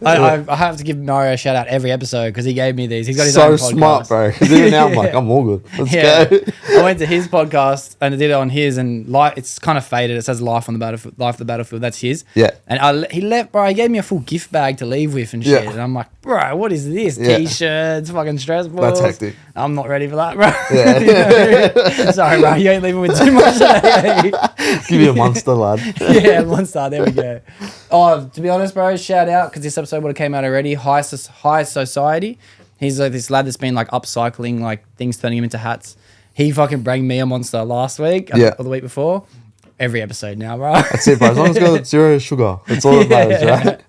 I have to give Mario a shout out every episode because he gave me these. He's got his so own podcast. smart, bro. Because even now I'm like, I'm all good. Let's go. I went to his podcast and I did it on his, and it's kind of faded. It says "Life on the Battlefield." Life of the Battlefield. That's his. Yeah. And he left, bro. He gave me a full gift bag to leave with and shit. Yeah. And I'm like, bro, what is this? Yeah. T-shirts, fucking stress balls. That's hectic. I'm not ready for that, bro. Yeah. Sorry, bro. You ain't leaving with too much today. Give you a monster, lad. Yeah, Monster. There we go. Oh, to be honest, bro, shout out because this episode would have came out already. High Society. He's like this lad that's been like upcycling like things, turning him into hats. He fucking bring me a monster last week or the week before. Every episode now, bro. That's it, bro. As long as it's got zero sugar, that's all that matters, right?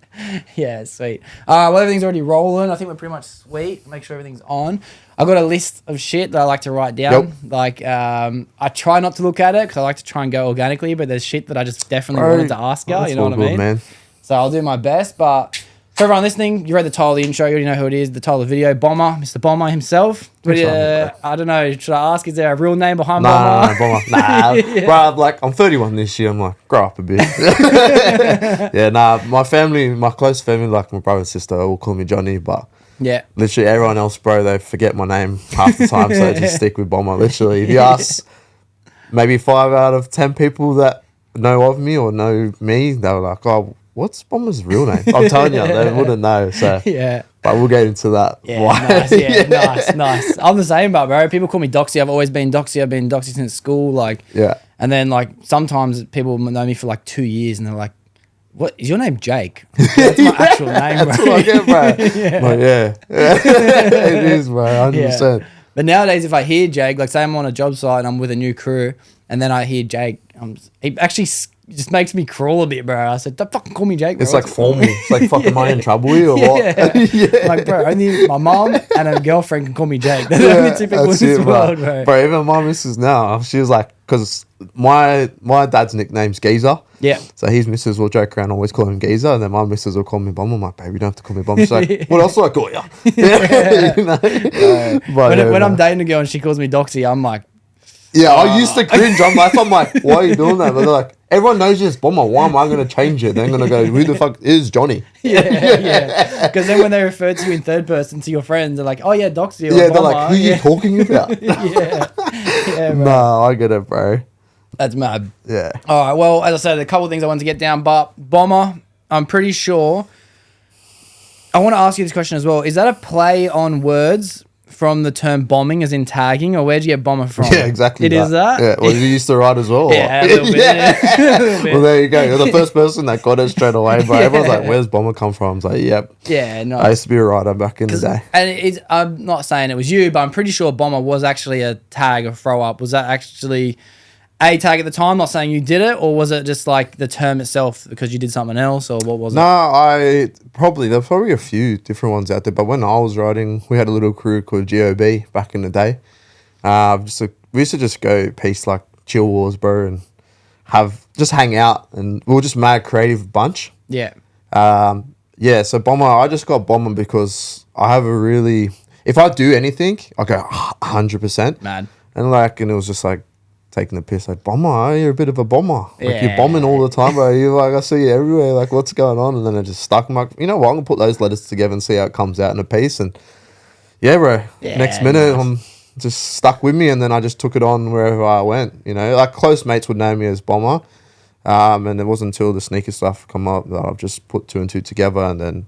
Yeah, sweet. Well, everything's already rolling. I think we're pretty much sweet. Make sure everything's on. I got a list of shit that I like to write down. Yep. Like, I try not to look at it because I like to try and go organically, but there's shit that I just definitely wanted to ask you. You know what I mean? Man. So I'll do my best. But for everyone listening, you read the title of the intro. You already know who it is. The title of the video, Bombr, Mr. Bombr himself. But, I don't know. Should I ask? Is there a real name behind Bombr? Bombr. Nah, bro. I'm 31 this year. I'm like, grow up a bit. Yeah, nah. My family, my close family, like my brother and sister, all call me Johnny. But yeah, literally everyone else, bro, they forget my name half the time, so I just stick with Bombr. Literally, if you ask maybe 5 out of 10 people that know of me or know me, they were like, "Oh, what's Bombr's real name?" I'm telling you, they wouldn't know. So yeah. But we'll get into that. Yeah, nice. Yeah, nice. I'm the same, but bro, people call me Doxie. I've always been Doxie. I've been Doxie since school. Like, yeah. And then like sometimes people know me for like 2 years, and they're like, "What is your name, Jake?" Yeah, that's my actual name, bro. That's what I get, bro. Yeah. Like, yeah. It is, bro. 100%. Yeah. But nowadays, if I hear Jake, like say I'm on a job site and I'm with a new crew, and then I hear Jake, it actually just makes me crawl a bit, bro. I said, "Don't fucking call me Jake, bro." It's like formal. It's like fucking am I in trouble here or what? Yeah. Like, bro, only my mom and a girlfriend can call me Jake. They're the only two people in this world, bro. Bro, even my missus now, she was like, because my dad's nickname's Geezer. Yeah. So his missus will joke around, always call him Geezer, and then my missus will call me Bomb. I'm like, baby, you don't have to call me Bomb. She's like, what else do I call you? Yeah. You know? But, when I'm dating a girl and she calls me Doxie, I'm like, yeah, I used to cringe. I'm like, why are you doing that? But they're like, everyone knows you as Bomber. Why am I going to change it? They're going to go, who the fuck is Johnny? Yeah. Because then when they refer to you in third person to your friends, they're like, oh yeah, Doxie. Yeah, they're like, who are you talking about? Yeah, bro. No, I get it, bro. That's mad. Yeah. All right, well, as I said, a couple of things I wanted to get down, but Bombr, I'm pretty sure. I want to ask you this question as well. Is that a play on words from the term bombing, as in tagging, or where'd you get Bombr from? Yeah, exactly. It is that? Yeah. Well, you used to write as well? Yeah, a little bit. Yeah. A little bit. Well, there you go. You're the first person that got it straight away, bro. Everyone's like, where's Bombr come from? I was like, yep. Yeah, no. I used to be a writer back in the day. And I'm not saying it was you, but I'm pretty sure Bombr was actually a tag, a throw up. Was that actually a tag at the time? Not saying you did it, or was it just like the term itself because you did something else, or what was it? No, there's probably a few different ones out there, but when I was writing, we had a little crew called GOB back in the day. We used to just go piece like chill wars, bro, and just hang out, and we were just mad creative bunch. Yeah. Yeah, so Bombr, I just got Bombr because I have if I do anything, I go 100%. Mad. And it was just like, taking the piss, like, Bomber, you're a bit of a bomber. Like, you're bombing all the time, bro. You're like, I see you everywhere. Like, what's going on? And then I just stuck. I'm like, you know what? I'm going to put those letters together and see how it comes out in a piece. And yeah, bro. Yeah, next minute, nice. I'm just stuck with me. And then I just took it on wherever I went. You know, like close mates would know me as Bomber. And it wasn't until the sneaker stuff come up that I've just put two and two together, and then,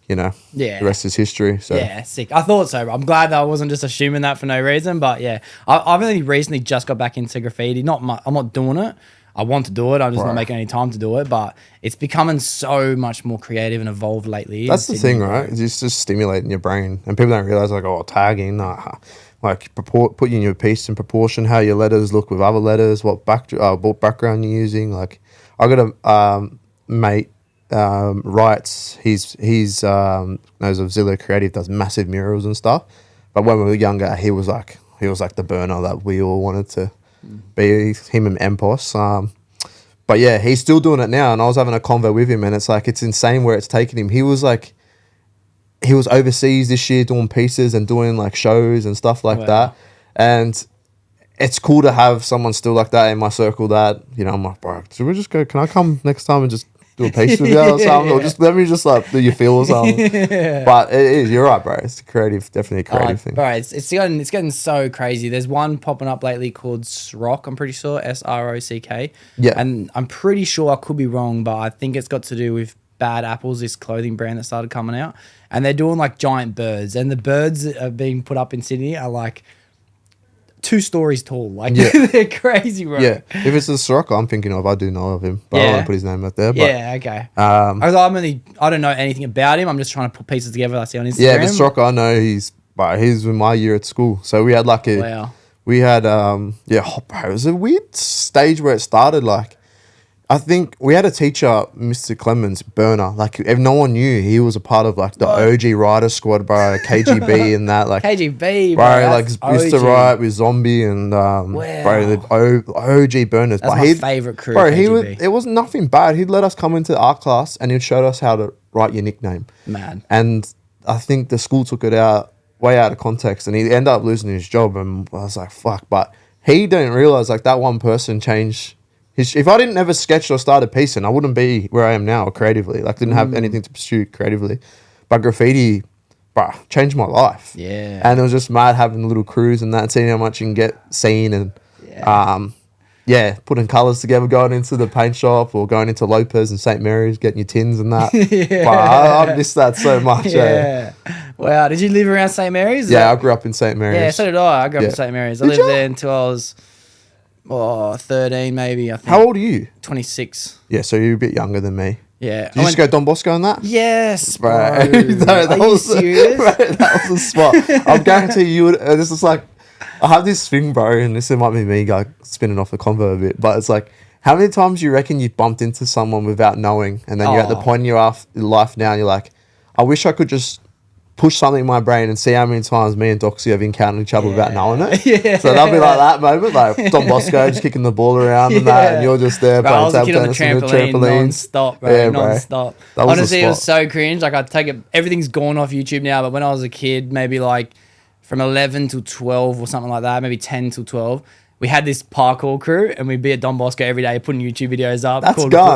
you know, the rest is history. So yeah, sick. I thought so. I'm glad that I wasn't just assuming that for no reason. But yeah, I've only recently just got back into graffiti. Not much. I'm not doing it. I want to do it. I'm just not making any time to do it. But it's becoming so much more creative and evolved lately. That's the thing, right? It's just stimulating your brain, and people don't realize, like, oh, tagging, like put you in your piece in proportion, how your letters look with other letters, what background you're using. Like, I got a mate. Writes, he's knows of Zilla Creative, does massive murals and stuff, but when we were younger he was like the burner that we all wanted to be, him and Empos. But yeah, he's still doing it now, and I was having a convo with him, and it's like, it's insane where it's taken him. He was overseas this year doing pieces and doing like shows and stuff like that, and it's cool to have someone still like that in my circle that, you know, I'm like, bro, should we just go, can I come next time and just do a piece with you or something, or just let me just like do your feel or something. But it is, you're right, bro. It's definitely a creative thing. Bro, it's getting so crazy. There's one popping up lately called Srock, I'm pretty sure, SROCK. Yeah. And I'm pretty sure, I could be wrong, but I think it's got to do with Bad Apples, this clothing brand that started coming out. And they're doing like giant birds. And the birds that are being put up in Sydney are like 2 stories tall. Like they're crazy, bro. Yeah. If it's the Sirocco I'm thinking of, I do know of him. But I don't want to put his name out there. But, yeah, okay. I don't know anything about him. I'm just trying to put pieces together. I see on Instagram. Yeah, the Sirocco, I know he's in my year at school. So we had like we had it was a weird stage where it started. Like, I think we had a teacher, Mr. Clemens, Burner. Like, if no one knew, he was a part of like the OG Rider Squad, bro, KGB and that. Like KGB, bro, like used to write with Zombie and bro, the OG Burners. That's my favorite crew. Bro, KGB. it was nothing bad. He'd let us come into art class and he'd show us how to write your nickname. Man. And I think the school took it way out of context, and he ended up losing his job. And I was like, fuck. But he didn't realize like that one person changed. If I didn't ever sketch or start a piece, and I wouldn't be where I am now creatively. Like, didn't have anything to pursue creatively. But graffiti, bro, changed my life. Yeah. And it was just mad having little crews and that, seeing how much you can get seen and putting colours together, going into the paint shop or going into Lopez and St. Mary's, getting your tins and that. But I miss that so much. Yeah. Wow. Did you live around St. Mary's? Yeah, I grew up in St. Mary's. Yeah, so did I. I grew up in St. Mary's. I lived there until I was 13 maybe, I think. How old are you? 26. Yeah, so you're a bit younger than me. Yeah. Did you just go Don Bosco on that? Yes, bro. Are you serious? Bro, that was the spot. I guarantee you would. This is like, I have this thing, bro, and this might be me like spinning off the convo a bit, but it's like, how many times do you reckon you've bumped into someone without knowing, and then you're at the point in your life now, and you're like, I wish I could just push something in my brain and see how many times me and Doxie have encountered each other without knowing it. Yeah. So that'll be like that moment, like Don Bosco just kicking the ball around and that, and you're just there playing table tennis on the trampoline. Non-stop, bro. Yeah, non-stop. Honestly, it was so cringe. Like, I'd take it, everything's gone off YouTube now, but when I was a kid, maybe like from 11 till 12 or something like that, maybe 10 till 12, we had this parkour crew, and we'd be at Don Bosco every day putting YouTube videos up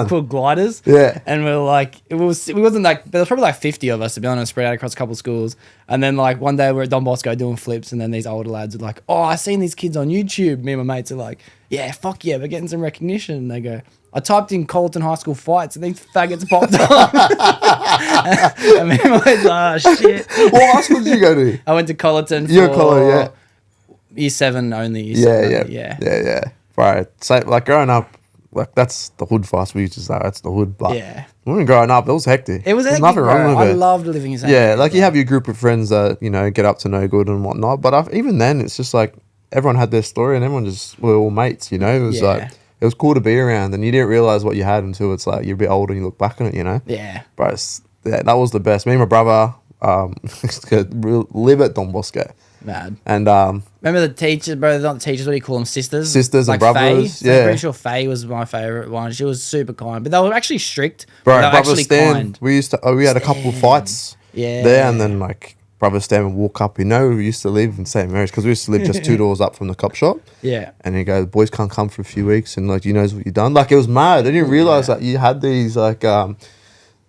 called Gliders. Yeah. And we were like, we wasn't like, there was probably like 50 of us, to be honest, spread out across a couple of schools. And then like one day we're at Don Bosco doing flips, and then these older lads are like, oh, I seen these kids on YouTube. Me and my mates are like, yeah, fuck yeah, we're getting some recognition. And they go, I typed in Colton High School fights, and these faggots popped up. And me and my mates like, oh shit. What high school did you go to? I went to Colleton You're Colleton, yeah. Year 7 only. Yeah. Right. So, like, growing up, like, that's the hood for us. We used to say that's the hood. But when we were growing up, it was hectic. It was hectic, nothing wrong with it. I loved living in St. Yeah, like, you have your group of friends that, you know, get up to no good and whatnot. But even then, it's just like everyone had their story and everyone just were all mates, you know? It was like, it was cool to be around, and you didn't realize what you had until it's like you're a bit older and you look back on it, you know? Yeah. But that was the best. Me and my brother live at Don Bosco. Mad. And remember the teachers, bro? Not the teachers. What do you call them? Sisters. Sisters like and brothers. Faye. Yeah. I'm pretty sure Faye was my favorite one. She was super kind, but they were actually strict. Bro, they were brother actually Stan. kind. We had a couple of fights. Yeah. There, and then like brother Stan would walk up. You know, we used to live in St. Mary's because we used to live just 2 doors up from the cop shop. Yeah. And he go, the boys can't come for a few weeks, and like, you knows what you've done. Like, it was mad. I didn't realize that you had these like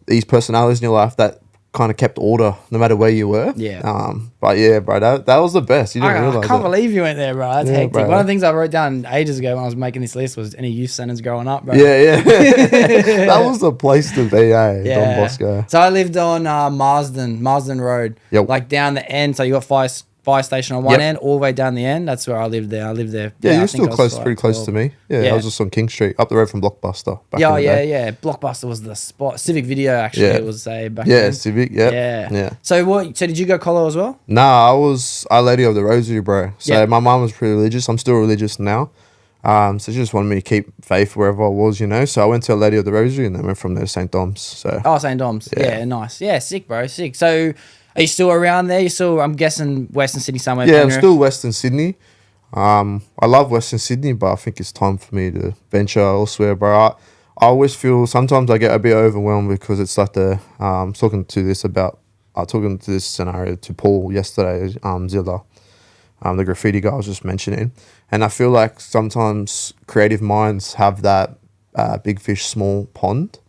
these personalities in your life that kind of kept order no matter where you were. Yeah. But yeah, bro, that was the best. You didn't realize. I can't believe you went there, bro. That's hectic. Bro. One of the things I wrote down ages ago when I was making this list was any youth centers growing up, bro. Yeah. That was the place to be, Don Bosco. So I lived on Marsden Road. Yep. Like down the end. So you got fire station on one end, all the way down the end. That's where I lived there. Yeah, you're still pretty close to me. Yeah, I was just on King Street, up the road from Blockbuster. Yeah. Blockbuster was the spot. Civic Video, actually, it was back then. Civic, yeah. So did you go Colo as well? Nah, I was Our Lady of the Rosary, bro. So my mum was pretty religious. I'm still religious now. So she just wanted me to keep faith wherever I was, you know. So I went to Our Lady of the Rosary and then went from there to St. Dom's. So. Oh, St. Dom's. Yeah, nice. Yeah, sick, bro. Sick. So are you still around there? You still, I'm guessing, Western Sydney somewhere? Yeah, I'm still Western Sydney. I love Western Sydney, but I think it's time for me to venture elsewhere, bro. I always feel, sometimes I get a bit overwhelmed because it's like talking to this scenario to Paul yesterday, Zilla, the graffiti guy I was just mentioning. And I feel like sometimes creative minds have that big fish, small pond.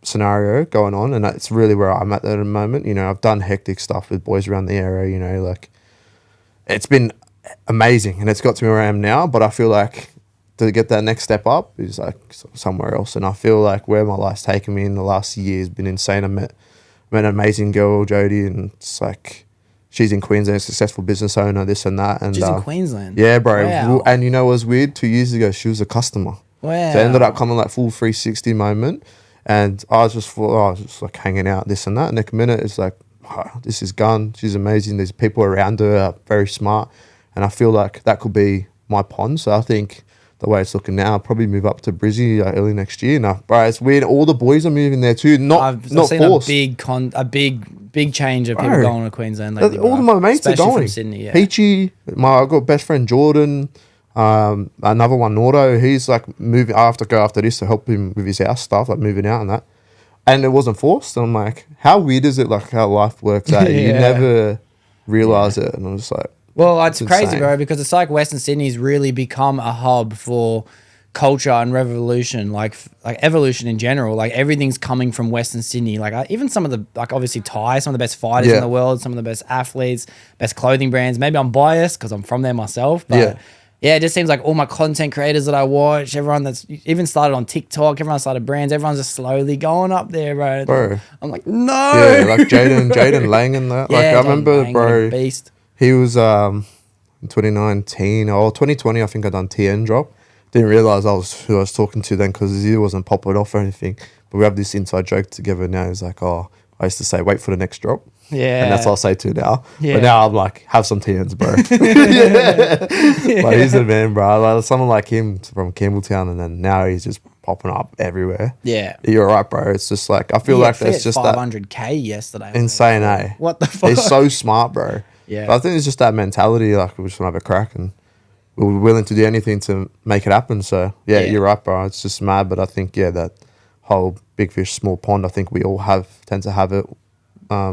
scenario going on, and that's really where I'm at the moment. You know, I've done hectic stuff with boys around the area. You know, like it's been amazing, and it's got to me where I am now. But I feel like to get that next step up is like somewhere else, and I feel like where my life's taken me in the last year has been insane. I met an amazing girl, Jodie, and it's like she's in Queensland, successful business owner, this and that. And she's in Queensland. Yeah, bro. Wow. And you know what was weird? 2 years ago, she was a customer. Wow. So it ended up coming like full 360 moment. And I was just like hanging out, this and that. Next minute, it's like, oh, this is Gun. She's amazing. There's people around her are very smart. And I feel like that could be my pond. So I think the way it's looking now, I'll probably move up to Brizzy early next year. Now, bro, it's weird. All the boys are moving there too. I've seen forced. A big change of people going to Queensland lately. All of my mates especially are going. From Sydney, yeah. Peachy, I got best friend Jordan. Another one, Nordo, he's like moving. I have to go after this to help him with his house stuff, like moving out and that. And it wasn't forced. And I'm like, how weird is it? Like how life works out. You never realize it. And I'm just like, well, it's crazy, insane, bro, because it's like Western Sydney's really become a hub for culture and revolution, like evolution in general. Like everything's coming from Western Sydney. Like even some of the, like obviously Thai, some of the best fighters in the world, some of the best athletes, best clothing brands. Maybe I'm biased because I'm from there myself, but yeah, it just seems like all my content creators that I watch, everyone that's even started on TikTok, everyone started brands, everyone's just slowly going up there, bro. I'm like, no. Yeah, like Jaden Lang and that. Like I remember, Lang, bro, beast. He was in 2019 or 2020, I think I done TN drop. Didn't realize who I was talking to then because he wasn't popping off or anything. But we have this inside joke together now. He's like, oh, I used to say, wait for the next drop. Yeah. And that's what I'll say to now. Yeah. But now I'm like, have some TNs, bro. Like, he's the man, bro. Like, someone like him from Campbelltown, and then now he's just popping up everywhere. Yeah. You're right, bro. It's just like, I feel like that's just 500K yesterday. Insane, eh? What the fuck? He's so smart, bro. Yeah. But I think it's just that mentality, like, we just want to have a crack, and we're willing to do anything to make it happen. So, yeah, you're right, bro. It's just mad, but I think, that whole big fish, small pond, I think we all tend to have it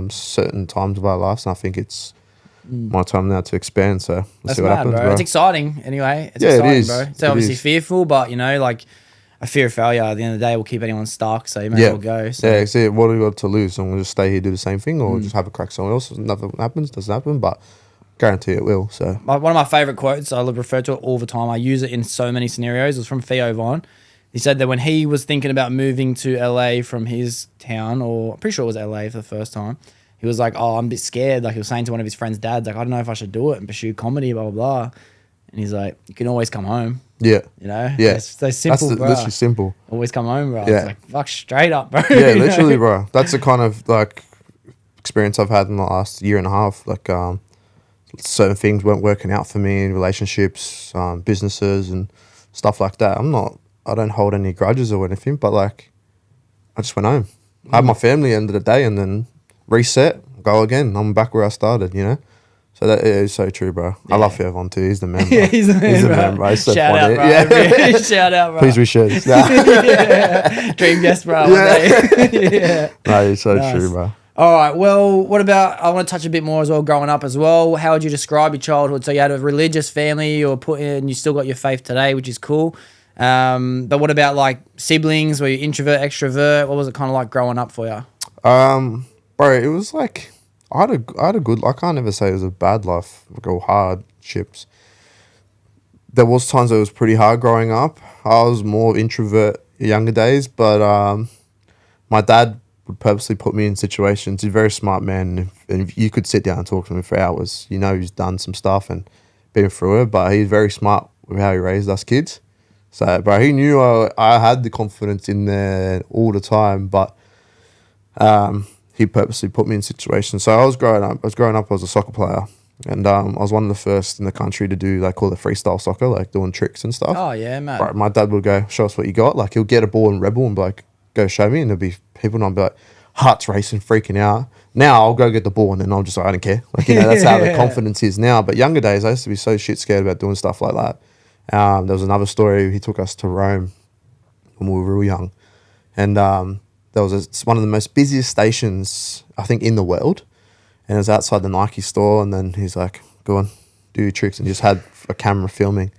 certain times of our lives, and I think it's my time now to expand. So let's see what happens, bro. It's exciting anyway. It's exciting, it is, bro. It's obviously fearful, but like a fear of failure at the end of the day will keep anyone stuck. So you may as well go. So. Yeah, see, what do we got to lose? I'm gonna just stay here, do the same thing, or just have a crack somewhere else. Nothing happens, doesn't happen, but guarantee it will. So one of my favorite quotes, I refer to it all the time. I use it in so many scenarios. It was from Theo Von. He said that when he was thinking about moving to LA from his town, or I'm pretty sure it was LA for the first time, he was like, oh, I'm a bit scared. Like he was saying to one of his friends' dads, like, I don't know if I should do it and pursue comedy, blah, blah, blah. And he's like, you can always come home. Yeah. You know? Yeah. It's so simple, bro. Literally simple. Always come home, bro. Yeah. It's like, fuck, straight up, bro. Yeah, literally, bro. That's the kind of like experience I've had in the last year and a half. Like certain things weren't working out for me in relationships, businesses and stuff like that. I don't hold any grudges or anything, but like I just went home. I had my family end of the day and then reset, go again. I'm back where I started, you know? So that is so true, bro. Yeah. I love Yvonne too. He's the man, bro. Yeah, he's the man, bro. He's so Shout funny. out, bro. Yeah. Shout out, bro. Please we should. Yeah. Dream guest, bro. Yeah. No, he's so true, bro. All right. Well, what about, I want to touch a bit more as well, growing up as well. How would you describe your childhood? So you had a religious family, you still got your faith today, which is cool. But what about like siblings? Were you introvert, extrovert? What was it kind of like growing up for you? Bro, it was like I had a good. I can't ever say it was a bad life. Like all hardships. There was times it was pretty hard growing up. I was more introvert younger days, but my dad would purposely put me in situations. He's a very smart man, and if you could sit down and talk to him for hours. You know, he's done some stuff and been through it, but he's very smart with how he raised us kids. So, bro, he knew I had the confidence in there all the time, but he purposely put me in situations. So I was growing up as a soccer player, and I was one of the first in the country to do, they call it freestyle soccer, like doing tricks and stuff. Oh, yeah, man. Right, my dad would go, show us what you got. Like, he'll get a ball and rebel and be like, go show me. And there'll be people, and I'll be like, hearts racing, freaking out. Now I'll go get the ball, and then I'll just like, I don't care. Like, you know, that's how the confidence is now. But younger days, I used to be so shit scared about doing stuff like that. There was another story. He took us to Rome when we were real young, and there was one of the most busiest stations I think in the world, and it was outside the Nike store. And then he's like, "Go on, do your tricks," and just had a camera filming.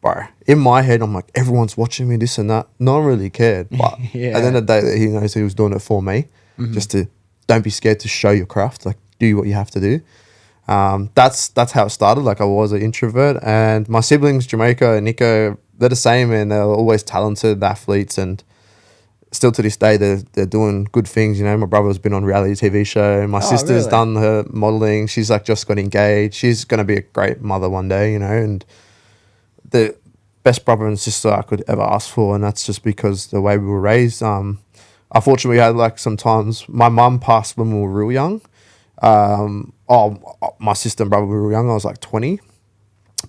bro, in my head, I'm like, everyone's watching me, this and that. No one really cared. But Yeah. at the end of the day, he knows he was doing it for me, just to don't be scared to show your craft. Like, do what you have to do. That's how it started. Like, I was an introvert, and my siblings, Jamaica and Nico, they're the same, and they're always talented athletes, and still to this day, they're doing good things. You know, my brother's been on a reality TV show. My sister's really? done her modeling. She's like just got engaged. She's gonna be a great mother one day. You know, and the best brother and sister I could ever ask for, and that's just because the way we were raised. Unfortunately, we had like sometimes my mum passed when we were real young. My sister and brother were young. I was like 20,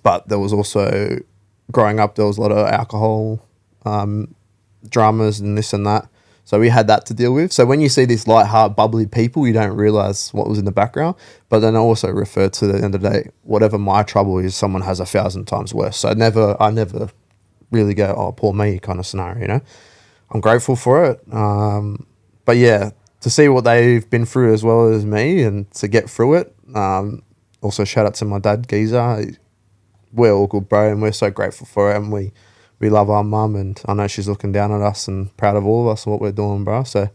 but there was also growing up. There was a lot of alcohol, dramas, and this and that. So we had that to deal with. So when you see these light-hearted, bubbly people, you don't realize what was in the background. But then I also refer to the end of the day, whatever my trouble is, someone has 1,000 times worse. So I never really go, oh, poor me kind of scenario. You know, I'm grateful for it. But yeah, to see what they've been through as well as me and to get through it. Also, shout out to my dad, Geezer. We're all good, bro, and we're so grateful for it. And we love our mum, and I know she's looking down at us and proud of all of us and what we're doing, bro. So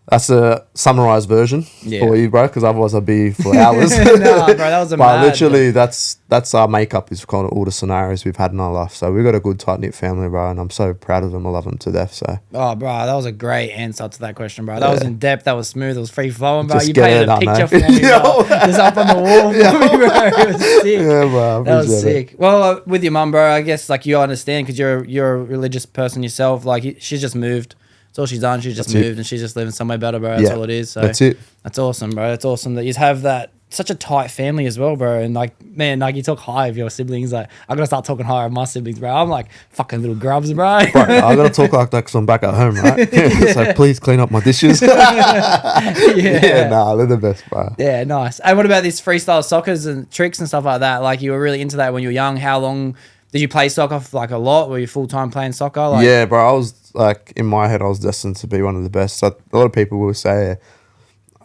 that's a summarised version for you, bro, because otherwise I'd be for hours. Nah, bro, that was a But literally, that's our makeup is kind of all the scenarios we've had in our life. So we've got a good, tight-knit family, bro, and I'm so proud of them. I love them to death. So. Oh, bro, that was a great answer to that question, bro. That was in depth. That was smooth. It was free flowing, bro. Just You get painted it a done, picture eh? for me, bro. Just up on the wall for me, bro. It was sick. Yeah, bro. That was appreciate it. sick. Well, with your mum, bro, I guess like you understand because you're a religious person yourself. Like she's just moved. That's all she's done. She's just moved and she's just living somewhere better, bro. That's all it is. So that's it. That's awesome, bro. It's awesome that you have that such a tight family as well, bro. And like, man, like you talk high of your siblings. Like, I gotta start talking higher of my siblings, bro. I'm like fucking little grubs, bro. Bro, I gotta talk like that because I'm back at home, right? So please clean up my dishes. Yeah, nah, they're the best, bro. Yeah, nice. And what about this freestyle soccers and tricks and stuff like that? Like you were really into that when you were young. How long did you play soccer? Like a lot? Were you full time playing soccer? Like, Yeah, bro. I was like in my head, I was destined to be one of the best. So a lot of people will say,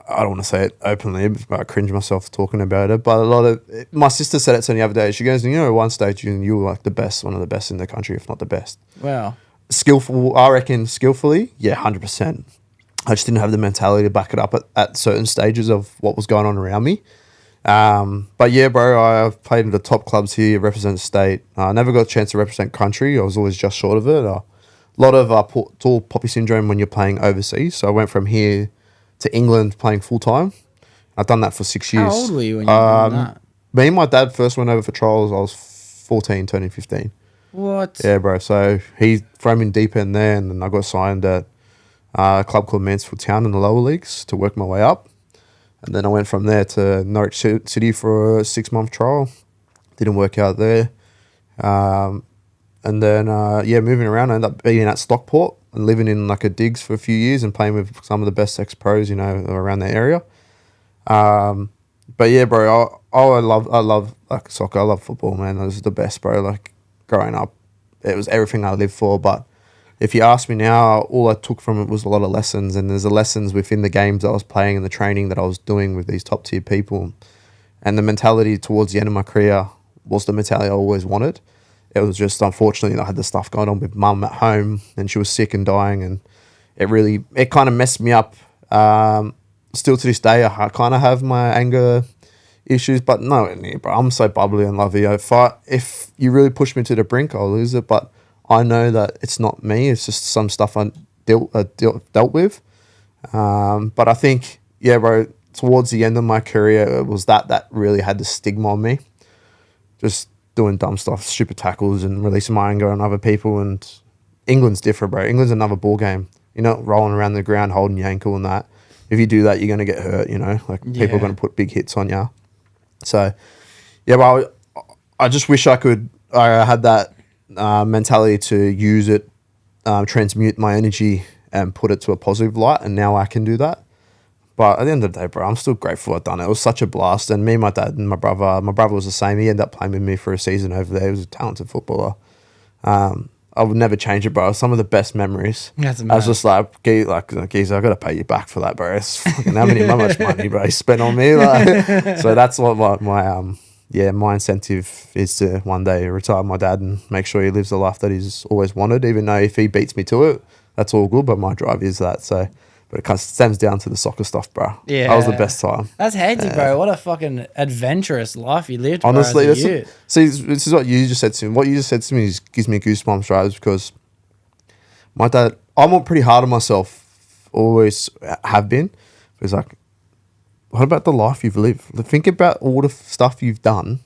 I don't want to say it openly, but I cringe myself talking about it. But a lot of my sister said it to me the other day. She goes, you know, at one stage you were like the best, one of the best in the country, if not the best. Wow. Skillful, I reckon. Skillfully, yeah, 100%. I just didn't have the mentality to back it up at certain stages of what was going on around me. But yeah, bro, I've played in the top clubs here, represent state. I never got a chance to represent country. I was always just short of it. A lot of tall poppy syndrome when you're playing overseas. So I went from here to England playing full time. I've done that for 6 years. How old were you when you were doing that? Me and my dad first went over for trials. I was 14, turning 15. What? Yeah, bro. So he threw me in deep end there, and then I got signed at a club called Mansfield Town in the lower leagues to work my way up. And then I went from there to Norwich City for a 6-month trial. Didn't work out there. And then, moving around, I ended up being at Stockport and living in like a digs for a few years and playing with some of the best ex-pros, you know, around the area. But yeah, bro, I love like soccer. I love football, man. It was the best, bro. Like growing up, it was everything I lived for. But if you ask me now, all I took from it was a lot of lessons, and there's the lessons within the games that I was playing and the training that I was doing with these top tier people. And the mentality towards the end of my career was the mentality I always wanted. It was just, unfortunately, I had the stuff going on with mum at home, and she was sick and dying, and it kind of messed me up. Still to this day, I kind of have my anger issues, but no, bro, I'm so bubbly and lovey. If you really push me to the brink, I'll lose it, but I know that it's not me. It's just some stuff I dealt with. But I think, yeah, bro, towards the end of my career, it was that really had the stigma on me. Just doing dumb stuff, stupid tackles, and releasing my anger on other people. And England's different, bro. England's another ball game. You're not rolling around the ground holding your ankle and that. If you do that, you're going to get hurt, you know. Like, people are going to put big hits on you. So, yeah, but I just wish I had that mentality to use it, transmute my energy and put it to a positive light, and now I can do that. But at the end of the day, bro, I'm still grateful I've done it. It was such a blast. And me, my dad, and my brother was the same. He ended up playing with me for a season over there. He was a talented footballer. I would never change it, bro. Some of the best memories. That's I was just like, geez, I got to pay you back for that, bro. It's fucking how much money, bro, you spent on me. Like, so that's what yeah, my incentive is to one day retire my dad and make sure he lives the life that he's always wanted, even though if he beats me to it, that's all good, but my drive is that. So, but it kind of stems down to the soccer stuff, bro. Yeah. That was the best time. That's heady, bro. What a fucking adventurous life you lived, Honestly, bro, as a youth. see, this is what you just said to me. What you just said to me gives me goosebumps, right? Is because my dad, I'm pretty hard on myself, always have been. It's like, what about the life you've lived? Think about all the stuff you've done.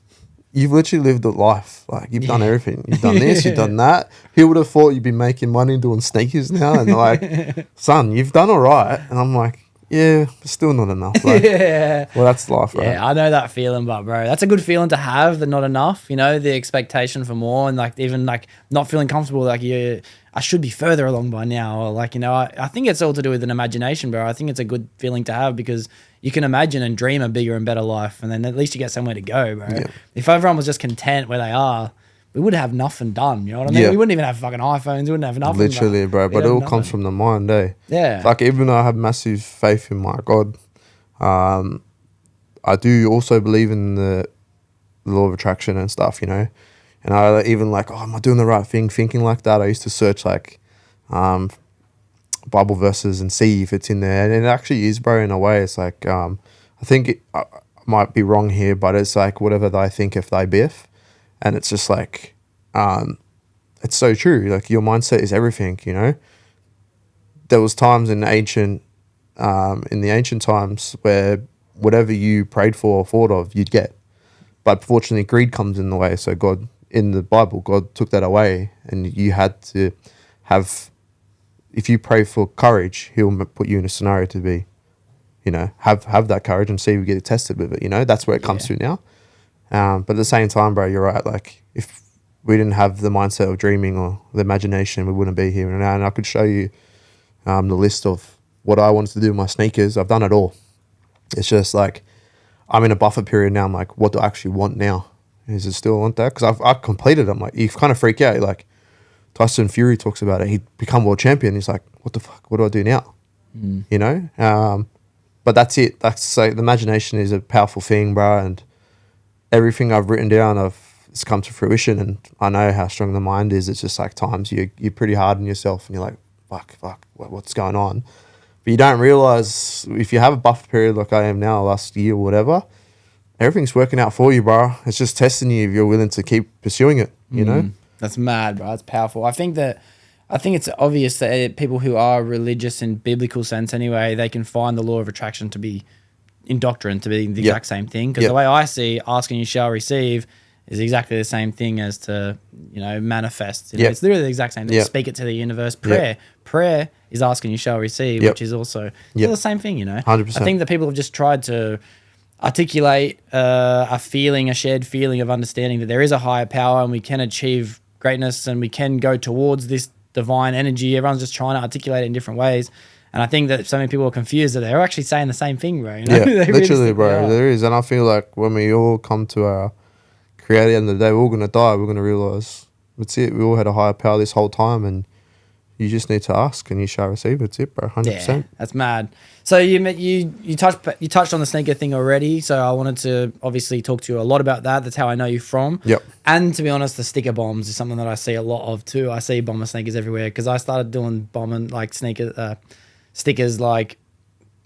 You've literally lived a life. Like, you've done everything. You've done this, you've done that. Who would have thought you'd be making money doing sneakers now? And like, son, you've done all right. And I'm like, yeah, but still not enough. Like, Yeah. well, that's life, right? Yeah, I know that feeling, but bro, that's a good feeling to have, the not enough, you know, the expectation for more, and like even like not feeling comfortable, like I should be further along by now, or like, you know, I think it's all to do with an imagination, bro. I think it's a good feeling to have because you can imagine and dream a bigger and better life, and then at least you get somewhere to go, bro. Yeah. If everyone was just content where they are, we would have nothing done, you know what I mean? Yeah. We wouldn't even have fucking iPhones, we wouldn't have nothing. Literally, bro. But it all comes from the mind, eh? Yeah. Like, even though I have massive faith in my God, I do also believe in the law of attraction and stuff, you know? And I even like, oh, am I doing the right thing? Thinking like that, I used to search like Bible verses and see if it's in there. And it actually is, bro, in a way. It's like, I think I might be wrong here, but it's like, whatever thy thinketh thy beeth. And it's just like, it's so true. Like, your mindset is everything, you know? There was times in the ancient times where whatever you prayed for or thought of, you'd get. But fortunately, greed comes in the way. So God, in the Bible, God took that away, and you had to have, if you pray for courage, He'll put you in a scenario to be, you know, have that courage and see if you get tested with it. You know, that's where it comes to now. But at the same time, bro, you're right. Like, if we didn't have the mindset of dreaming or the imagination, we wouldn't be here now. And I could show you the list of what I wanted to do with my sneakers. I've done it all. It's just like, I'm in a buffer period now. I'm like, what do I actually want now? Is it still want that? Because I've completed it. I'm like, you kind of freak out. You're like, Tyson Fury talks about it. He'd become world champion. He's like, what the fuck? What do I do now? You know? But that's it. That's like, the imagination is a powerful thing, bro. And everything I've written down, it's come to fruition. And I know how strong the mind is. It's just like times you're pretty hard on yourself and you're like, fuck, what's going on? But you don't realize, if you have a buffer period like I am now, last year or whatever, everything's working out for you, bro. It's just testing you if you're willing to keep pursuing it, you know? That's mad, bro. That's powerful. I think it's obvious that people who are religious in biblical sense anyway, they can find the law of attraction to be in doctrine to be the exact same thing. Because the way I see asking you shall receive is exactly the same thing as to, you know, manifest. You know, it's literally the exact same thing. Speak it to the universe. Prayer is asking you shall receive, which is also the same thing, you know? 100%. I think that people have just tried to articulate a shared feeling of understanding that there is a higher power and we can achieve greatness and we can go towards this divine energy. Everyone's just trying to articulate it in different ways. And I think that so many people are confused that they're actually saying the same thing, bro. You know? Yeah, literally, bro. There is. And I feel like when we all come to our creator at the end of the day, we're all going to die. We're going to realize that's it. We all had a higher power this whole time, and you just need to ask and you shall receive. It's it, bro. 100%. Yeah, that's mad. So you touched on the sneaker thing already. So I wanted to obviously talk to you a lot about that. That's how I know you from. Yep. And to be honest, the sticker bombs is something that I see a lot of too. I see bomber sneakers everywhere because I started doing bombing like stickers like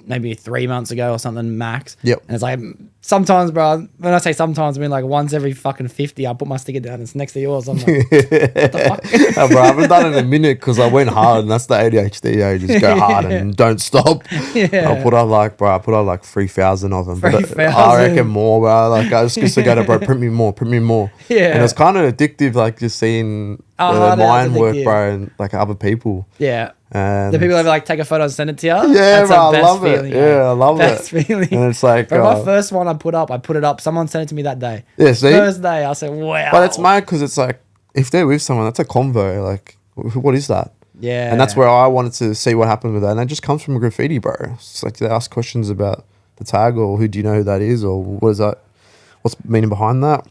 maybe 3 months ago or something max. Yep. And it's like sometimes, bro, when I say sometimes, I mean like once every fucking 50, I put my sticker down and it's next to yours. I'm like, what the fuck? No, bro, I haven't done it in a minute because I went hard, and that's the ADHD. I just go hard and don't stop. I put out like 3,000 of them. 3,000. I reckon more, bro. Like, I just used to go to, bro, print me more. Yeah. And it's kind of addictive, like just seeing the mind work, bro, and like other people. Yeah. And do people ever like take a photo and send it to you? Yeah, bro, I love it. Yeah, I love it. Best feeling. And it's like, bro, my first one I put it up. Someone sent it to me that day. Yeah, see? First day, I said, wow. But it's mad because it's like, if they're with someone, that's a convo. Like, what is that? Yeah. And that's where I wanted to see what happened with that. And it just comes from graffiti, bro. It's like they ask questions about the tag or who do you know who that is or what is that? What's the meaning behind that?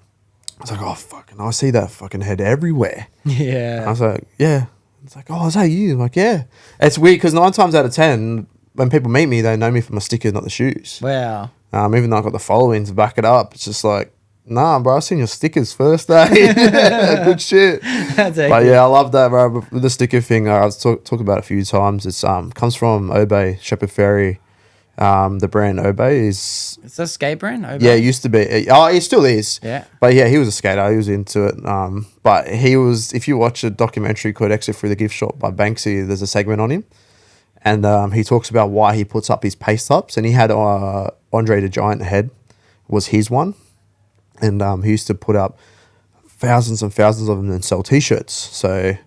I was like, oh, fucking, I see that fucking head everywhere. Yeah. I was like, yeah. It's like, oh, is that you? I'm like, yeah. It's weird because 9 times out of 10, when people meet me, they know me for my stickers, not the shoes. Wow. Even though I've got the following to back it up, it's just like, Nah, bro, I seen your stickers first, eh? Good shit. That's But yeah, I love that, bro. But with the sticker thing, I was talk about it a few times. It's comes from Obey, Shepherd Ferry. The brand Obey is... It's a skate brand? Yeah, it used to be. Oh, it still is. Yeah. But yeah, he was a skater. He was into it. But he was... If you watch a documentary called Exit Through the Gift Shop by Banksy, there's a segment on him. And he talks about why he puts up his paste ups. And he had Andre the Giant head was his one. And he used to put up thousands and thousands of them and sell T-shirts. So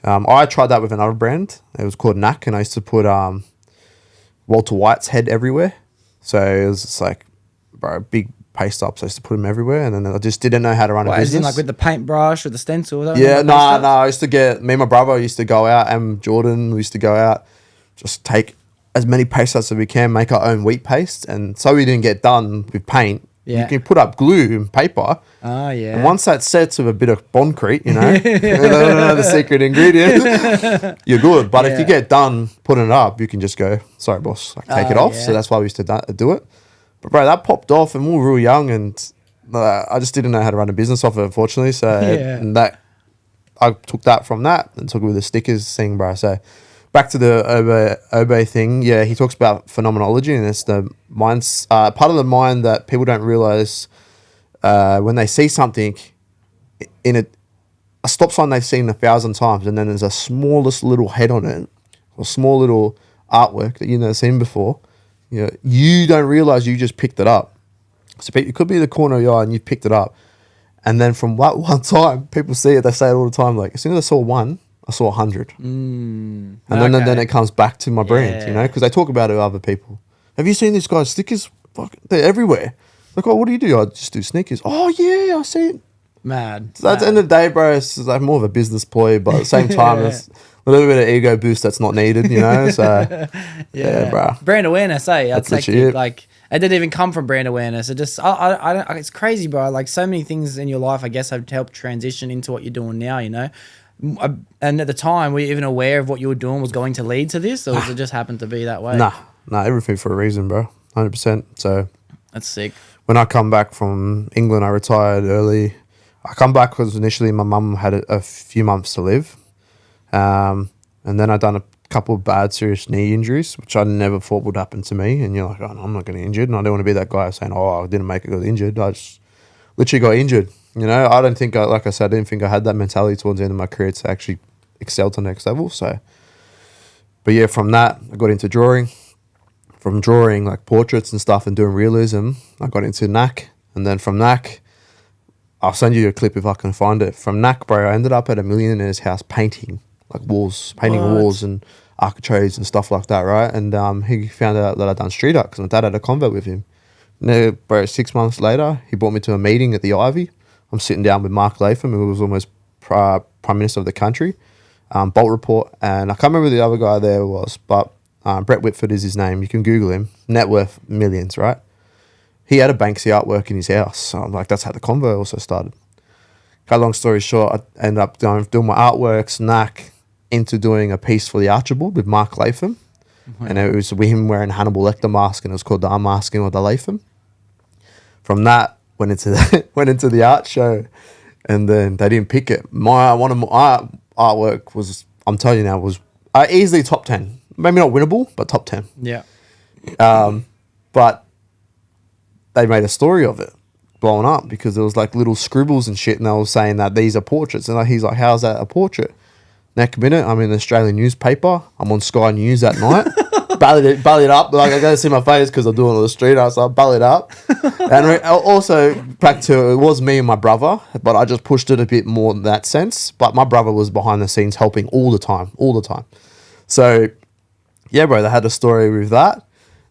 I tried that with another brand. It was called Knack. And I used to put Walter White's head everywhere. So it was just like, bro, big paste ups. I used to put them everywhere. And then I just didn't know how to run a business. As in like with the paintbrush or the stencil? Yeah, no. I used to get... Me and my brother used to go out. And Jordan, we used to go out. Just take as many paste ups as we can, make our own wheat paste. And so we didn't get done with paint. Yeah. You can put up glue and paper. Oh, yeah. And once that sets with a bit of Bondcrete, you know, I don't know the secret ingredient, you're good. But if you get done putting it up, you can just go, sorry, boss, like, take it off. Yeah. So that's why we used to do it. But, bro, that popped off and we were real young and I just didn't know how to run a business off it, unfortunately. So and that I took that from that and took it with the stickers thing, bro. So back to the Obey thing. Yeah, he talks about phenomenology, and it's the mind's part of the mind that people don't realize when they see something in a stop sign they've seen 1,000 times, and then there's a smallest little head on it, or small little artwork that you've never seen before. You know, you don't realize you just picked it up. So it could be the corner of your eye, and you've picked it up, and then from one time, people see it. They say it all the time. Like, as soon as I saw one, I saw 100. And then it comes back to my brand, you know, because they talk about it with other people. Have you seen this guy's stickers? Fuck, they're everywhere. Like, oh, what do you do? I just do sneakers. Oh, yeah, I see it. Mad. So at the end of the day, bro, it's like more of a business ploy, but at the same time, it's a little bit of ego boost that's not needed, you know? So, yeah, bro. Brand awareness, eh? That's legit. Like, it didn't even come from brand awareness. It just, I don't, it's crazy, bro. Like, so many things in your life, I guess, have helped transition into what you're doing now, you know? And at the time, were you even aware of what you were doing was going to lead to this, or was it just happened to be that way? Nah, everything for a reason, bro. 100%. So that's sick. When I come back from England, I retired early. I come back because initially my mum had a few months to live, and then I done a couple of bad, serious knee injuries, which I never thought would happen to me. And you're like, oh, no, I'm not getting injured, and I don't want to be that guy saying, oh, I didn't make it, got injured. I just literally got injured. You know, I don't think, like I said, I didn't think I had that mentality towards the end of my career to actually excel to the next level. So, but yeah, from that, I got into drawing. From drawing like portraits and stuff and doing realism, I got into Knack. And then from Knack, I'll send you a clip if I can find it. From Knack, bro, I ended up at a millionaire's house painting, like walls, painting walls and architraves and stuff like that, right? And he found out that I'd done street art because my dad had a convo with him. And, bro, 6 months later, he brought me to a meeting at the Ivy. I'm sitting down with Mark Latham, who was almost Prime Minister of the country, Bolt Report, and I can't remember who the other guy there was, but Brett Whitford is his name. You can Google him. Net worth millions, right? He had a Banksy artwork in his house. So I'm like, that's how the convo also started. Cut long story short, I ended up doing my artworks, Knack, into doing a piece for the Archibald with Mark Latham. Mm-hmm. And it was with him wearing Hannibal Lecter mask, and it was called the Unmasking of the Latham. From that, went into the art show, and then they didn't pick it. One of my artwork was, I'm telling you now, was easily top 10. Maybe not winnable, but top 10. Yeah. But they made a story of it blowing up because there was like little scribbles and shit, and they were saying that these are portraits. And he's like, how's that a portrait? Next minute, I'm in the Australian newspaper. I'm on Sky News that night. Belly it up. Like, I gotta see my face because I'm doing all the street art, so I belly it up. And also, back to, it was me and my brother, but I just pushed it a bit more in that sense. But my brother was behind the scenes helping all the time. So, yeah, bro, they had a story with that.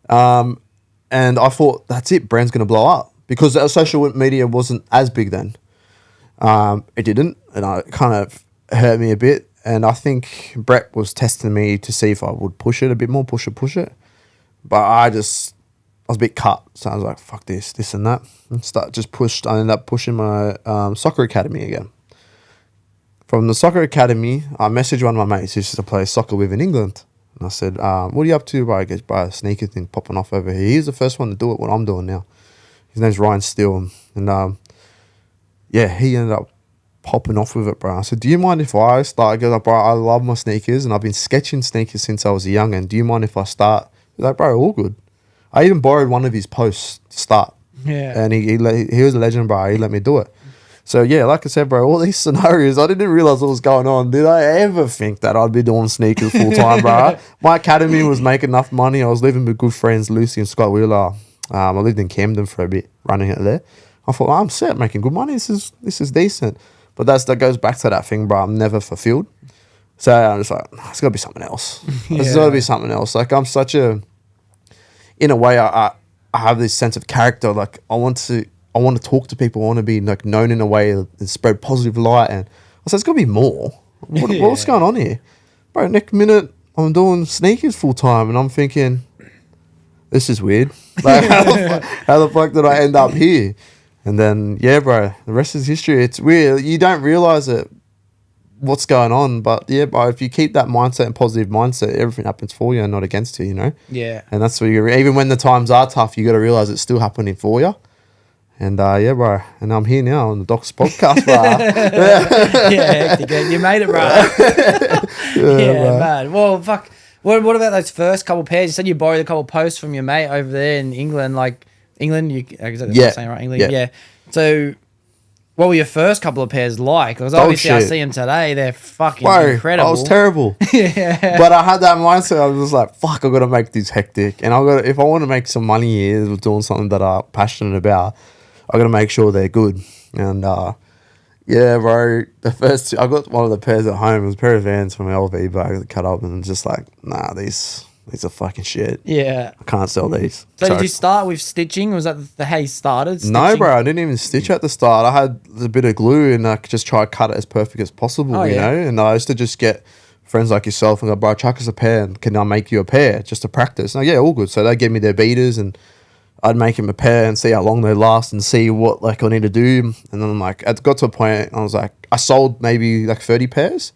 And I thought, that's it, brand's going to blow up. Because social media wasn't as big then. It didn't, and it kind of hurt me a bit. And I think Brett was testing me to see if I would push it a bit more, push it. But I was a bit cut. So I was like, fuck this and that. And I ended up pushing my soccer academy again. From the soccer academy, I messaged one of my mates who used to play soccer with in England. And I said, what are you up to? I guess by a sneaker thing popping off over here. He's the first one to do it, what I'm doing now. His name's Ryan Steele. And yeah, he ended up popping off with it, bro. I said, do you mind if I start? He goes, like, bro, I love my sneakers and I've been sketching sneakers since I was a youngin'. Do you mind if I start? He's like, bro, all good. I even borrowed one of his posts to start. Yeah. And he was a legend, bro. He let me do it. So, yeah, like I said, bro, all these scenarios, I didn't realize what was going on. Did I ever think that I'd be doing sneakers full time, bro? My academy was making enough money. I was living with good friends, Lucy and Scott Wheeler. I lived in Camden for a bit, running it there. I thought, I'm set, making good money. This is decent. But that goes back to that thing, bro. I'm never fulfilled. So I'm just like, it's got to be something else. There's got to be something else. Like, I'm such a... In a way, I have this sense of character. Like, I want to talk to people. I want to be like known in a way and spread positive light. And I said, it's got to be more. What's going on here? Bro, next minute, I'm doing sneakers full time. And I'm thinking, this is weird. Like, how the fuck did I end up here? And then, yeah, bro, the rest is history. It's weird. You don't realize it, what's going on. But, yeah, bro, if you keep that mindset and positive mindset, everything happens for you and not against you, you know? Yeah. And that's where even when the times are tough, you got to realize it's still happening for you. And, yeah, bro, and I'm here now on the Docs podcast, bro. Yeah, hectic. You made it, bro. Yeah, man. Well, fuck. What about those first couple pairs? You said you borrowed a couple posts from your mate over there in England, like... England, is that what I'm saying, right? England, yeah. So, what were your first couple of pairs like? Because obviously I see them today, they're fucking incredible. I was terrible. Yeah. But I had that mindset. I was just like, fuck, I've got to make this hectic. And if I want to make some money here with doing something that I'm passionate about, I've got to make sure they're good. And, yeah, bro, the first two, I got one of the pairs at home. It was a pair of Vans from LV bag that cut up and just like, nah, these are fucking shit. Yeah. I can't sell these. So did you start with stitching? Was that how you started? Stitching? No, bro. I didn't even stitch at the start. I had a bit of glue and I could just try to cut it as perfect as possible, you know? And I used to just get friends like yourself and go, bro, chuck us a pair and can I make you a pair just to practice? And yeah, all good. So they gave me their beaters and I'd make him a pair and see how long they last and see what like I need to do. And then I'm like, it got to a point I was like, I sold maybe like 30 pairs.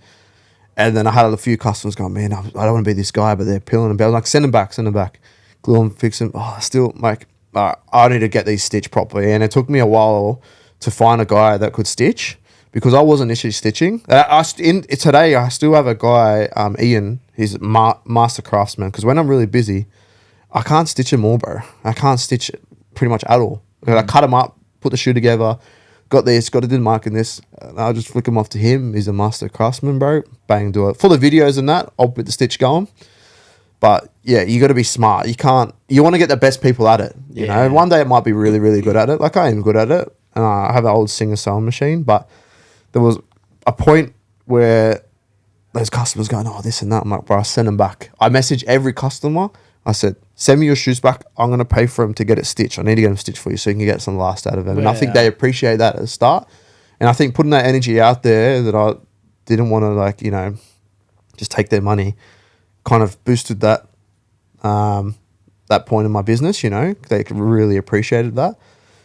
And then I had a few customers going, man, I don't want to be this guy, but they're peeling them. I was like, send them back. Glue them, fix them. Oh, still, like, I need to get these stitched properly. And it took me a while to find a guy that could stitch because I wasn't initially stitching. Today, I still have a guy, Ian, he's master craftsman. Because when I'm really busy, I can't stitch them all, bro. I can't stitch pretty much at all. I cut them up, put the shoe together, got to do the mark in this. And I'll just flick him off to him. He's a master craftsman, bro. Bang, do it. For the videos and that, I'll put the stitch going. But yeah, you got to be smart. You want to get the best people at it. You know, one day it might be really, really good at it. Like I am good at it. I have an old Singer sewing machine, but there was a point where those customers going, oh, this and that. I'm like, bro, I send them back. I message every customer. I said, send me your shoes back. I'm going to pay for them to get it stitched. I need to get them stitched for you so you can get some last out of them. And I think they appreciate that at the start. And I think putting that energy out there that I didn't want to like, you know, just take their money kind of boosted that point in my business, you know. They really appreciated that.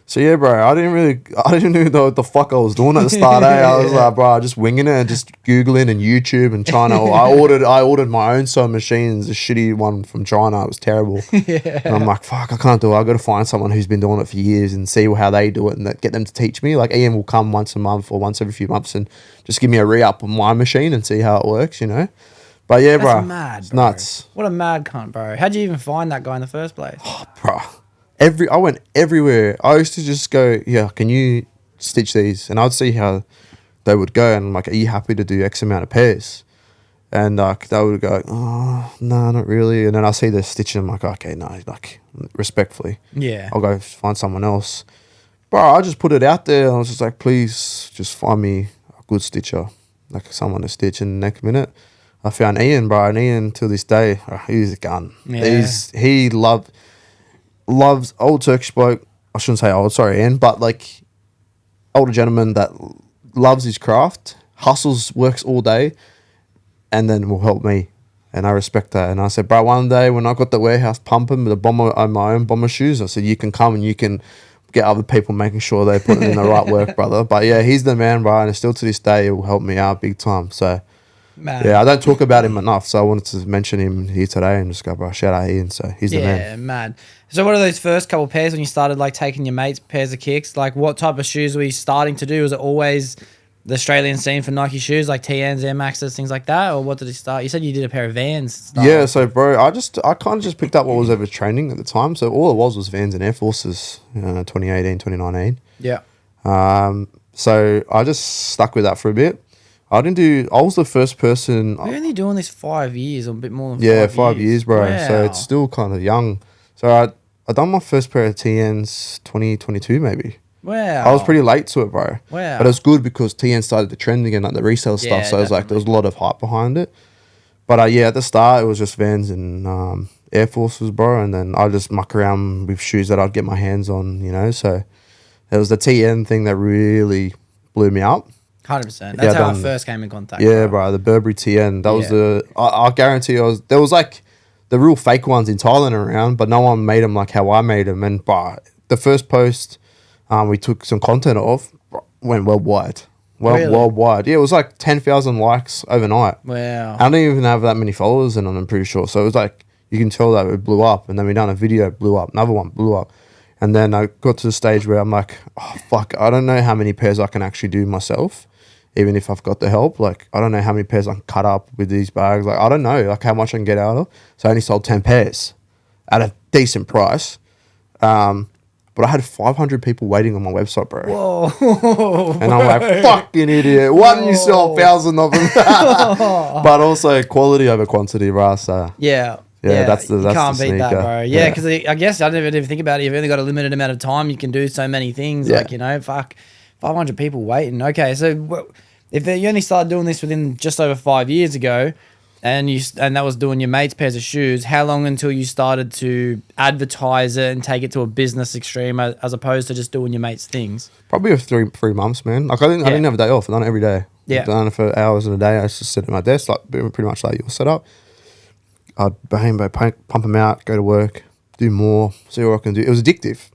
So yeah, bro, I didn't know what the fuck I was doing at the start. I was like, bro, just winging it and just Googling and YouTube and China. I ordered my own sewing machines, a shitty one from China. It was terrible. And I'm like, fuck, I can't do it. I got to find someone who's been doing it for years and see how they do it and get them to teach me. Like Ian will come once a month or once every few months and just give me a re-up on my machine and see how it works, you know. But yeah, That's bro, mad, it's bro. nuts. What a mad cunt, bro. How'd you even find that guy in the first place? Oh, bro. I went everywhere. I used to just go, yeah, can you stitch these? And I'd see how they would go. And I'm like, are you happy to do X amount of pairs? And they would go, oh, no, not really. And then I see the stitching. I'm like, okay, no, like respectfully. Yeah. I'll go find someone else. Bro, I just put it out there. I was just like, please just find me a good stitcher, like someone to stitch. And the next minute, I found Ian, bro. And Ian, till this day, he's a gun. Yeah. He loves old Turkish bloke. I shouldn't say old, sorry, Ian, but like older gentleman that loves his craft, hustles, works all day, and then will help me. And I respect that. And I said, bro, one day when I got the warehouse pumping with my own Bombr shoes, I said, you can come and you can get other people making sure they put in the right work, brother. But yeah, he's the man, bro. And still to this day, it will help me out big time. So Man. Yeah, I don't talk about him enough, so I wanted to mention him here today and just go, bro, shout out Ian. So he's the man. Yeah, mad. So what are those first couple pairs when you started like taking your mates pairs of kicks? Like what type of shoes were you starting to do? Was it always the Australian scene for Nike shoes, like TNs, Air Maxes, things like that? Or what did it start? You said you did a pair of Vans. Yeah, so bro, I kind of just picked up what was ever trending at the time. So all it was Vans and Air Forces, 2018, 2019. Yeah. So I just stuck with that for a bit. I was the first person. We're only doing this 5 years or a bit more than 5 years, bro. Wow. So it's still kind of young. So I done my first pair of TNs 2022 maybe. Wow. I was pretty late to it, bro. Wow. But it was good because TN started to trend again, like the resale stuff. So it was like there was a lot of hype behind it. But at the start, it was just Vans and Air Forces, bro. And then I just muck around with shoes that I'd get my hands on, So it was the TN thing that really blew me up. 100%. That's how I first came in contact. Yeah, bro. The Burberry TN. That was I guarantee there was like the real fake ones in Thailand around, but no one made them like how I made them. And the first post we took some content off went worldwide. Really? Worldwide. Yeah, it was like 10,000 likes overnight. Wow. I don't even have that many followers and I'm pretty sure. So it was like, you can tell that it blew up. And then we done a video, blew up. Another one blew up. And then I got to the stage where I'm like, oh, fuck, I don't know how many pairs I can actually do myself, even if I've got the help. Like, I don't know how many pairs I can cut up with these bags. Like, I don't know, like, how much I can get out of. So I only sold 10 pairs at a decent price. But I had 500 people waiting on my website, bro. Whoa. And I'm like, fucking idiot. Why didn't you sell 1,000 of them? But also quality over quantity, bro. So Yeah, that's the you can't the beat that, sneaker. bro. Yeah, because I guess I never even think about it. You've only got a limited amount of time. You can do so many things. Yeah. Like, fuck, 500 people waiting. Okay, so if you only started doing this within just over 5 years ago, and that was doing your mates' pairs of shoes, how long until you started to advertise it and take it to a business extreme as opposed to just doing your mates' things? Probably 3 months, man. Like I didn't have a day off. I done it every day. Yeah. I've done it for hours in a day. I used to sit at my desk, like pretty much like your setup. I'd pump them out, go to work, do more, see what I can do. It was addictive,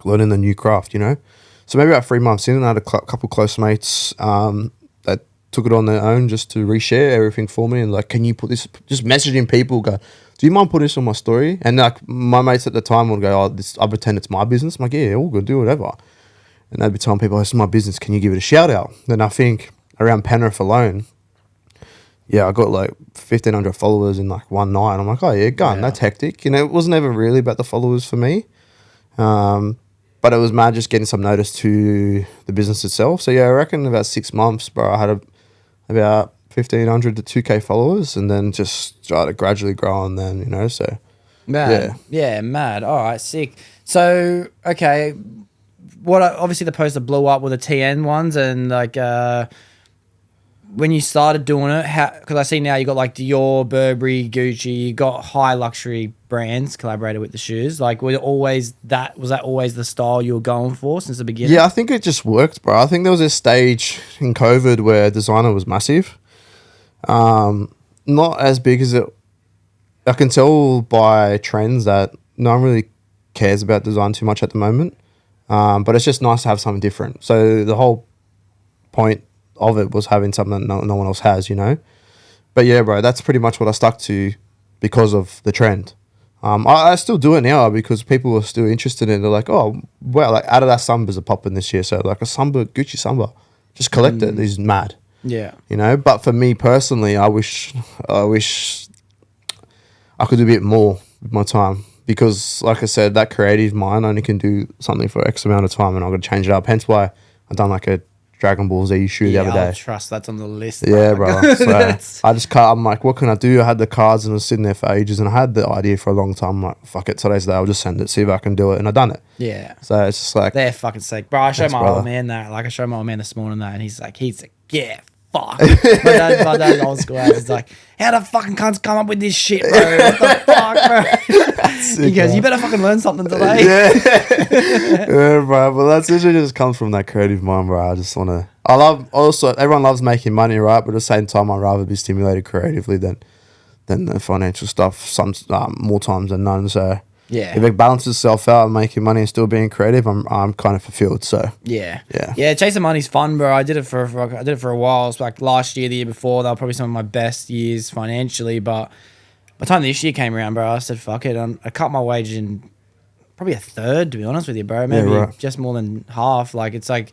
learning the new craft, So maybe about 3 months in, I had a couple close mates that took it on their own just to reshare everything for me. And like, can you put this, just messaging people, go, do you mind putting this on my story? And like my mates at the time would go, I pretend it's my business. I'm like, yeah, all good, do whatever. And they'd be telling people, this is my business, can you give it a shout out? Then I think around Penrith alone, I got like 1,500 followers in like one night. I'm like, oh yeah, that's hectic. It wasn't ever really about the followers for me. But it was mad just getting some notice to the business itself. So I reckon about 6 months, bro, I had about 1,500 to 2K followers, and then just started gradually growing then, so. Mad. Yeah, mad. All right, sick. So, okay, obviously the poster blew up with the TN ones, and like when you started doing it, because I see now you got like Dior, Burberry, Gucci, you got high luxury brands collaborated with the shoes. Like, was that always the style you were going for since the beginning? Yeah, I think it just worked, bro. I think there was a stage in COVID where designer was massive. Not as big as it. I can tell by trends that no one really cares about design too much at the moment. But it's just nice to have something different. So the whole point of it was having something that no one else has, But yeah, bro, that's pretty much what I stuck to because of the trend. I still do it now because people are still interested in it. They're like, oh, well, like Adidas Sambas are popping this year. So like a Samba, Gucci Samba, just collect it. It's mad. Yeah. But for me personally, I wish I could do a bit more with my time because like I said, that creative mind only can do something for X amount of time and I've got to change it up. Hence why I've done like a Dragon Ball Z shoe the other day. I'll trust that's on the list. Yeah, bro. So I'm like, what can I do? I had the cards and I was sitting there for ages and I had the idea for a long time. I'm like, fuck it, today's the day. I'll just send it, see if I can do it. And I done it. Yeah. So it's just like. They're fucking sick. Bro, I showed my brother. old man that. Like, I showed my old man this morning that and he's like, yeah, fuck. my dad's old school ass. He's like, how the fucking cunts come up with this shit, bro? What the fuck, bro? He goes, you better fucking learn something today. Yeah, bro. But that's usually just comes from that creative mind, bro. I just want to. Everyone loves making money, right? But at the same time, I'd rather be stimulated creatively than the financial stuff. More times than none. So Yeah. If it balances itself out and making money and still being creative, I'm kind of fulfilled. So Yeah. Yeah. Yeah, chasing money's fun, bro. I did it for a while. It's like last year, the year before. They were probably some of my best years financially. But by the time this year came around, bro, I said, fuck it. I cut my wage in probably a third, to be honest with you, bro. Maybe right. just more than half. Like, it's like,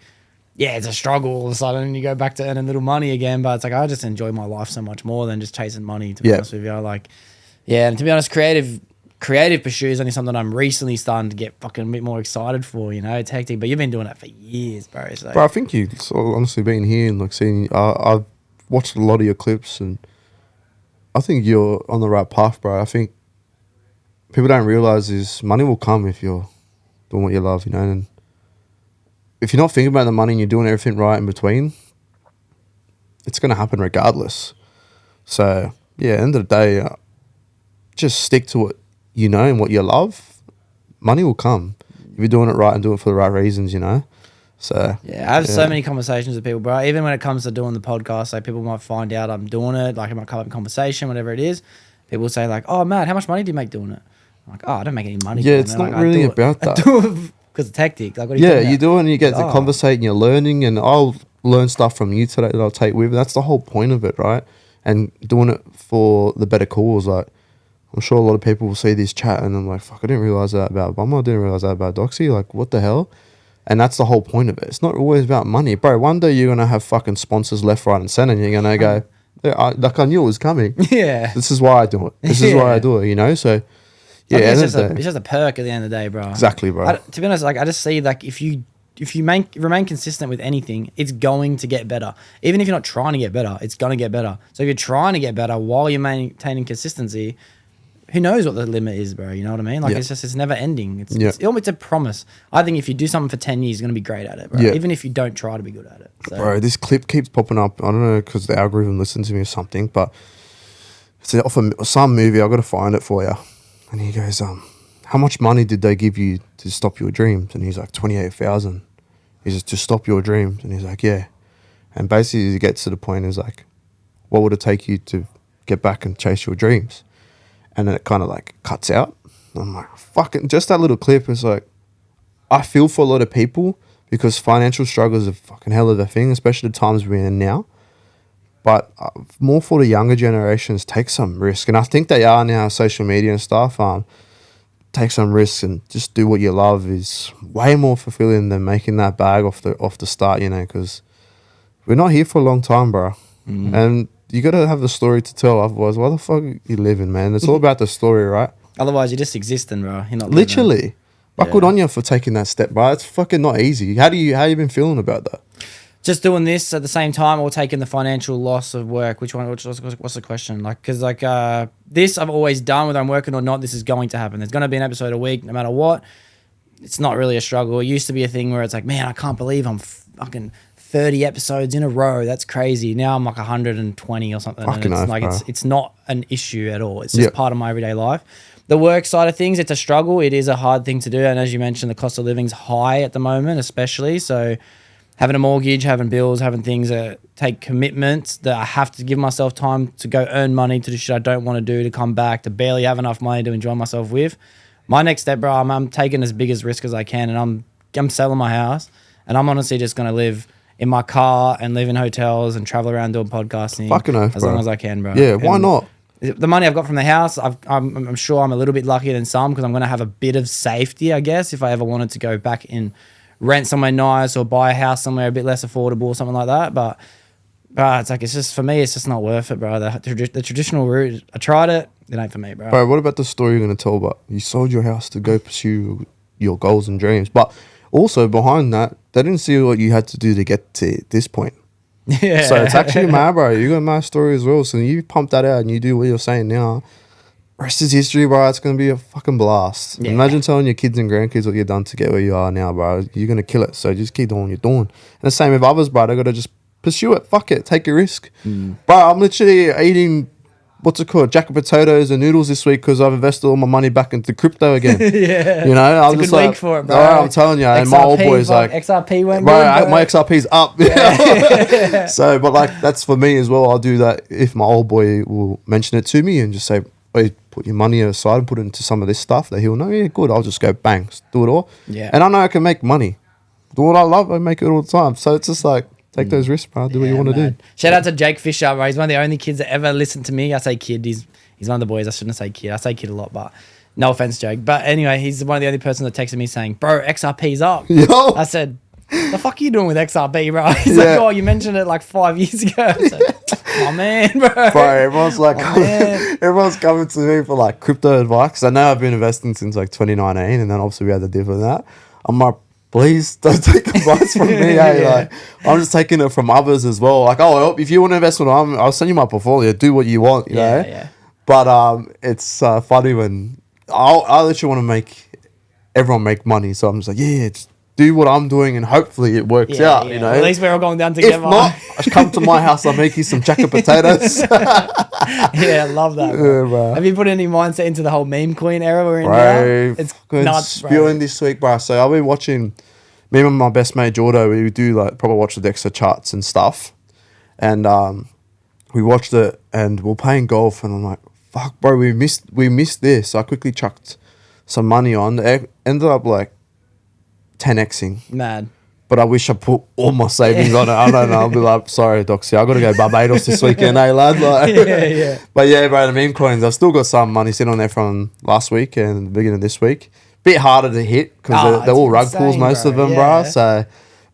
yeah, it's a struggle all of a sudden. You go back to earning little money again. But it's like, I just enjoy my life so much more than just chasing money, to be honest with you. Like, yeah, and to be honest, creative pursuit is only something I'm recently starting to get fucking a bit more excited for, you know. It's hectic, but you've been doing that for years, bro. So. Bro, I think you honestly been here and like seeing. I've watched a lot of your clips, and I think you're on the right path, bro. I think people don't realize is money will come if you're doing what you love, you know. And if you're not thinking about the money and you're doing everything right in between, it's gonna happen regardless. So yeah, at the end of the day, just stick to what you know and what you love. Money will come if you're doing it right and doing it for the right reasons, you know. So yeah, I have so many conversations with people, bro. Even when it comes to doing the podcast, like people might find out I'm doing it, like it might come up in conversation, whatever it is. People say like, "Oh, Matt, how much money do you make doing it?" I'm like, "Oh, I don't make any money." Yeah, it's not really about that. I do it because it's hectic. Like, what are you you do it and you get to conversate and you're learning, and I'll learn stuff from you today that I'll take with. That's the whole point of it, right? And doing it for the better cause. Like, I'm sure a lot of people will see this chat and I'm like, fuck, I didn't realize that about Bombr. I didn't realize that about Doxie. Like, what the hell? And that's the whole point of it. It's not always about money. Bro, one day you're going to have fucking sponsors left, right, and center, and you're going to go, yeah, I knew it was coming. Yeah. This is why I do it. This is why I do it, you know? So, yeah. It's just a perk at the end of the day, bro. Exactly, bro. To be honest, like, I just see, like, if you remain consistent with anything, it's going to get better. Even if you're not trying to get better, it's going to get better. So if you're trying to get better while you're maintaining consistency, who knows what the limit is, bro? You know what I mean? Like, it's never ending. It's a promise. I think if you do something for 10 years, you're going to be great at it, bro. Even if you don't try to be good at it. So. Bro, this clip keeps popping up. I don't know, because the algorithm listens to me or something, but it's off some movie. I've got to find it for you. And he goes, how much money did they give you to stop your dreams? And he's like, 28,000. He says, to stop your dreams? And he's like, yeah. And basically he gets to the point, is like, what would it take you to get back and chase your dreams? And then it kind of like cuts out. I'm like, fucking, just that little clip is like, I feel for a lot of people because financial struggles are fucking hell of a thing, especially the times we're in now. But more for the younger generations, take some risk. And I think they are now, social media and stuff. Take some risks and just do what you love is way more fulfilling than making that bag off the start, you know, because we're not here for a long time, bro. And you got to have the story to tell. Otherwise, why the fuck are you living, man? It's all about the story, right? Otherwise, you're just existing, bro. You're not literally. Living. But good on you for taking that step, bro. It's fucking not easy. How you been feeling about that? Just doing this at the same time or taking the financial loss of work. What's the question? Like, because like this I've always done, whether I'm working or not, this is going to happen. There's going to be an episode a week no matter what. It's not really a struggle. It used to be a thing where it's like, man, I can't believe I'm fucking 30 episodes in a row. That's crazy. Now I'm like 120 or something. Fucking and it's oath, like bro. it's not an issue at all. It's just part of my everyday life. The work side of things, it's a struggle. It is a hard thing to do. And as you mentioned, the cost of living's high at the moment, especially. So having a mortgage, having bills, having things that take commitment, that I have to give myself time to go earn money to do shit I don't want to do, to come back, to barely have enough money to enjoy myself with. My next step, bro, I'm taking as big as risk as I can, and I'm selling my house, and I'm honestly just going to live in my car and live in hotels and travel around doing podcasting Fucking oath, as long as I can, bro. Yeah, why not? The money I've got from the house, I'm sure I'm a little bit luckier than some because I'm going to have a bit of safety, I guess, if I ever wanted to go back and rent somewhere nice or buy a house somewhere a bit less affordable or something like that. But it's like, it's just, for me, it's just not worth it, bro. The traditional route, I tried it. It ain't for me, bro. Bro, what about the story you're going to tell about you sold your house to go pursue your goals and dreams? But also behind that, they didn't see what you had to do to get to this point. Yeah. So it's actually mad, bro. You got a mad story as well. So you pump that out and you do what you're saying now. Rest is history, bro. It's going to be a fucking blast. Yeah. Imagine telling your kids and grandkids what you've done to get where you are now, bro. You're going to kill it. So just keep doing what you're doing. And the same with others, bro. They got to just pursue it. Fuck it. Take a risk. Bro, I'm literally eating, what's it called, jacket potatoes and noodles this week because I've invested all my money back into crypto again. Yeah. You know, I'm it's just a good like, week for it, bro. I'm telling you. And my old boy's like, XRP went bro, good, my XRP's up. Yeah. So, but like, that's for me as well. I'll do that if my old boy will mention it to me and just say, hey, put your money aside and put it into some of this stuff, that he'll know, yeah, good, I'll just go bang, do it all. Yeah. And I know I can make money. Do what I love, I make it all the time. So it's just like, take those risks, bro. Do what you want to do. Shout out to Jake Fisher, bro. He's one of the only kids that ever listened to me. I say kid. He's one of the boys. I shouldn't say kid. I say kid a lot, but no offense, Jake. But anyway, he's one of the only person that texted me saying, bro, XRP's up. Yo. I said, the fuck are you doing with XRP, bro? He's like, oh, you mentioned it like 5 years ago. I said, oh, man, bro. Bro, everyone's like, everyone's coming to me for like crypto advice. 'Cause I know I've been investing since like 2019, and then obviously we had the dip of that. I'm like, please don't take advice from me. Like, I'm just taking it from others as well. Like, oh, if you want to invest with me, I'll send you my portfolio. Do what you want, you know? Yeah. But it's funny when I literally want to make everyone make money. So I'm just like, yeah, just do what I'm doing and hopefully it works out, you know? Well, at least we're all going down together. If not, come to my house, I'll make you some jacket potatoes. Yeah, I love that, bro. Yeah, bro. Have you put any mindset into the whole meme coin era we're in Bro, now? It's nuts, bro. spewing this week, bro. So I've been watching, me and my best mate Jordo, we do like probably watch the Dexter charts and stuff. And we watched it and we're playing golf and I'm like, fuck, bro, we missed this. So I quickly chucked some money on. It ended up like 10xing. Mad. But I wish I put all my savings on it. I don't know. I'll be like, sorry, Doxie, I got to go Barbados this weekend, lad? Like, Yeah. But yeah, bro, the meme coins, I've still got some money sitting on there from last week and the beginning of this week. Bit harder to hit because they're all rug insane, pulls, most bro. of them, bro. So,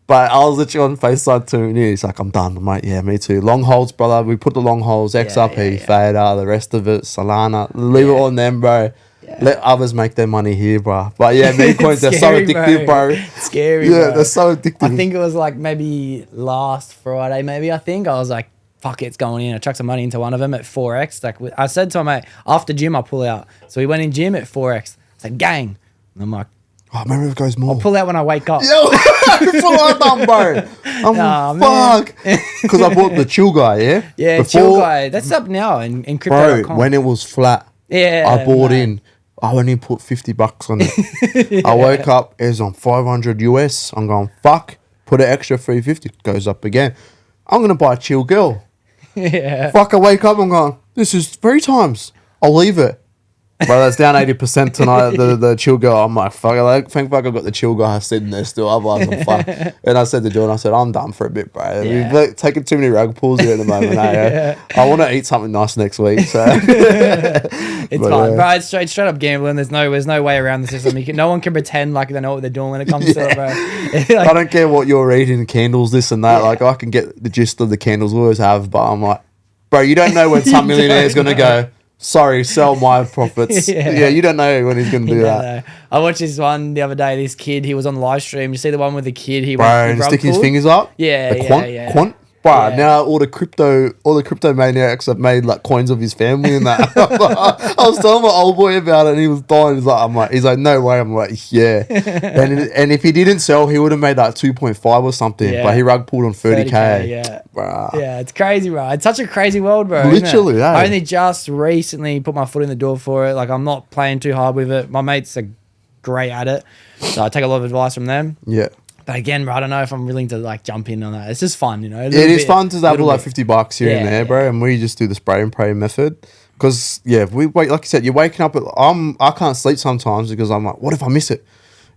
but I was literally on FaceTime to him. He's like, I'm done. I'm like, yeah, me too. Long holes, brother. We put the long holes, XRP, Fader, the rest of it, Solana. Leave it on them, bro. Yeah. Let others make their money here, bro. But yeah, meme coins, they're so addictive, bro. It's scary, yeah, bro. they're so addictive. I think it was like maybe last Friday, I was like, fuck it, it's going in. I chucked some money into one of them at 4x. Like I said to my mate, after gym, I'll pull out. So we went in gym at 4x. I said, gang. And I'm like, oh, maybe it goes more. I'll pull out when I wake up. Yo, that's what I done, bro. I'm fuck. Because I bought the chill guy, yeah? Yeah, chill guy. That's up now in crypto.com. Bro, when it was flat, I bought in. I only put $50 on it. I woke up, it was on 500 US. I'm going, fuck, put an extra 350. Goes up again. I'm going to buy a chill girl. Yeah. Fuck, I wake up, I'm going, this is 3 times. I'll leave it. Bro, that's down 80% tonight, the chill girl. I'm like, fuck, thank fuck I got the chill guy sitting there still. Otherwise, I'm fucked. And I said to Jordan, I said, I'm done for a bit, bro. Yeah. We've taken too many rug pulls here at the moment. Yeah. I want to eat something nice next week. So it's fine, bro. It's straight up gambling. There's no way around the system. No one can pretend like they know what they're doing when it comes to it, bro. I don't care what you're eating, candles, this and that. Like, I can get the gist of the candles we always have, but I'm like, bro, you don't know when some millionaire is going to go, sorry, sell my profits. Yeah, you don't know when he's going to do that. I watched this one the other day. This kid, he was on live stream. You see the one with the kid? He bro, and sticking his fingers up? Yeah, Quant? Bro, now all the crypto maniacs have made like coins of his family and that. I was telling my old boy about it and he was dying. He's like, no way. I'm like, yeah. and if he didn't sell, he would have made like 2.5 or something. Yeah. But he rug pulled on 30K. Yeah. Bro. Yeah, it's crazy, bro. It's such a crazy world, bro. Literally, yeah. I only just recently put my foot in the door for it. Like, I'm not playing too hard with it. My mates are great at it. So I take a lot of advice from them. Yeah. But again, bro, I don't know if I'm willing to like jump in on that. It's just fun, you know. It is fun to dabble like $50 here and there, bro. And we just do the spray and pray method. Because we wait, like you said, you're waking up. I can't sleep sometimes because I'm like, what if I miss it?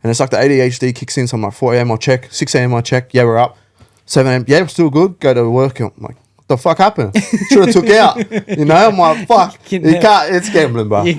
And it's like the ADHD kicks in. So I'm like, 4 a.m. I'll check, 6 a.m. I'll check. Yeah, we're up. 7 a.m. Yeah, we're still good. Go to work. I'm like, what the fuck happened? Should have took out. You know, I'm like, fuck. You can't. It's gambling, bro. You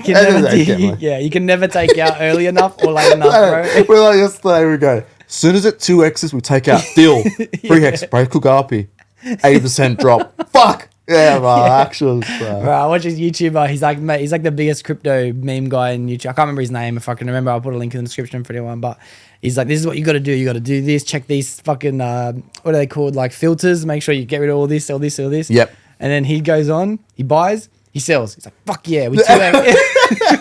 can never take out early enough or late enough, bro. We're like, yesterday we go. As soon as it 2x's, we take out. Deal. 3x, bro. Cook up here. 80% drop. Fuck. Yeah, bro. Actual. Bro, I watch his YouTuber. He's like the biggest crypto meme guy in YouTube. I can't remember his name. If I can remember, I'll put a link in the description for anyone. But he's like, this is what you got to do. You got to do this. Check these fucking, what are they called? Like filters. Make sure you get rid of all this, all this, all this. Yep. And then he goes on, he buys, he sells. He's like, fuck yeah, we 2x.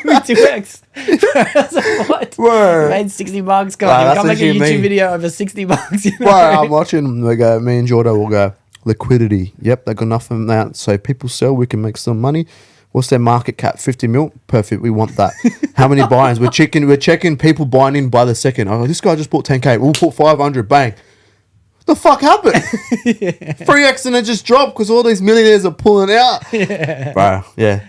We 2x. I was like, what? Word. Made $60. Come make a YouTube video over $60. You know? Bro, I'm watching. Me and Jordan will go, liquidity. Yep, they got enough of that. So people sell, we can make some money. What's their market cap? 50 mil? Perfect. We want that. How many buy-ins? We're checking people buying in by the second. Oh, this guy just bought 10K. We'll put 500. Bang. What the fuck happened? 3x and it just dropped because all these millionaires are pulling out. Yeah. Bro, yeah.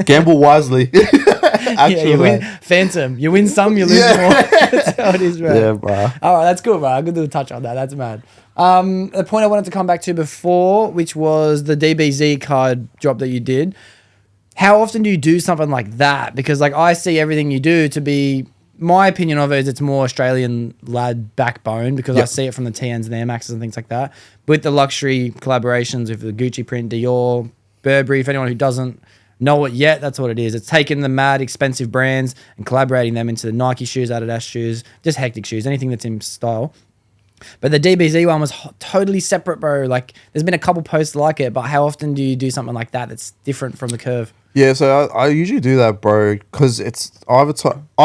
Gamble wisely. Yeah, you win. Phantom. You win some, you lose more. That's how it is, bro. Yeah, bro. All right, that's good, bro. Good to touch on that. That's mad. The point I wanted to come back to before, which was the DBZ card drop that you did. How often do you do something like that? Because like I see everything you do to be, my opinion of it is it's more Australian lad backbone because I see it from the TNs and the Air Maxes and things like that. With the luxury collaborations with the Gucci print, Dior, Burberry, for anyone who doesn't know it yet, that's what it is. It's taking the mad expensive brands and collaborating them into the Nike shoes, Adidas shoes, just hectic shoes, anything that's in style. But the DBZ one was totally separate, bro. Like there's been a couple posts like it, but how often do you do something like that that's different from the curve? Yeah, so I usually do that, bro, because it's I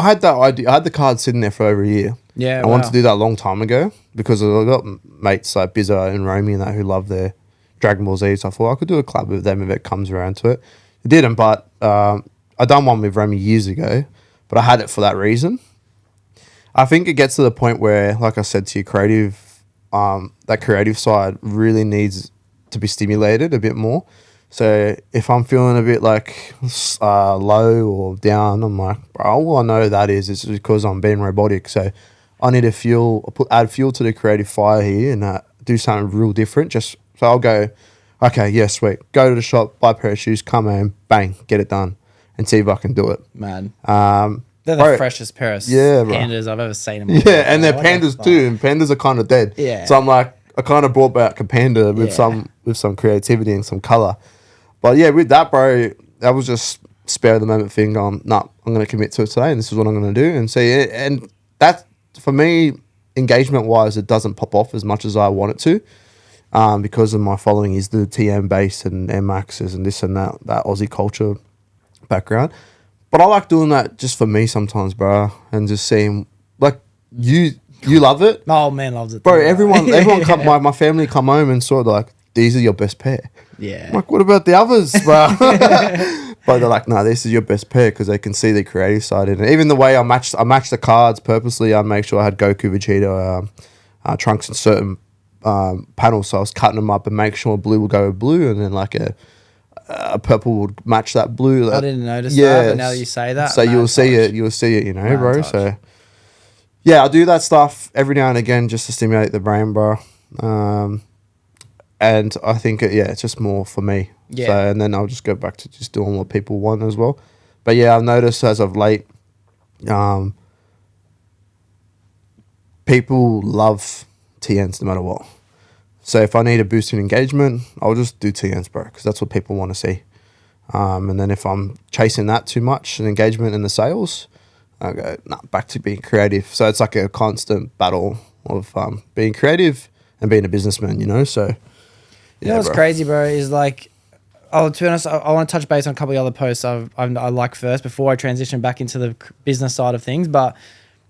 had that idea. I had the card sitting there for over a year. Yeah, I wanted to do that a long time ago because I got mates like Bizzo and Romy and that who love their Dragon Ball Z. So I thought I could do a collab with them if it comes around to it. It didn't, but I done one with Romy years ago, but I had it for that reason. I think it gets to the point where, like I said to you, that creative side really needs to be stimulated a bit more. So if I'm feeling a bit like low or down, I'm like, bro, all I know that is because I'm being robotic. So I need to add fuel to the creative fire here and do something real different. So I'll go, okay, yeah, sweet. Go to the shop, buy a pair of shoes, come home, bang, get it done, and see if I can do it. Man. They're the freshest pair of pandas I've ever seen in my life. Yeah, and they're pandas too, and pandas are kind of dead. Yeah. So I'm like, I kind of brought back a panda with some creativity and some color. But yeah, with that, bro, that was just spare of the moment thing. I'm going to commit to it today, and this is what I'm going to do. And see it. And that, for me, engagement wise, it doesn't pop off as much as I want it to, because of my following is the TM base and Air Maxes and this and that Aussie culture background. But I like doing that just for me sometimes, bro, and just seeing like you love it. Oh man, loves it, bro. Everyone come. My family come home and sort of like, these are your best pair. Yeah. I'm like, what about the others, bro? But they're like, no, this is your best pair because they can see the creative side in it. Even the way I matched the cards purposely. I make sure I had Goku, Vegeta, Trunks in certain panels, so I was cutting them up and make sure blue would go with blue, and then like a purple would match that blue. I didn't notice that, but now that you say that, so you'll see it, you know, bro. So yeah, I do that stuff every now and again just to stimulate the brain, bro. And I think it's just more for me. Yeah. So, and then I'll just go back to just doing what people want as well. But yeah, I've noticed as of late, people love TNs no matter what. So if I need a boost in engagement, I'll just do TNs, bro, because that's what people want to see. And then if I'm chasing that too much, an engagement in the sales, I go, back to being creative. So it's like a constant battle of being creative and being a businessman, you know? So, you know what's crazy, bro, is like, to be honest, I want to touch base on a couple of other posts I like first before I transition back into the business side of things. But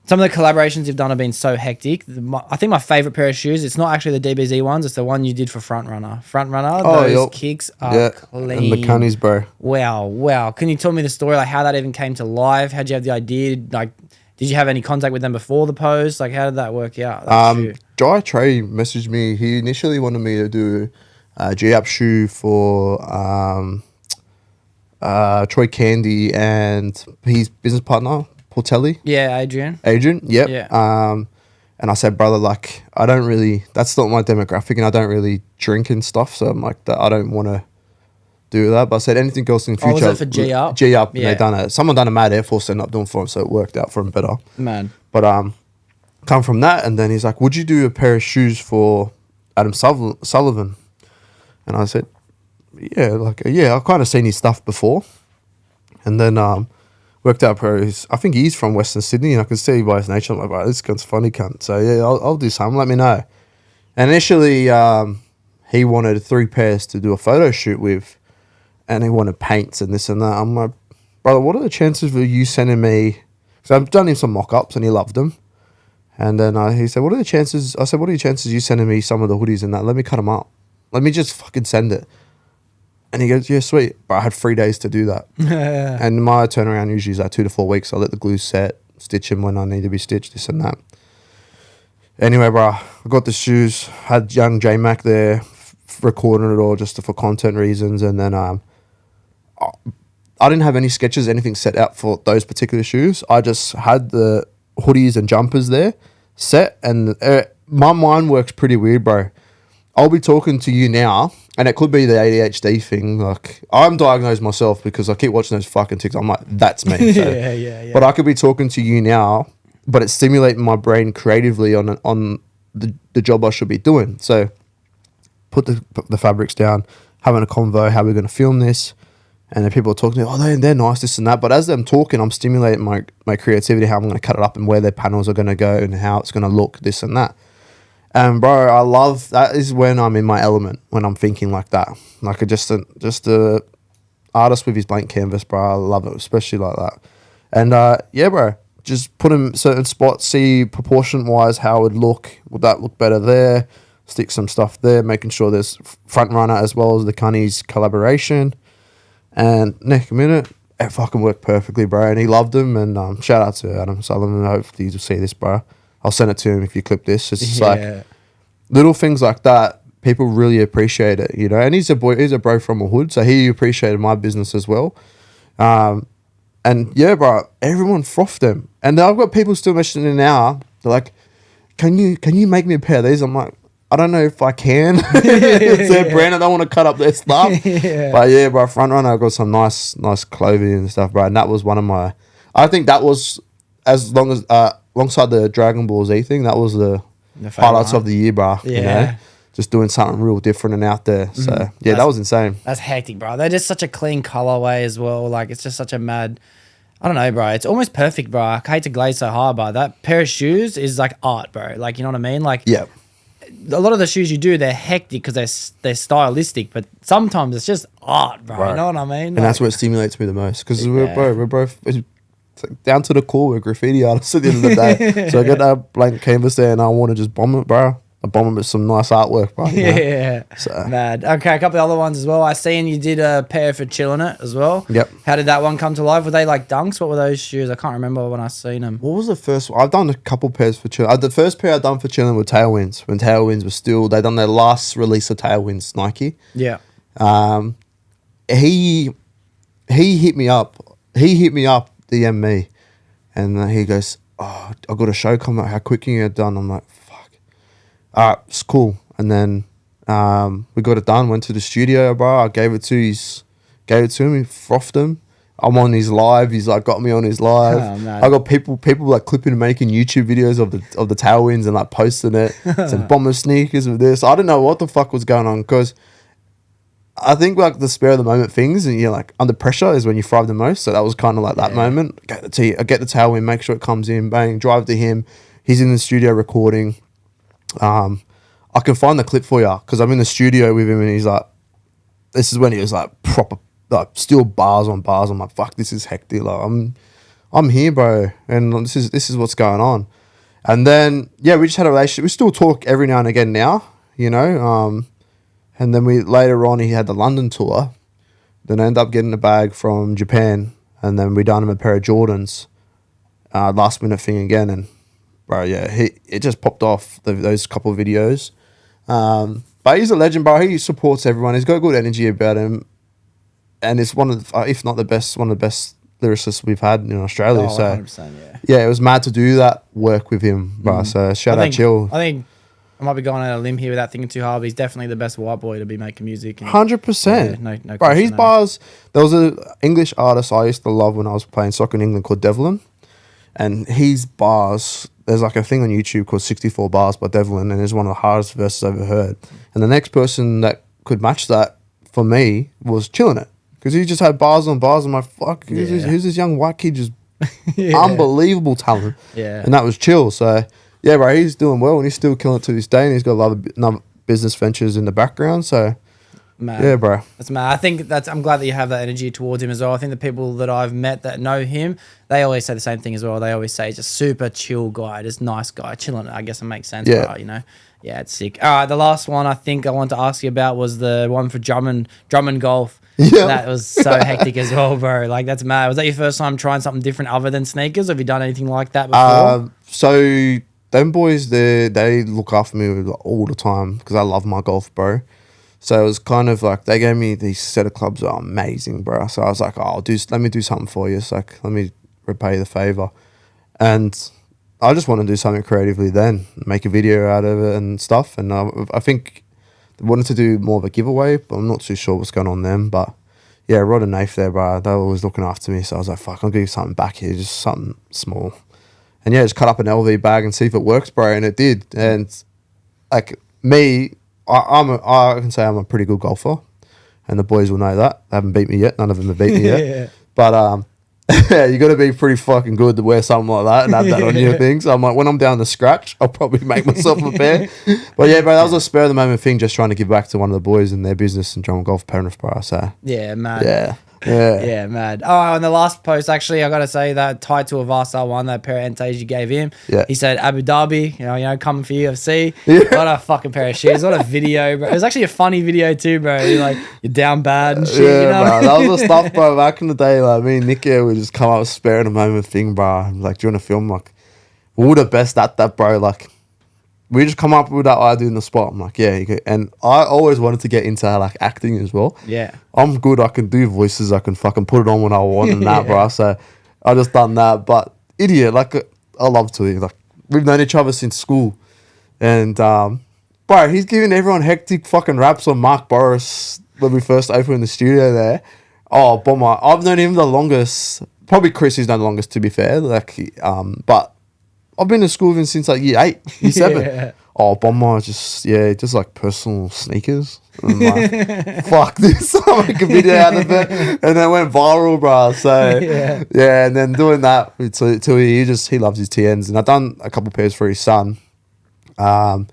some of the collaborations you've done have been so hectic. I think my favorite pair of shoes, it's not actually the DBZ ones, it's the one you did for Front Runner. Those kicks are clean. And the cunnies, bro. Wow. Can you tell me the story, like how that even came to life? How'd you have the idea? Like, did you have any contact with them before the post? Like, how did that work out? Jai Trey messaged me. He initially wanted me to do a G-Up shoe for Troy Candy and his business partner, Portelli. Yeah, Adrian, yep. Yeah. And I said, brother, like, I don't really, that's not my demographic and I don't really drink and stuff. So I'm like, I don't want to do that. But I said, anything else in the future. Was it for G-Up? G-Up, and they done it. Someone done a Mad Air Force ended up doing for him, so it worked out for him better. Man. But come from that, and then he's like, would you do a pair of shoes for Adam Sullivan? And I said, I've kind of seen his stuff before. And then worked out, I think he's from Western Sydney, and I can see by his nature, I'm like, right, this guy's funny cunt. So yeah, I'll do something, let me know. And initially, he wanted 3 pairs to do a photo shoot with, and he wanted paints and this and that. I'm like, brother, what are the chances of you sending me, because I've done him some mock-ups and he loved them. And then he said, what are the chances, I said, what are the chances of you sending me some of the hoodies and that? Let me cut them up. Let me just fucking send it. And he goes, yeah, sweet. But I had 3 days to do that. And my turnaround usually is like 2 to 4 weeks. I let the glue set, stitch them when I need to be stitched, this and that. Anyway, bro, I got the shoes, had young J-Mac there, recording it all just for content reasons. And then I didn't have any sketches, anything set out for those particular shoes. I just had the hoodies and jumpers there set, and my mind works pretty weird, bro. I'll be talking to you now, and it could be the ADHD thing. Like, I'm diagnosed myself because I keep watching those fucking TikToks. I'm like, that's me. So. Yeah. But I could be talking to you now, but it's stimulating my brain creatively on the job I should be doing. So put the fabrics down, having a convo, how we're going to film this. And then people are talking, they're nice, this and that. But as I'm talking, I'm stimulating my creativity, how I'm going to cut it up and where their panels are going to go and how it's going to look, this and that. And bro, I love, that is when I'm in my element, when I'm thinking like that. Like just a artist with his blank canvas, bro. I love it, especially like that. And yeah, bro, just put him certain spots, see proportion-wise how it would look. Would that look better there? Stick some stuff there, making sure there's front runner as well as the Cunnies collaboration. And next minute, it fucking worked perfectly, bro. And he loved them. And shout out to Adam Sullivan. Hopefully you'll see this, bro. I'll send it to him if you clip this. It's just like little things like that. People really appreciate it, you know. And he's a bro from a hood, so he appreciated my business as well. And yeah, bro, everyone frothed them. And I've got people still messaging me now. They're like, "Can you make me a pair of these?" I'm like, I don't know if I can. It's their brand. I don't want to cut up their stuff. But yeah, bro, front runner, I got some nice clothing and stuff, bro. And that was one of my, I think that was, as long as, alongside the Dragon Ball Z thing, that was the highlights of the year, bro. Yeah. You know? Just doing something real different and out there. So yeah, that was insane. That's hectic, bro. They're just such a clean colorway as well. Like, it's just such a mad, I don't know, bro. It's almost perfect, bro. I hate to glaze so hard, but that pair of shoes is like art, bro. Like, you know what I mean? Like, yeah. A lot of the shoes you do, they're hectic because they're stylistic, but sometimes it's just art, bro. Right. You know what I mean? And that's what stimulates me the most because we're both it's like down to the core. We're graffiti artists at the end of the day. So I get that blank canvas there and I want to just bomb it, bro. I bomb it with some nice artwork, bro. You know? Yeah. So. Mad. Okay, a couple of other ones as well. I seen you did a pair for Chillin' It as well. Yep. How did that one come to life? Were they like dunks? What were those shoes? I can't remember when I seen them. What was the first one? I've done a couple pairs for Chillin'. The first pair I've done for Chillin' were Tailwinds. When Tailwinds were still, they done their last release of Tailwinds, Nike. Yeah. He hit me up. DM me. And he goes, "Oh, I got a show coming out. How quick can you get done?" I'm like, "Fuck. All right, it's cool." And then we got it done. Went to the studio, bro. I gave it to him. He frothed him. I'm on his live. He's like got me on his live. Oh, I got people like clipping and making YouTube videos of the Tailwinds and like posting it. Some Bombr sneakers with this. I didn't know what the fuck was going on because I think like the spur of the moment things and you're like under pressure is when you thrive the most. So that was kind of like that moment. I get the Tailwind, make sure it comes in, bang, drive to him. He's in the studio recording. I can find the clip for you because I'm in the studio with him and he's like, this is when he was like proper, like still bars on bars. I'm like, fuck, this is hectic. Like I'm here, bro, and this is what's going on. And then yeah, we just had a relationship. We still talk every now and again now, you know. And then later on he had the London tour. Then I ended up getting a bag from Japan, and then we done him a pair of Jordans. Last minute thing again, and bro, yeah, it just popped off those couple of videos. But he's a legend, bro. He supports everyone. He's got good energy about him, and it's one of the, if not the best, one of the best lyricists we've had in Australia. 100%, yeah, it was mad to do that work with him, bro. So shout out, Chill. I think I might be going out on a limb here without thinking too hard, but he's definitely the best white boy to be making music. 100%. No bro, his bars. There was an English artist I used to love when I was playing soccer in England called Devlin, and his bars. There's like a thing on YouTube called 64 Bars by Devlin, and it's one of the hardest verses I've ever heard. And the next person that could match that for me was Chillin' It, because he just had bars on bars. I'm like, fuck, who's this young white kid? Just unbelievable talent. Yeah. And that was Chill. So yeah, bro, he's doing well and he's still killing it to this day, and he's got a lot of business ventures in the background. So mad. Yeah, bro. That's mad. I think I'm glad that you have that energy towards him as well. I think the people that I've met that know him, they always say the same thing as well. They always say he's a super chill guy, just nice guy, chilling. I guess it makes sense, yeah. Right, you know? Yeah, it's sick. All right, the last one I think I wanted to ask you about was the one for drum and golf. Yeah. That was so hectic as well, bro. Like, that's mad. Was that your first time trying something different other than sneakers? Have you done anything like that before? So them boys, they look after me all the time because I love my golf, bro. So it was kind of like they gave me these set of clubs that are amazing, bro. So I was like, oh, let me do something for you. It's like, let me repay the favor. And I just want to do something creatively then, make a video out of it and stuff. And I think they wanted to do more of a giveaway, but I'm not too sure what's going on then. But yeah, Rod and Nath there, bro, they were always looking after me. So I was like, fuck, I'll give you something back here, just something small. And yeah, just cut up an LV bag and see if it works, bro. And it did. And like me, I can say I'm a pretty good golfer, and the boys will know that. They haven't beat me yet. None of them have beat me yet. Yeah. But yeah, you got to be pretty fucking good to wear something like that and have that on your thing. So I'm like, when I'm down the scratch, I'll probably make myself a pair. But yeah, bro, that was a spur of the moment thing, just trying to give back to one of the boys in their business and drum golf Penrith, bro. So Yeah, man. yeah. Yeah, mad. Oh, and the last post, actually, I got to say that tied to a Varsar one, that pair of NTs you gave him. Yeah. He said, Abu Dhabi, you know, coming for UFC. Yeah. What a fucking pair of shoes. What a video, bro. It was actually a funny video too, bro. You're down bad and shit, Yeah, you know? bro. That was the stuff, bro. Back in the day, like me and Nick here, we just come up with spare in a moment thing, bro. Like, do you want to film? Like, we're the best at that, bro. Like, we just come up with that idea in the spot. I'm like, yeah, you could. And I always wanted to get into like acting as well. Yeah. I'm good. I can do voices. I can fucking put it on when I want and that, Yeah. bro. So I just done that. But idiot, like I love to. Like we've known each other since school, and bro, he's giving everyone hectic fucking raps on Mark Boris when we first opened the studio there. Oh, Bombr. I've known him the longest. Probably Chris is known the longest, to be fair. Like, but I've been to school with him since like year 8, year 7. Yeah. Oh, Bombr just like personal sneakers. And I'm like, fuck this. I'll make a video out of it. And then it went viral, bro. So, yeah, and then doing that till he loves his TNs. And I've done a couple pairs for his son. And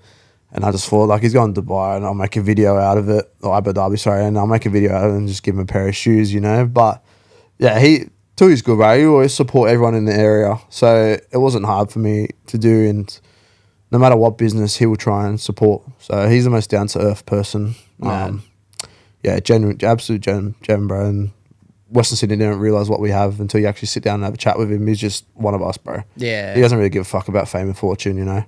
I just thought, like, he's going to Dubai and I'll make a video out of it. Or Abu Dhabi, sorry. And I'll make a video out of it and just give him a pair of shoes, you know. But, yeah, Tui's good, bro. He always support everyone in the area. So it wasn't hard for me to do. And no matter what business, he will try and support. So he's the most down-to-earth person. Yeah, genuine, absolute gem, bro. And Western Sydney didn't realise what we have until you actually sit down and have a chat with him. He's just one of us, bro. Yeah. He doesn't really give a fuck about fame and fortune, you know.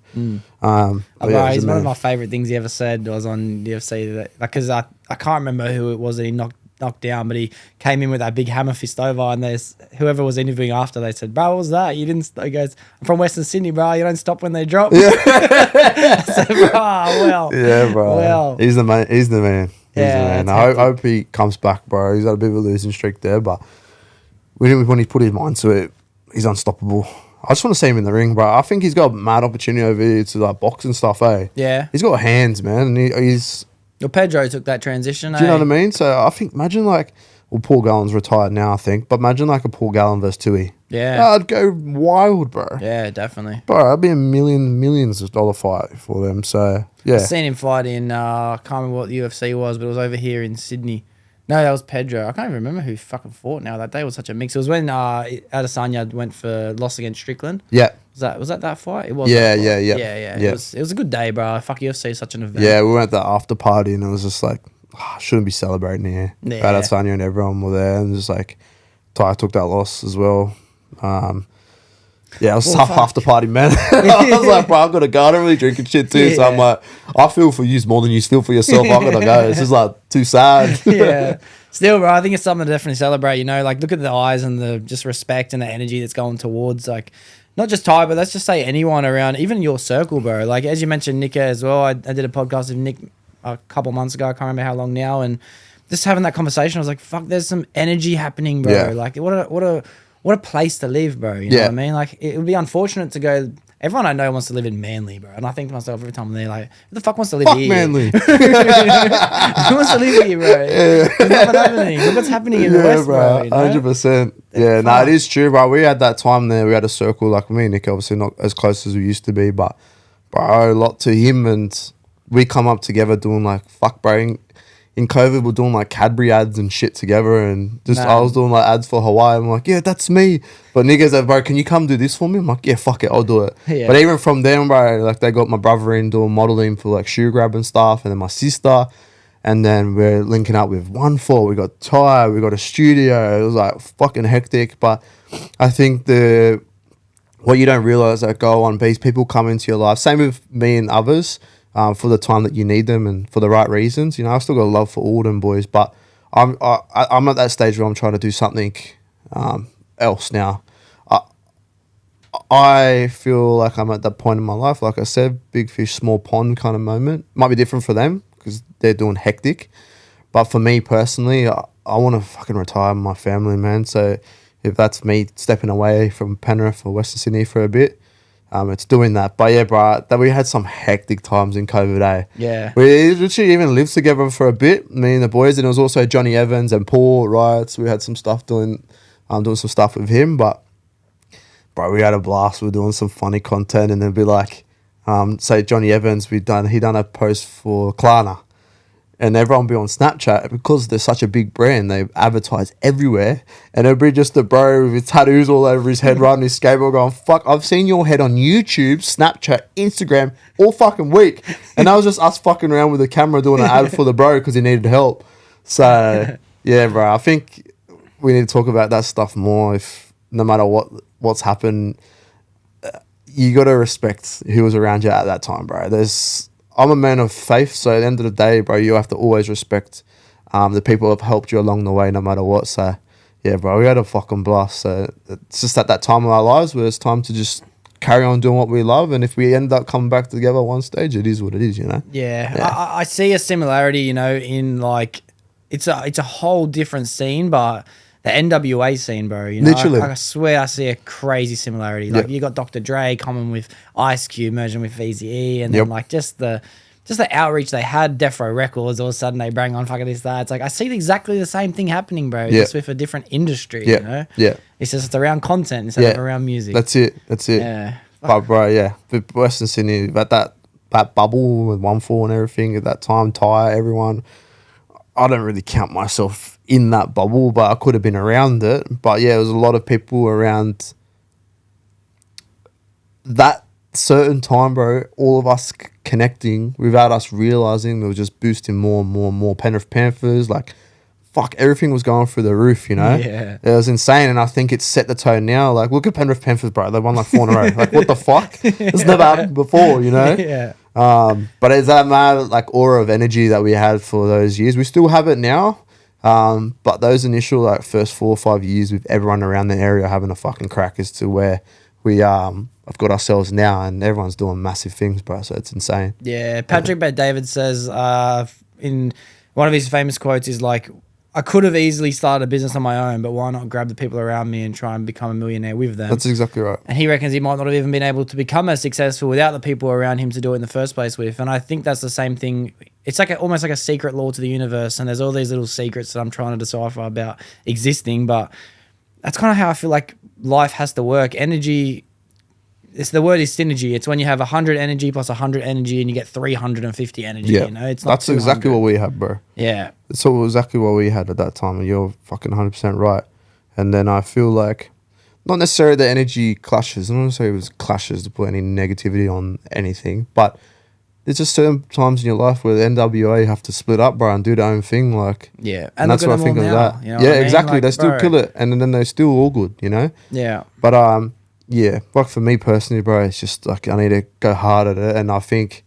Bro, he's one of my favourite things he ever said was on UFC. Because I can't remember who it was that he knocked down, but he came in with that big hammer fist over, and there's whoever was interviewing after, they said, bro, what was that? You didn't he goes, I'm from Western Sydney, bro, you don't stop when they drop. Yeah. So, bro, well. Yeah, bro. Well. He's the man. He's the man. Yeah, I hope he comes back, bro. He's had a bit of a losing streak there, but when he put his mind to it, he's unstoppable. I just want to see him in the ring, bro. I think he's got a mad opportunity over here to like box and stuff, eh? Yeah. He's got hands, man, and he's... Well, Pedro took that transition, Do you know what I mean? So I think, imagine like, well, Paul Gallen's retired now, I think, but imagine like a Paul Gallen versus Tui. Yeah. I'd go wild, bro. Yeah, definitely. Bro, that'd be millions of dollar fight for them. So yeah, I've seen him fight in, I can't remember what the UFC was, but it was over here in Sydney. No, that was Pedro. I can't even remember who fucking fought now. That day was such a mix. It was when Adesanya went for loss against Strickland. Yeah. Was that fight? It was. Yeah. It was a good day, bro. Fuck, UFC is such an event. Yeah, we went to the after party and it was just like, shouldn't be celebrating here. Yeah. Adesanya and everyone were there, and just like, Ty took that loss as well. Yeah, it was tough after party, man. I was like, bro, I've got to go. I don't really drink and shit too. So I'm like, I feel for you more than you feel for yourself. I'm going to go. It's just like too sad. Yeah. Still, bro, I think it's something to definitely celebrate, you know, like look at the eyes and the just respect and the energy that's going towards like, not just Ty, but let's just say anyone around, even your circle, bro. Like, as you mentioned, Nick as well. I did a podcast with Nick a couple months ago. I can't remember how long now. And just having that conversation, I was like, fuck, there's some energy happening, bro. Yeah. Like, what a place to live, bro. You know what I mean? Like, it would be unfortunate to go. Everyone I know wants to live in Manly, bro. And I think to myself every time I'm there, like, who the fuck wants to live here? Manly. Who wants to live here, bro? There's nothing happening. Look what's happening in the West, bro. You know? 100%. Yeah, no, it is true, bro. We had that time there. We had a circle, like me and Nick, obviously not as close as we used to be, but bro, I owe a lot to him, and we come up together doing like, fuck, bro. In COVID, we're doing like Cadbury ads and shit together, and just I was doing like ads for Hawaii. I'm like, yeah, that's me. But niggas like, bro, can you come do this for me? I'm like, yeah, fuck it, I'll do it. Yeah. But even from them, bro, like they got my brother in doing modeling for like shoe grab and stuff, and then my sister, and then we're linking up with 1-4. We got Ty, we got a studio. It was like fucking hectic. But I think what you don't realize that go on, these people come into your life. Same with me and others. for the time that you need them and for the right reasons. You know, I've still got a love for all them boys, but I'm at that stage where I'm trying to do something else now. I feel like I'm at that point in my life, like I said, big fish, small pond kind of moment. Might be different for them because they're doing hectic. But for me personally, I want to fucking retire my family, man. So if that's me stepping away from Penrith or Western Sydney for a bit, it's doing that. But yeah, bro, that we had some hectic times in COVID, eh? Yeah. We literally even lived together for a bit, me and the boys. And it was also Johnny Evans and Paul, right? So we had some stuff doing some stuff with him. But bro, we had a blast. We were doing some funny content, and it'd be like, say Johnny Evans, he done a post for Klarna, and everyone be on Snapchat because they're such a big brand. They advertise everywhere, and it'd be just a bro with his tattoos all over his head, riding his skateboard, going, "Fuck, I've seen your head on YouTube, Snapchat, Instagram all fucking week," and that was just us fucking around with the camera doing an ad for the bro because he needed help. So yeah, bro, I think we need to talk about that stuff more. If no matter what's happened, you got to respect who was around you at that time, bro. I'm a man of faith, so at the end of the day, bro, you have to always respect the people who have helped you along the way, no matter what. So yeah, bro, we had a fucking blast. So it's just at that time of our lives where it's time to just carry on doing what we love, and if we end up coming back together one stage, it is what it is, you know. Yeah. I see a similarity, you know, in like it's a whole different scene, but the NWA scene, bro, you know, Literally. I swear I see a crazy similarity. Like you got Dr. Dre coming with Ice Cube, merging with Eazy-E, and then like just the outreach they had, Death Row Records, all of a sudden they bring on fucking this, that. It's like I see exactly the same thing happening, bro, just with a different industry, you know? Yeah. It's just around content instead of around music. That's it. Yeah. But bro, yeah, the Western Sydney, that bubble with 1-4 and everything at that time, Ty, everyone, I don't really count myself in that bubble, but I could have been around it. But yeah, there was a lot of people around that certain time, bro. All of us connecting without us realizing. It was just boosting more and more and more. Penrith Panthers, like, fuck, everything was going through the roof, you know? Yeah. It was insane, and I think it's set the tone now. Like, look at Penrith Panthers, bro. They won like 4 in a row. Like, what the fuck? It's never happened before, you know? Yeah. But it's that mad, like, aura of energy that we had for those years. We still have it now. But those initial, like, first 4 or 5 years with everyone around the area having a fucking crack as to where we have got ourselves now, and everyone's doing massive things, bro. So it's insane. Yeah. Patrick Bet-David says in one of his famous quotes is like, I could have easily started a business on my own, but why not grab the people around me and try and become a millionaire with them? That's exactly right. And he reckons he might not have even been able to become as successful without the people around him to do it in the first place with. And I think that's the same thing. It's like almost like a secret law to the universe, and there's all these little secrets that I'm trying to decipher about existing, but that's kind of how I feel like life has to work. Energy, the word is synergy. It's when you have 100 energy plus 100 energy and you get 350 energy, you know? It's not That's 200. exactly what we had, bro. Yeah. It's exactly what we had at that time, and you're fucking 100% right. And then I feel like, not necessarily the energy clashes. I don't want to say it was clashes to put any negativity on anything, but there's just certain times in your life where the NWA have to split up, bro, and do their own thing. Like, Yeah. and that's what I think of that. You know what I mean? Exactly. Like, they still bro. kill it, and then they're still all good, you know? Yeah. But, yeah, like for me personally, bro, it's just like I need to go hard at it. And I think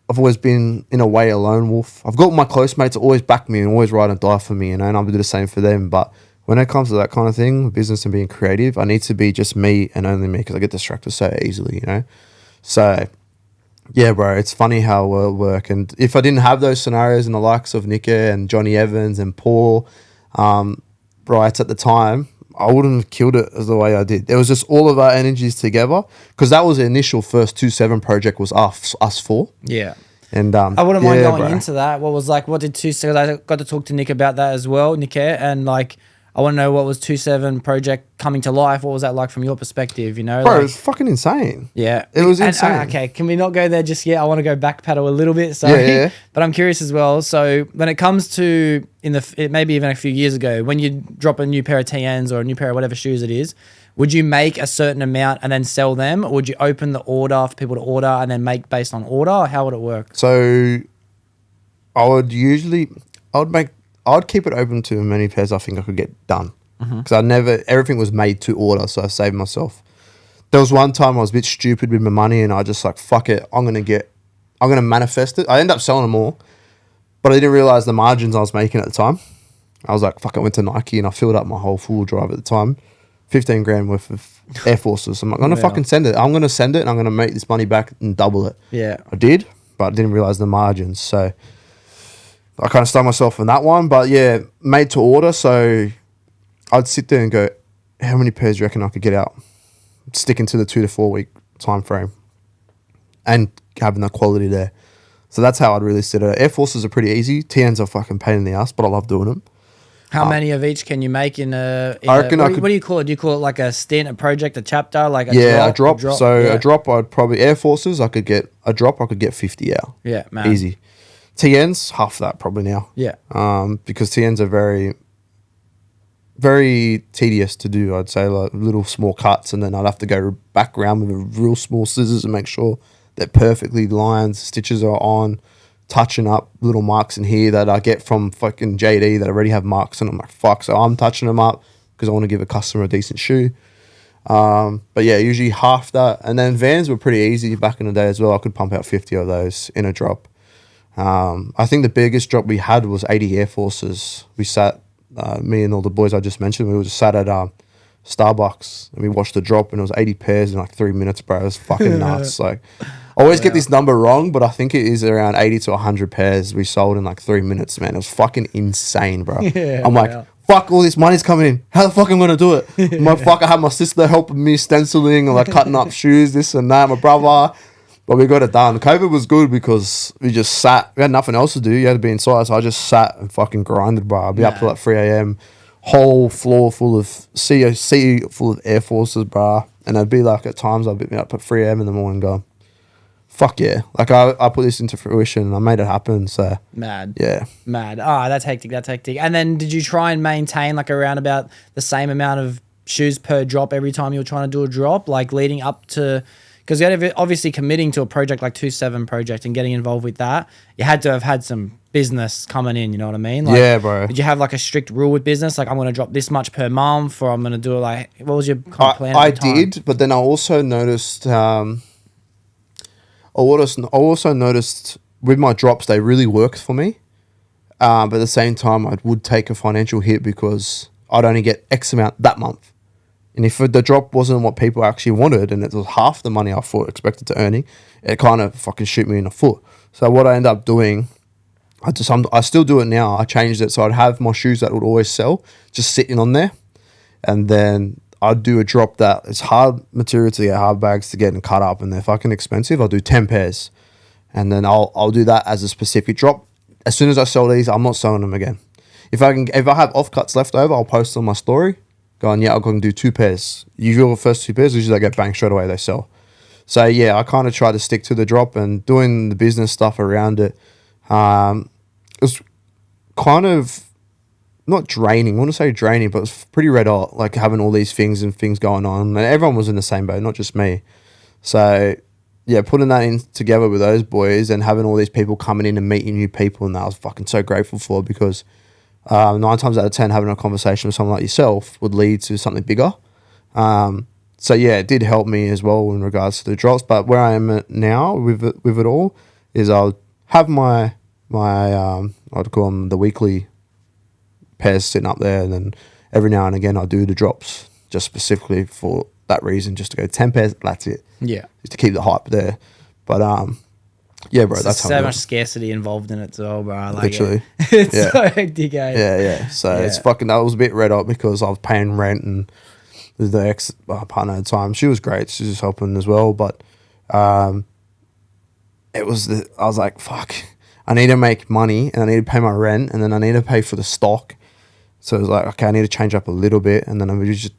I've always been, in a way, a lone wolf. I've got my close mates that always back me and always ride and die for me, you know, and I'll do the same for them. But when it comes to that kind of thing, business and being creative, I need to be just me and only me because I get distracted so easily, you know? So, yeah, bro, it's funny how it will work. And if I didn't have those scenarios and the likes of Nika and Johnny Evans and Paul, right at the time, I wouldn't have killed it as the way I did. It was just all of our energies together, because that was the initial first 2-7 project was us 4. Yeah. And I wouldn't mind going bro. into that. What did 2-7? I got to talk to Nick about that as well, Nick, and like I want to know what was 2-7 project coming to life. What was that like from your perspective? You know, Bro, like, it was fucking insane. Yeah, It was And, insane. okay, can we not go there just yet? I want to go backpedal a little bit. Sorry, Yeah. but I'm curious as well. So when it comes to maybe even a few years ago, when you drop a new pair of TNs or a new pair of whatever shoes it is, would you make a certain amount and then sell them, or would you open the order for people to order and then make based on order? Or how would it work? So I would keep it open to as many pairs I think I could get done. Because everything was made to order, so I saved myself. There was one time I was a bit stupid with my money, and I just like, fuck it, I'm going to get I'm going to manifest it. I ended up selling them all, but I didn't realize the margins I was making at the time. I was like, fuck, I went to Nike and I filled up my whole full drive at the time. 15 grand worth of Air Forces. I'm like, I'm going to fucking send it. I'm going to send it and I'm going to make this money back and double it. Yeah. I did, but I didn't realize the margins. So I kind of stung myself on that one. But yeah, made to order. So I'd sit there and go, how many pairs do you reckon I could get out? Sticking to the 2 to 4 week time frame and having the quality there. So that's how I'd really sit it. Air Forces are pretty easy. TNs are fucking pain in the ass, but I love doing them. How many of each can you make in a? I reckon what do you call it? Do you call it like a stint, a project, a chapter, like a drop? So a drop, I'd probably Air Forces. I could get 50 out. Yeah, man. Easy. TNs, half that probably now. Yeah. Because TNs are very, very tedious to do. I'd say like little small cuts, and then I'd have to go back around with real small scissors and make sure that perfectly lines, stitches are on. Touching up little marks in here that I get from fucking JD that already have marks, and I'm like, fuck. So I'm touching them up because I want to give a customer a decent shoe. But yeah, usually half that. And then Vans were pretty easy back in the day as well. I could pump out 50 of those in a drop. I think the biggest drop we had was 80 Air Forces. We sat, me and all the boys I just mentioned, we were just sat at Starbucks and we watched the drop, and it was 80 pairs in like 3 minutes, bro. It was fucking nuts. Like, I always get this number wrong, but I think it is around 80 to 100 pairs we sold in like 3 minutes, man. It was fucking insane, bro. I'm like, fuck, all this money's coming in. How the fuck am I going to do it? I had my sister helping me stenciling and like cutting up shoes, this and that, my brother. But we got it done. COVID was good because we just sat. We had nothing else to do. You had to be inside. So I just sat and fucking grinded, bro. I'd be up till like 3 a.m. Whole floor full of sea full of Air Forces, bro. And I'd be like, at times I'd be up at 3 a.m. in the morning going, fuck yeah. Like I put this into fruition and I made it happen. So mad. Yeah. Mad. Ah, that's hectic. That's hectic. And then did you try and maintain like around about the same amount of shoes per drop every time you were trying to do a drop, like leading up to, because you had obviously committing to a project like 2-7 project and getting involved with that, you had to have had some business coming in, you know what I mean? Like, yeah, bro. Did you have like a strict rule with business? Like I'm going to drop this much per month, or I'm going to do it like, what was your kind of plan? I did, but then I also noticed, I also noticed with my drops, they really worked for me. But at the same time, I would take a financial hit because I'd only get X amount that month. And if the drop wasn't what people actually wanted and it was half the money I expected to earning, it kind of fucking shoot me in the foot. So what I ended up doing, I still do it now. I changed it. So I'd have my shoes that would always sell just sitting on there. And then I'd do a drop that it's hard material to get, hard bags to get and cut up, and they're fucking expensive. I'll do 10 pairs. And then I'll do that as a specific drop. As soon as I sell these, I'm not selling them again. If I have offcuts left over, I'll post on my story going, yeah, I'm going to do 2 pairs. Usually the first 2 pairs, usually they get bang straight away, they sell. So yeah, I kind of try to stick to the drop and doing the business stuff around it. It was kind of not draining. I want to say draining, but it was pretty red hot, like having all these things going on. And everyone was in the same boat, not just me. So yeah, putting that in together with those boys and having all these people coming in and meeting new people, and that I was fucking so grateful for, because 9 times out of 10 having a conversation with someone like yourself would lead to something bigger. So yeah, it did help me as well in regards to the drops. But where I am at now with it all is I'll have my I'd call them the weekly pairs sitting up there, and then every now and again I'll do the drops just specifically for that reason, just to go 10 pairs, that's it. Yeah. Just to keep the hype there. But yeah, bro, There's so much scarcity involved in it as well, bro. I like literally. it. It's so hectic, eh? Yeah. So it's fucking, that was a bit red hot because I was paying rent, and the ex partner at the time, she was great. She was helping as well. But I was like, fuck, I need to make money and I need to pay my rent, and then I need to pay for the stock. So it was like, okay, I need to change up a little bit. And then I just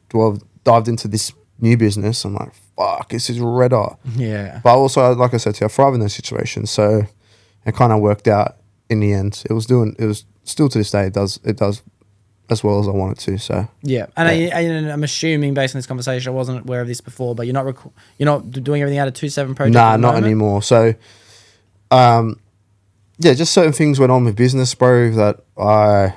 dived into this new business. I'm like, fuck, this is red hot. Yeah. But also, like I said to you, I thrive in those situations. So it kind of worked out in the end. It was still to this day, it does as well as I want it to. So yeah. And I'm assuming based on this conversation, I wasn't aware of this before, but you're not doing everything out of 2-7 project. Nah, not anymore. So yeah, just certain things went on with business, bro, that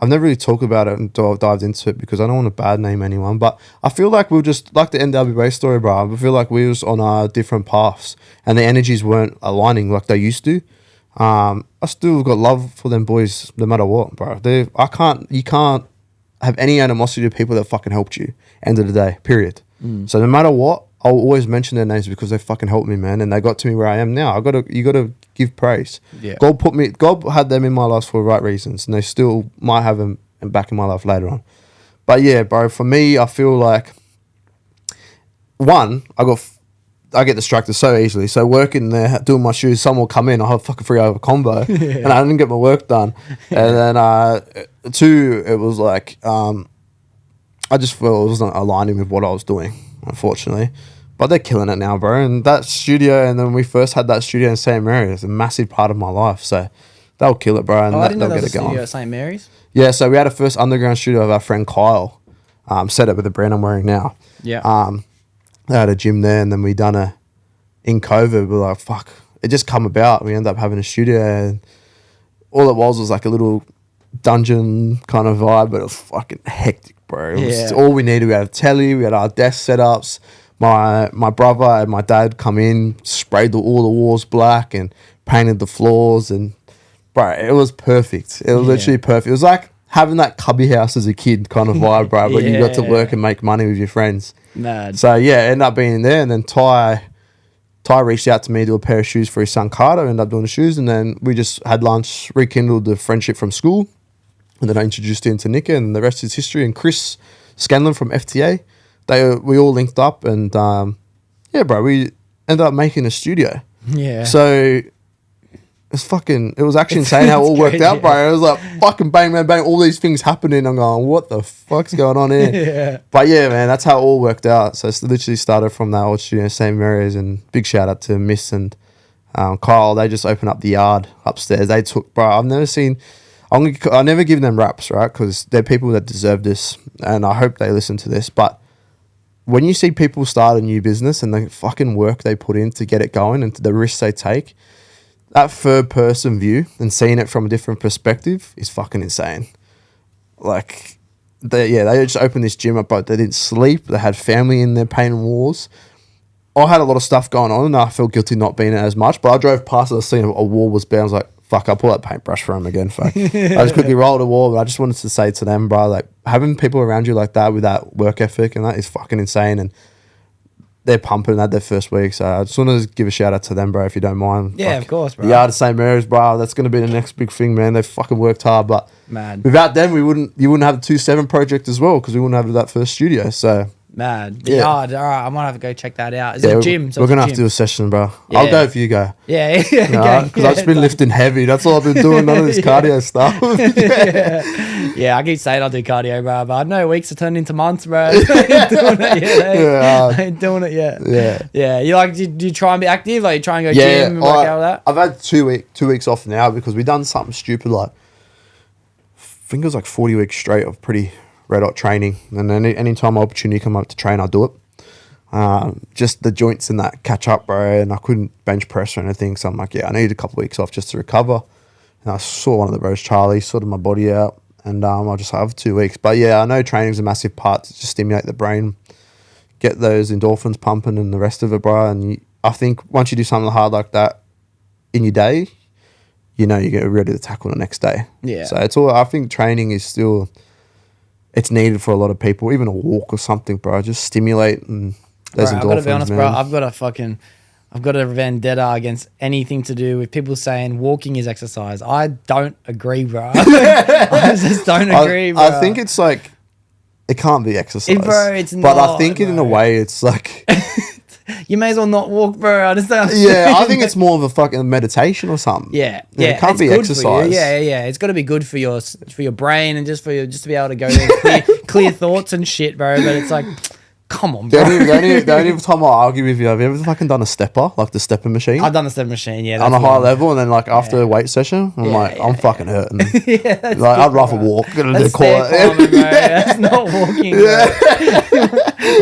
I've never really talked about it and dived into it because I don't want to bad name anyone. But I feel like we were just like the NWA story, bro. I feel like we was on our different paths and the energies weren't aligning like they used to. I still got love for them boys no matter what, bro. You can't have any animosity to people that fucking helped you. End of the day, period. So no matter what, I'll always mention their names because they fucking helped me, man, and they got to me where I am now. You gotta give praise. Yeah. God had them in my life for the right reasons, and they still might have them back in my life later on. But yeah, bro, for me, I feel like I get distracted so easily. So working there, doing my shoes, someone will come in, I'll have fucking 3 hour combo, and I didn't get my work done. And then 2, it was like I just felt it wasn't aligning with what I was doing, unfortunately. But they're killing it now, bro. And that studio, and then we first had that studio in St. Mary's, it's a massive part of my life. So they'll kill it, bro. And I didn't know they'll there get was it a studio going. at St. Mary's. Yeah, so we had a first underground studio of our friend Kyle, set up with the brand I'm wearing now. Yeah. They had a gym there, and then we done in COVID, we're like, fuck, it just come about. We ended up having a studio, and all it was like a little dungeon kind of vibe, but it was fucking hectic, bro. It was all we needed. We had a telly, we had our desk setups. My brother and my dad come in, sprayed all the walls black and painted the floors, and bro, it was perfect. It was literally perfect. It was like having that cubby house as a kid kind of vibe, bro, but you got to work and make money with your friends. Mad. So yeah, ended up being there, and then Ty reached out to me to do a pair of shoes for his son Carter, ended up doing the shoes, and then we just had lunch, rekindled the friendship from school, and then I introduced him to Nika, and the rest is history. And Chris Scanlon from FTA, we all linked up, and yeah, bro, we ended up making a studio. Yeah. So it was actually insane how it all worked out, bro. It was like fucking bang, bang, bang, all these things happening. I'm going, what the fuck's going on here? Yeah. But yeah, man, that's how it all worked out. So it's literally started from that old studio, St. Mary's, and big shout out to Miss and Kyle. They just opened up the yard upstairs. They took, bro, I'll never give them raps, right? Because they're people that deserve this, and I hope they listen to this. But when you see people start a new business and the fucking work they put in to get it going and the risks they take, that third person view and seeing it from a different perspective is fucking insane. Like, they just opened this gym up, but they didn't sleep. They had family in there painting walls. I had a lot of stuff going on, and I felt guilty not being in it as much. But I drove past it, I seen a wall was bare. I was like, fuck, I'll pull that paintbrush for him again. Fuck. I just quickly rolled a wall, but I just wanted to say to them, bro, like, having people around you like that with that work ethic and that is fucking insane. And they're pumping that their first week. So I just want to give a shout out to them, bro, if you don't mind. Yeah, like, of course, bro. The Art of St. Mary's, bro, that's going to be the next big thing, man. They fucking worked hard, but Mad. without them, you wouldn't have the 2-7 project as well, because we wouldn't have that first studio. So Mad. The Yeah. yard. All right, I might have to go check that out. Is it a gym? So we're it's a going to have to gym. do a session, bro. Yeah. I'll go if you go. Yeah, yeah. Because I've just been lifting heavy. That's all I've been doing. None of this cardio stuff. Yeah, I keep saying I'll do cardio, bro, but I know weeks are turning into months, bro. I ain't doing it yet. I ain't doing it yet. Yeah. You like? Do you try and be active? Like you try and go Yeah. gym and work out with that? I've had 2 weeks off now because we done something stupid like, I think it was like 40 weeks straight of pretty red hot training. And then any time opportunity come up to train, I'll do it. Just the joints and that catch up, bro, and I couldn't bench press or anything, so I'm like, yeah, I need a couple of weeks off just to recover. And I saw one of the bros, Charlie, sorted my body out, and I'll just have 2 weeks. But yeah, I know training's a massive part to just stimulate the brain, get those endorphins pumping and the rest of it, bro. And I think once you do something hard like that in your day, you know you get ready to tackle the next day. Yeah. So it's all, I think training is still, it's needed for a lot of people, even a walk or something, bro. Just stimulate and those endorphins, I've got to be honest, man. bro. I've got a vendetta against anything to do with people saying walking is exercise. I don't agree, bro. I just don't agree, bro. I think it's like, it can't be exercise. Bro, it's but not, I think in a way it's like... You may as well not walk, bro. I understand. Yeah, I think it's more of a fucking meditation or something. Yeah. It can't it's be good exercise. For you. Yeah. It's got to be good for your brain and just to be able to go there and clear thoughts and shit, bro. But it's like, come on, bro. The only time I argue with you, have you ever fucking done a stepper, like the stepper machine? I've done the step machine, yeah. On a high level, and then like after a weight session, I'm fucking hurting. Like I'd rather walk. That's climbing, bro. That's not walking.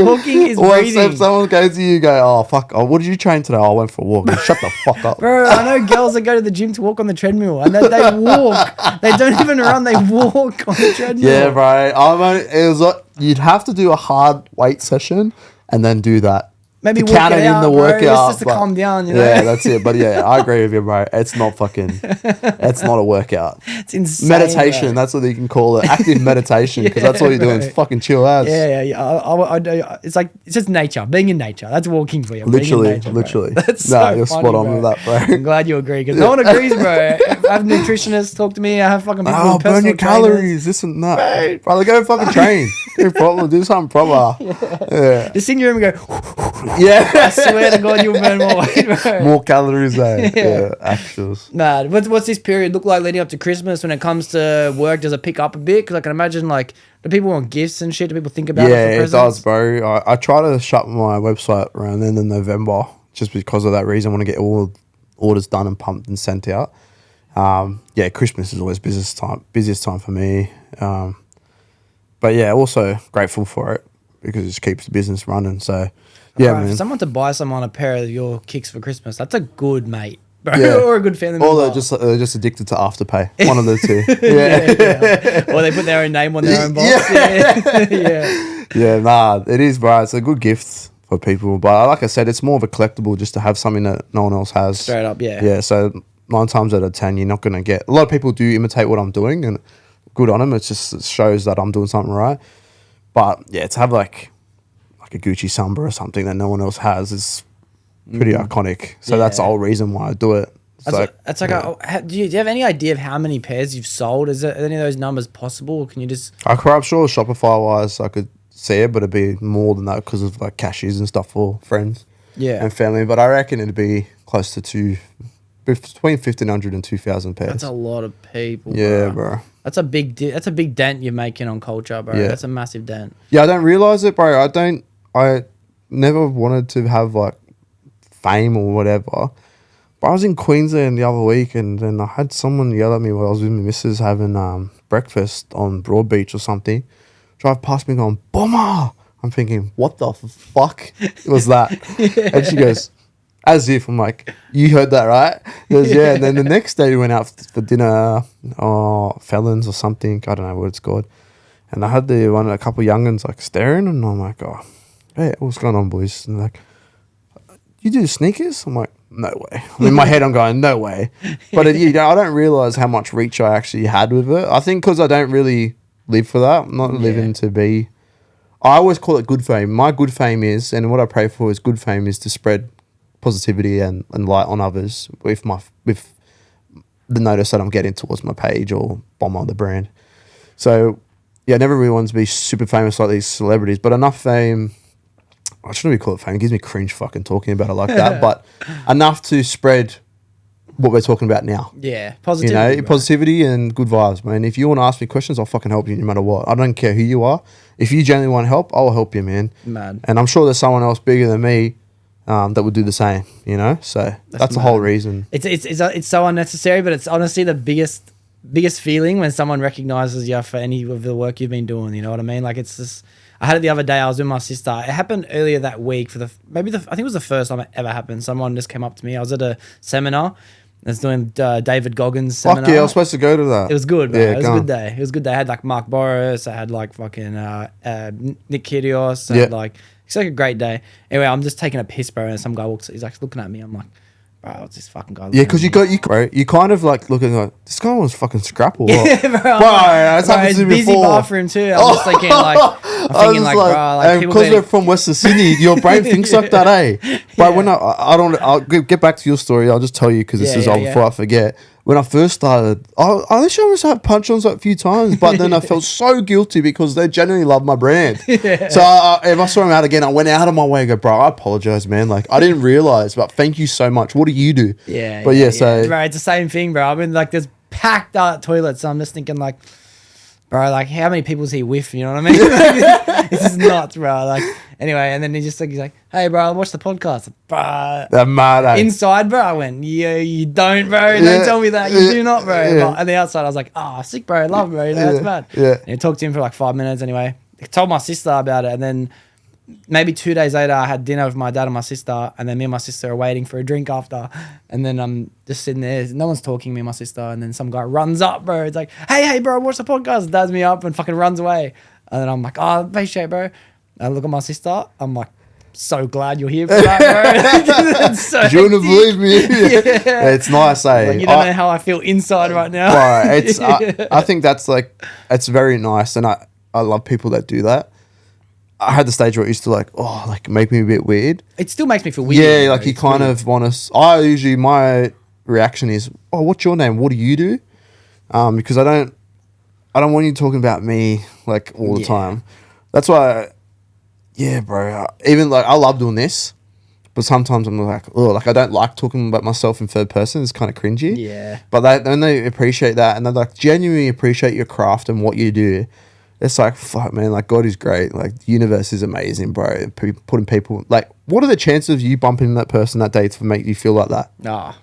Walking is breathing. If someone goes to you, go, oh fuck, what did you train today? Oh, I went for a walk. Shut the fuck up, bro. I know girls that go to the gym to walk on the treadmill, and they walk. They don't even run. They walk on the treadmill. Yeah, bro. It was like you'd have to do a hard weight session and then do that. Maybe to count it in the workout. Just to calm down, you know? Yeah, that's it. But yeah, I agree with you, bro. It's not it's not a workout. It's insane. Meditation, bro. That's what you can call it. Active meditation, because that's all you're doing is fucking chill out. Yeah. It's like, it's just nature. Being in nature. That's walking for you. Literally. That's so you're funny, spot on bro. with that, bro. I'm glad you agree, because no one agrees, bro. I have nutritionists talk to me. I have fucking people with burn your personal calories, trainers. this and that. Brother, go fucking train. Do something proper. Yeah. Just sit in your room and go, Yeah. I swear to God, you'll burn more weight, bro. More calories, eh? Yeah, actuals. Mad. What's this period look like leading up to Christmas when it comes to work? Does it pick up a bit? Because I can imagine, like, do people want gifts and shit? Do people think about it for presents? Yeah, it does, bro. I try to shut my website around the end of November just because of that reason. I want to get all orders done and pumped and sent out. Yeah, Christmas is always busiest time for me. But yeah, also grateful for it because it just keeps the business running. So yeah, Bro, man. for someone to buy someone a pair of your kicks for Christmas, that's a good mate, bro, Yeah. or a good family member. Or they're just addicted to Afterpay. One of the two. Yeah. Or they put their own name on their own box. Yeah, nah, it is, bro. It's a good gift for people. But like I said, it's more of a collectible just to have something that no one else has. Straight up, yeah. Yeah, so 9 times out of 10, you're not going to get... A lot of people do imitate what I'm doing, and good on them. It shows that I'm doing something right. But yeah, to have like a Gucci Samba or something that no one else has is pretty iconic. So that's the whole reason why I do it. Do you have any idea of how many pairs you've sold? Is any of those numbers possible? Or can you just... I'm sure Shopify wise I could see it, but it'd be more than that because of like cashiers and stuff for friends and family. But I reckon it'd be close to between 1,500 and 2,000 pairs. That's a lot of people. Yeah, bro. That's a big dent you're making on culture, bro. Yeah. That's a massive dent. Yeah, I don't realize it, bro. I never wanted to have like fame or whatever. But I was in Queensland the other week, and then I had someone yell at me while I was with my missus having breakfast on Broadbeach or something. Drive past me going, "Bombr!" I'm thinking, what the fuck was that? And she goes, as if, I'm like, you heard that, right? She goes, yeah. And then the next day we went out for dinner, Felons or something. I don't know what it's called. And I had a couple of young'uns like staring, and I'm like, oh, hey, what's going on, boys? And they're like, you do sneakers? I'm like, no way. In my head, I'm going, no way. But I don't realize how much reach I actually had with it. I think because I don't really live for that. I'm not living to be... I always call it good fame. My good fame is, and what I pray for is good fame is to spread positivity and light on others with the notice that I'm getting towards my page or Bombr, the brand. So, yeah, I never really wanted to be super famous like these celebrities, but enough fame... I shouldn't really call it fame. It gives me cringe fucking talking about it like that, but enough to spread what we're talking about now. Yeah, positivity. Positivity and good vibes, man. If you want to ask me questions, I'll fucking help you no matter what. I don't care who you are. If you genuinely want help, I'll help you, man. Mad. And I'm sure there's someone else bigger than me that would do the same, you know? So that's the whole reason. It's so unnecessary, but it's honestly the biggest feeling when someone recognizes you for any of the work you've been doing, you know what I mean? Like, it's just... I had it the other day. I was with my sister. It happened earlier that week I think it was the first time it ever happened. Someone just came up to me. I was at a seminar. I was doing David Goggins' seminar. Fuck yeah, I was supposed to go to that. It was good, bro. Yeah, it was a good day. It was a good day. I had like Mark Boris. I had like fucking Nick Kyrgios. I had like, it's like a great day. Anyway, I'm just taking a piss, bro. And some guy walks, he's like looking at me. I'm like, bro, what's this fucking guy? Yeah, because you kind of like looking like, this guy wants fucking scrap or what? Yeah, bro. That's happened to me busy before. bathroom too. I'm just thinking like, bro, like because we're from Western Sydney, your brain thinks like that, eh? But when I'll get back to your story. I'll just tell you because this is all before I forget. When I first started, I wish I was had punch-ons like a few times, but then I felt so guilty because they genuinely love my brand. So if I saw him out again, I went out of my way and go, bro, I apologize, man. Like, I didn't realize, but thank you so much. What do you do? Yeah. But so... Bro, it's the same thing, bro. I mean, like, there's packed out toilets, so I'm just thinking, like, bro, like, how many people is he with? You know what I mean? This is nuts, bro. Like, Anyway, and then he's like, hey, bro, watch the podcast. Bro. They're mad, eh? Inside, bro, I went, yeah, you don't, bro. Don't tell me that. You do not, bro. Yeah. But on the outside, I was like, sick, bro. Love, bro. That's bad. Yeah. And I talked to him for like 5 minutes anyway. I told my sister about it, and then maybe 2 days later, I had dinner with my dad and my sister, and then me and my sister are waiting for a drink after, and then I'm just sitting there, no one's talking, me and my sister, and then some guy runs up, bro. It's like, hey, bro, watch the podcast. Dads me up and fucking runs away, and then I'm like, appreciate it, bro. I look at my sister, I'm like, so glad you're here for that, bro. So you wouldn't believe me. Yeah. It's nice, eh? Like, you don't know how I feel inside right now. Bro, it's I think that's like, it's very nice, and I love people that do that. I had the stage where it used to like make me a bit weird. It still makes me feel weird. Yeah, like you kind of want to. My reaction is, what's your name? What do you do? Because I don't want you talking about me like all the time. That's why, bro. Even like I love doing this, but sometimes I'm like, I don't like talking about myself in third person. It's kind of cringy. Yeah. But then they appreciate that, and they like genuinely appreciate your craft and what you do. It's like, fuck, man, like, God is great. Like, the universe is amazing, bro. Putting people, like, what are the chances of you bumping that person that day to make you feel like that? Bro.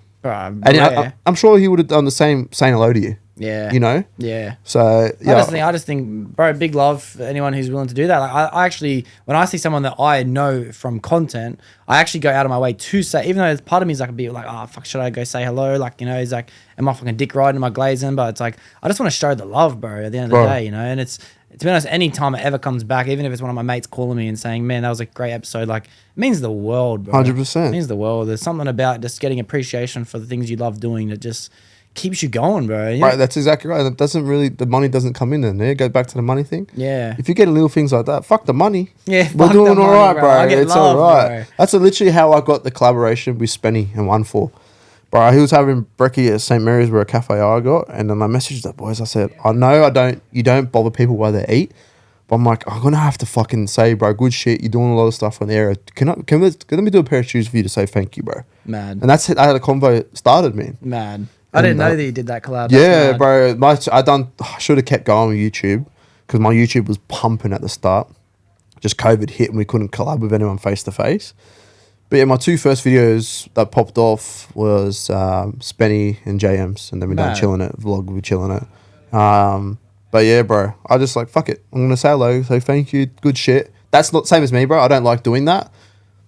And I'm sure he would have done the same, saying hello to you. Yeah. You know? Yeah. So, yeah. I just think, bro, big love for anyone who's willing to do that. Like, I actually, when I see someone that I know from content, I actually go out of my way to say, even though part of me is like a bit like, fuck, should I go say hello? Like, you know, he's like, am I fucking dick riding? Am I glazing? But it's like, I just want to show the love, bro, at the end of the day, you know? And it's, to be honest, any time it ever comes back, even if it's one of my mates calling me and saying, man, that was a great episode, like, it means the world, bro. 100%. It means the world. There's something about just getting appreciation for the things you love doing that just keeps you going, bro. Yeah. Right, that's exactly right. That doesn't really, the money doesn't come in then. It goes back to the money thing. Yeah. If you get little things like that, fuck the money. Yeah, we're doing all right, bro. It's all right. That's literally how I got the collaboration with Spenny and 1-4. Bro, he was having brekkie at St. Mary's, where a cafe I got, and then I messaged the boys. I said, I know you don't bother people while they eat, but I'm like, I'm gonna have to fucking say, bro, good shit. You're doing a lot of stuff on the area. Let me do a pair of shoes for you to say thank you, bro. Mad. And that's it. I had a convo started, man. Mad. I didn't know that you did that collab. Yeah, bro. I should have kept going with YouTube, because my YouTube was pumping at the start. Just COVID hit and we couldn't collab with anyone face to face. But yeah, my two first videos that popped off was Spenny and JM's, and then we done Chilling It vlog with Chilling It. But yeah, bro, I just like, fuck it. I'm gonna say hello, say thank you, good shit. That's not the same as me, bro. I don't like doing that.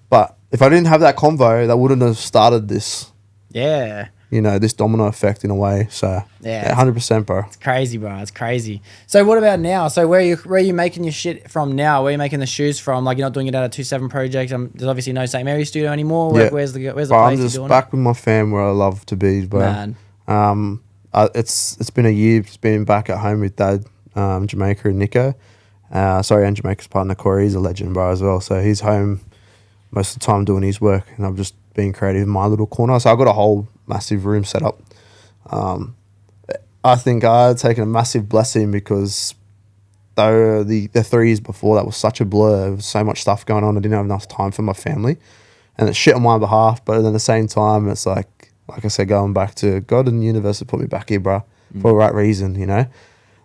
But if I didn't have that convo, that wouldn't have started this. Yeah. You know, this domino effect in a way. So yeah, 100%, bro. It's crazy, bro. It's crazy. So what about now? So where are you making your shit from now? Where are you making the shoes from? Like, you're not doing it at a 2-7 project. There's obviously no St. Mary's studio anymore. Where's the place I'm you're just doing back with my fam where I love to be, bro. Man. It's been a year. It's been back at home with Dad, Jamaica and Nico. And Jamaica's partner Corey. He's a legend, bro, as well. So he's home most of the time doing his work, and I've just been creative in my little corner. So I've got a whole massive room set up. I think I had taken a massive blessing, because though the 3 years before that was such a blur, there was so much stuff going on, I didn't have enough time for my family, and it's shit on my behalf. But at the same time, it's like I said, going back to God and the universe have put me back here, bro, for the right reason, you know.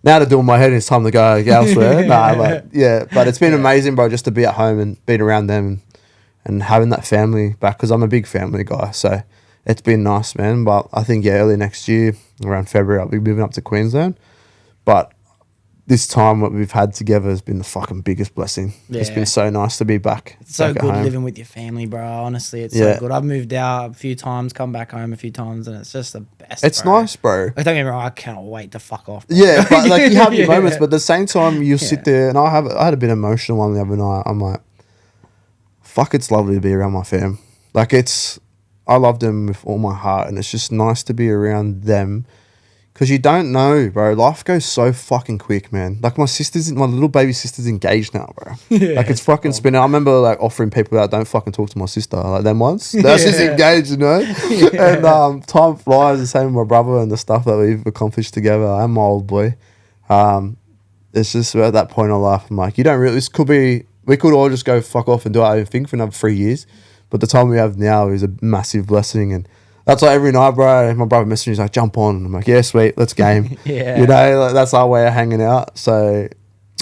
Now to do in my head, it's time to go elsewhere. But it's been amazing, bro, just to be at home and being around them and having that family back, because I'm a big family guy. So it's been nice, man. But I think, early next year, around February, I'll be moving up to Queensland. But this time, what we've had together has been the fucking biggest blessing. Yeah. It's been so nice to be back. It's so good living with your family, bro. Honestly, it's so good. I've moved out a few times, come back home a few times, and it's just the best. It's nice, bro. Like, don't get me wrong, I cannot wait to fuck off, bro. Yeah, but like, you have your moments, but at the same time, you sit there, and I had a bit emotional one the other night. I'm like, fuck, it's lovely to be around my fam. Like, I love them with all my heart, and it's just nice to be around them, because you don't know, bro. Life goes so fucking quick, man. Like, my little baby sister's engaged now, bro. Like, it's fucking spinning. I remember like offering people out, don't fucking talk to my sister, like them once. That's just engaged, you know. And time flies. The same with my brother and the stuff that we've accomplished together. I'm my old boy. It's just at that point in life, I'm like, you don't really. We could all just go fuck off and do our own thing for another 3 years, but the time we have now is a massive blessing. And that's like every night, bro. My brother messages like, jump on. And I'm like, yeah, sweet, let's game. You know, like, that's our way of hanging out. So,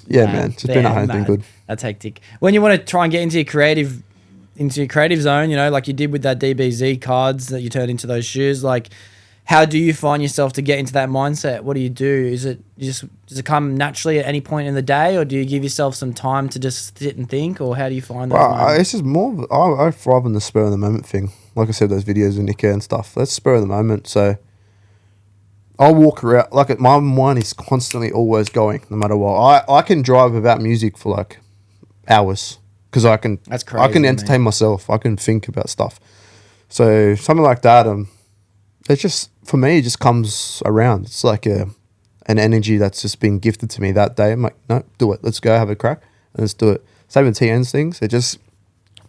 man, just being at home, been good. That's hectic. When you want to try and get into your creative zone, you know, like you did with that DBZ cards that you turned into those shoes, like how do you find yourself to get into that mindset? What do you do? Is it does it come naturally at any point in the day, or do you give yourself some time to just sit and think, or how do you find those moments? It's just more. I thrive on the spur of the moment thing. Like I said, those videos with Nick and stuff. That's spur of the moment. So I'll walk around like my mind is constantly always going, no matter what. I can drive without music for like hours because I can. That's crazy. I can entertain myself. I can think about stuff. So something like that. It's just for me. It just comes around. It's like an energy that's just been gifted to me that day. I'm like, no, do it. Let's go have a crack and let's do it. Same with TN's things. It just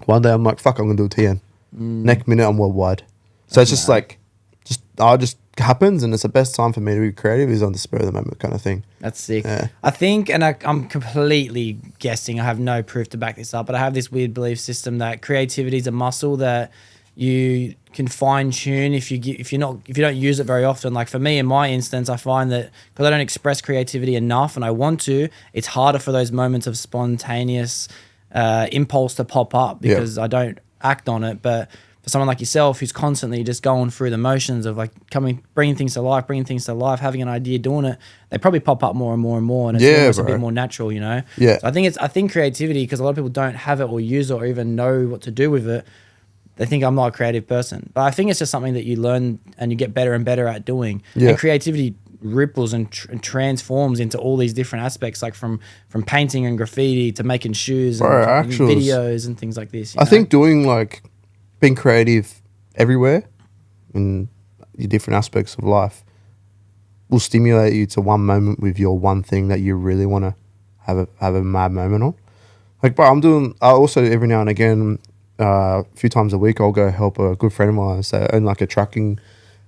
one day I'm like, fuck, I'm gonna do a TN. Next minute I'm worldwide. So it's just like, just happens, and it's the best time for me to be creative is on the spur of the moment kind of thing. That's sick. Yeah. I think, and I'm completely guessing, I have no proof to back this up, but I have this weird belief system that creativity is a muscle that you can fine tune if you don't use it very often. Like for me, in my instance, I find that because I don't express creativity enough, and I want to, it's harder for those moments of spontaneous impulse to pop up because I don't act on it. But for someone like yourself who's constantly just going through the motions of like bringing things to life, having an idea, doing it, they probably pop up more and more and more, and it's almost a bit more natural, you know? Yeah. So I think creativity, because a lot of people don't have it or use it or even know what to do with it, they think I'm not a creative person. But I think it's just something that you learn and you get better and better at doing. Yeah. And creativity ripples and transforms into all these different aspects, like from painting and graffiti to making shoes and videos and things like this. I think doing like being creative everywhere in your different aspects of life will stimulate you to one moment with your one thing that you really want to have a mad moment on. Like, bro, I also every now and again, a few times a week, I'll go help a good friend of mine. So own like a trucking,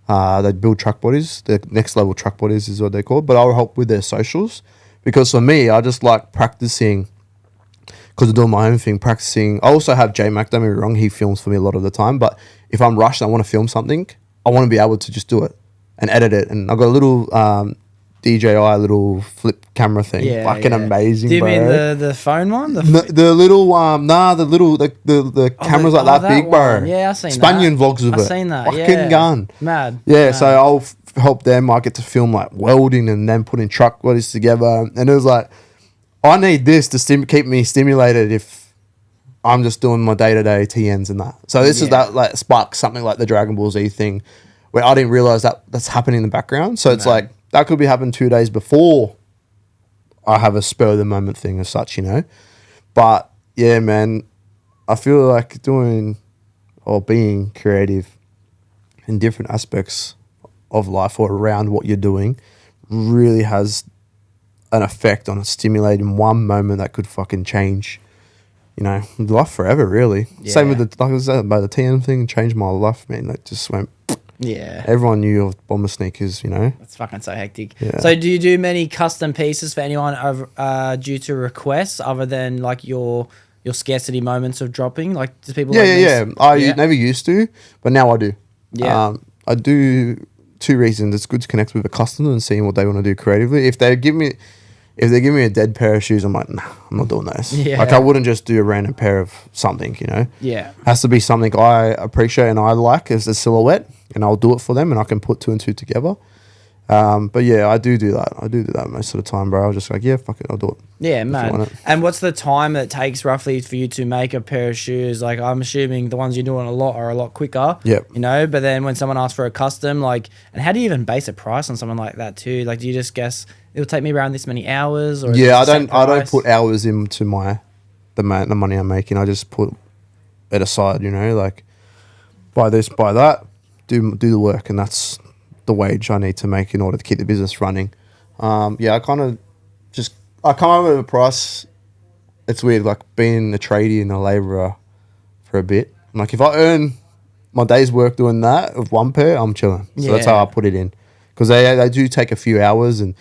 they build truck bodies. The next level truck bodies is what they're called. But I'll help with their socials because for me, I just like practicing because I'm doing my own thing, practicing. I also have J-Mac, don't get me wrong, he films for me a lot of the time. But if I'm rushed and I want to film something, I want to be able to just do it and edit it. And I've got a little DJI little flip camera thing. Fucking amazing, bro. Do you mean the phone one? The little the camera's like that big, bro. One. Yeah, I've seen Spanian vlogs of it. I've seen that. Fucking gun. Mad. Yeah, so I'll help them. I get to film like welding and then putting truck bodies together. And it was like, I need this to keep me stimulated if I'm just doing my day-to-day TNs and that. So this is that like spark something like the Dragon Ball Z thing where I didn't realize that that's happening in the background. So it's like, that could be happening 2 days before I have a spur of the moment thing as such, you know. But yeah, man, I feel like doing or being creative in different aspects of life or around what you're doing really has an effect on stimulating one moment that could fucking change, you know, life forever, really. Yeah. Same with like I said about the TN thing, changed my life, man. Like just went. Yeah. Everyone knew of Bombr sneakers, you know. That's fucking so hectic. Yeah. So do you do many custom pieces for anyone due to requests other than like your scarcity moments of dropping? Like do people I never used to, but now I do. Yeah. I do 2 reasons. It's good to connect with a customer and seeing what they want to do creatively. If they give me a dead pair of shoes, I'm like, nah, I'm not doing those. Yeah. Like I wouldn't just do a random pair of something, you know. Yeah. Has to be something I appreciate and I like as a silhouette, and I'll do it for them, and I can put 2 and 2 together. But yeah, I do that. I do that most of the time, bro. I was just like, yeah, fuck it, I'll do it. Yeah, man. And what's the time that it takes roughly for you to make a pair of shoes? Like I'm assuming the ones you're doing a lot are a lot quicker. Yep. You know, but then when someone asks for a custom, like, and how do you even base a price on something like that too? Like, do you just guess it'll take me around this many hours? Or yeah, I don't put hours into the money I'm making. I just put it aside, you know, like buy this, buy that, do the work, and that's the wage I need to make in order to keep the business running. I come up with a price. It's weird, like being a tradie and a labourer for a bit. Like if I earn my day's work doing that of one pair, I'm chilling. So that's how I put it in, because they do take a few hours, and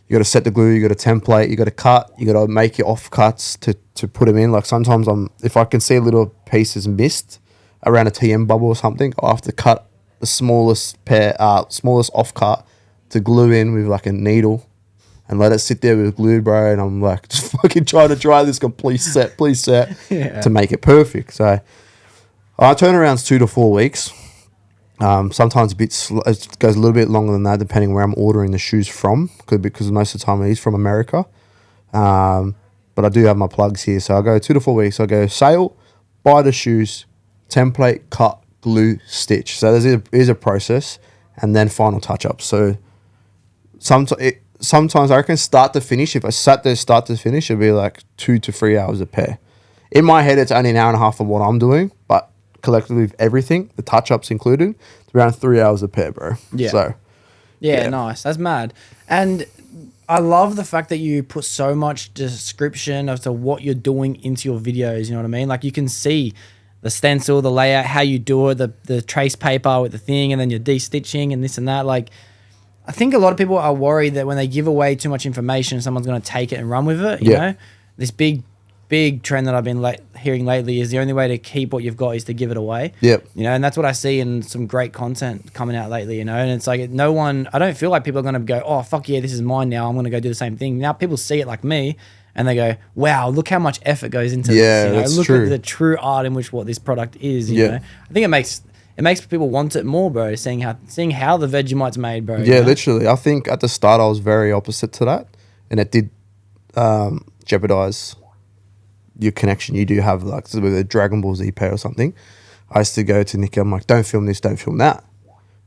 you got to set the glue, you got to template, you got to cut, you got to make your offcuts to put them in. Like sometimes if I can see little pieces missed around a TM bubble or something, I have to cut the smallest offcut to glue in with like a needle and let it sit there with glue, bro. And I'm like, just fucking trying to dry this. Please set to make it perfect. So our turnaround's 2 to 4 weeks. Sometimes it goes a little bit longer than that, depending where I'm ordering the shoes from, because most of the time it is from America. But I do have my plugs here, so I go 2 to 4 weeks. I go sale, buy the shoes, template, cut, glue, stitch. So there's a process, and then final touch ups. So sometimes I reckon start to finish. If I sat there start to finish, it'd be like 2 to 3 hours a pair. In my head, it's only an hour and a half of what I'm doing, but collectively with everything, the touch ups included, it's around 3 hours a pair, bro. Yeah. So yeah, nice. That's mad. And I love the fact that you put so much description as to what you're doing into your videos. You know what I mean? Like you can see the stencil, the layout, how you do it, the trace paper with the thing, and then you're de-stitching and this and that. Like, I think a lot of people are worried that when they give away too much information, someone's going to take it and run with it. You know, this big trend that I've been hearing lately is the only way to keep what you've got is to give it away. Yep. You know, and that's what I see in some great content coming out lately, you know, and it's like I don't feel like people are going to go, oh, fuck yeah, this is mine now. I'm going to go do the same thing. Now people see it like me and they go, wow, look how much effort goes into this. You know? That's look true. at the true art in which what this product is, you know. I think it makes people want it more, bro, seeing how the Vegemite's made, bro. Yeah, literally. I think at the start I was very opposite to that, and it did jeopardize your connection you do have, like with a Dragon Ball Z pair or something. I used to go to Nick, I'm like, don't film this, don't film that.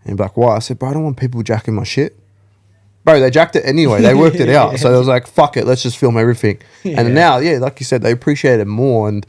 And he'd be like, why? I said, bro, I don't want people jacking my shit. Bro, they jacked it anyway. They worked it out. So I was like, fuck it, let's just film everything. And now, like you said, they appreciate it more. And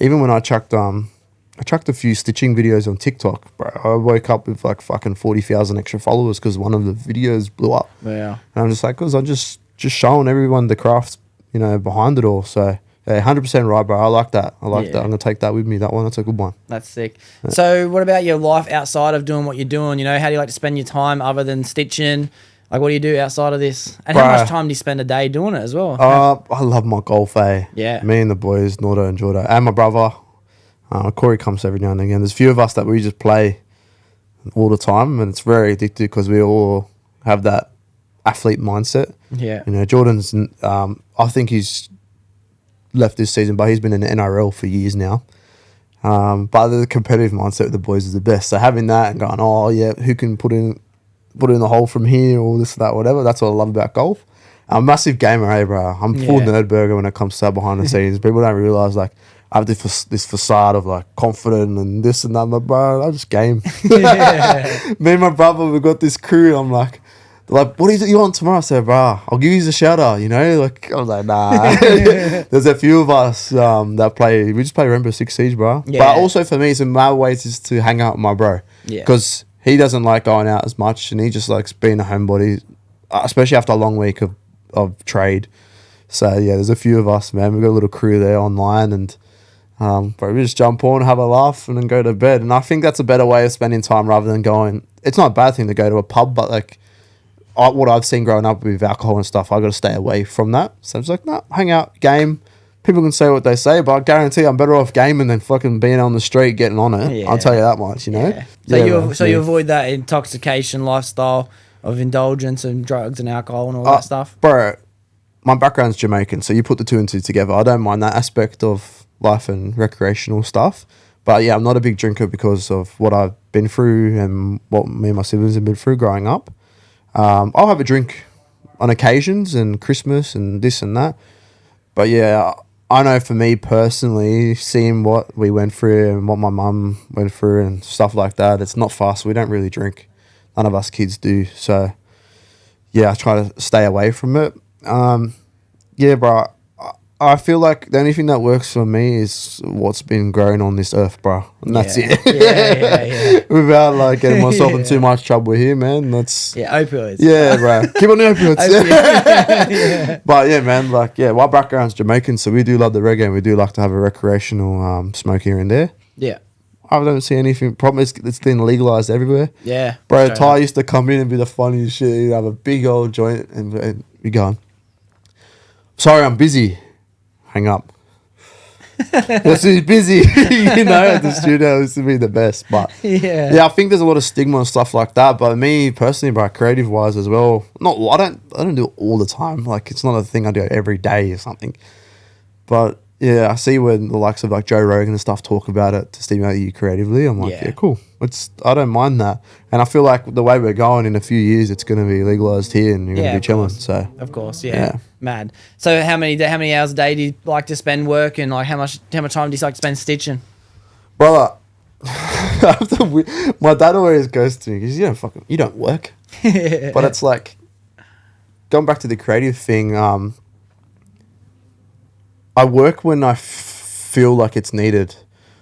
even when I chucked a few stitching videos on TikTok, bro, I woke up with like fucking 40,000 extra followers because one of the videos blew up. Yeah. And I'm just like, because I'm just showing everyone the craft, you know, behind it all. So, yeah, 100% right, bro. I like that. That. I'm going to take that with me. That one, that's a good one. That's sick. Yeah. So what about your life outside of doing what you're doing? You know, how do you like to spend your time other than stitching? Like, what do you do outside of this? And how much time do you spend a day doing it as well? I love my golf, eh? Yeah. Me and the boys, Nordo and Jordo, and my brother. Corey comes every now and again. There's a few of us that we just play all the time, and it's very addictive because we all have that athlete mindset. Yeah. You know, Jordan's, I think he's left this season, but he's been in the NRL for years now. But the competitive mindset with the boys is the best. So having that and going, oh yeah, who can put in the hole from here or this, that, whatever. That's what I love about golf. I'm a massive gamer, hey bro. I'm full nerd burger when it comes to that behind the scenes. People don't realize like I have this facade of like confident and this and that, but bro, I just game. Me and my brother, we've got this crew. I'm like, they're like, what is it you want tomorrow? I said, bro, I'll give you the shout out, you know? Like, I was like, nah. There's a few of us that play, we just play Rainbow Six Siege, bro. Yeah. But also for me, in my ways, is to hang out with my bro. Yeah. Because he doesn't like going out as much and he just likes being a homebody, especially after a long week of trade. So, yeah, there's a few of us, man. We've got a little crew there online and but we just jump on, have a laugh, and then go to bed. And I think that's a better way of spending time rather than going. It's not a bad thing to go to a pub, but like what I've seen growing up with alcohol and stuff, I got to stay away from that. So it's like, nah, hang out, game. People can say what they say, but I guarantee I'm better off gaming than fucking being on the street getting on it. Yeah. I'll tell you that much, you know. Yeah. So you avoid that intoxication lifestyle of indulgence and drugs and alcohol and all that stuff, bro. My background's Jamaican, so you put the two and two together. I don't mind that aspect of life and recreational stuff, but yeah, I'm not a big drinker because of what I've been through and what me and my siblings have been through growing up. I'll have a drink on occasions and Christmas and this and that, but yeah, I know for me personally, seeing what we went through and what my mum went through and stuff like that, it's not fast. We don't really drink. None of us kids do. So yeah, I try to stay away from it. Yeah, bro. I feel like the only thing that works for me is what's been growing on this earth, bro. And that's it. Yeah. Without like getting myself in too much trouble here, man. That's opioids. Yeah, bro. Keep on the opioids. But yeah, man. Like, yeah, my background's Jamaican, so we do love the reggae, and we do like to have a recreational smoke here and there. Yeah. I don't see anything. Problem is, it's been legalized everywhere. Yeah. Bro, Ty used to come in and be the funniest shit. He'd have a big old joint and be going, sorry, I'm busy. Hang up. It's too busy, at the studio. This would be the best. But yeah, I think there's a lot of stigma and stuff like that. But me personally, bro, creative wise as well, I don't do it all the time. Like, it's not a thing I do every day or something. But yeah, I see when the likes of like Joe Rogan and stuff talk about it to stimulate you creatively. I'm like, yeah, cool. I don't mind that. And I feel like the way we're going in a few years, it's going to be legalized here and you're going to be chilling. So of course, yeah. Mad. So how many hours a day do you like to spend working? Like how much time do you like to spend stitching? Brother, my dad always goes to me, because you don't work. But it's like, going back to the creative thing, I work when I feel like it's needed.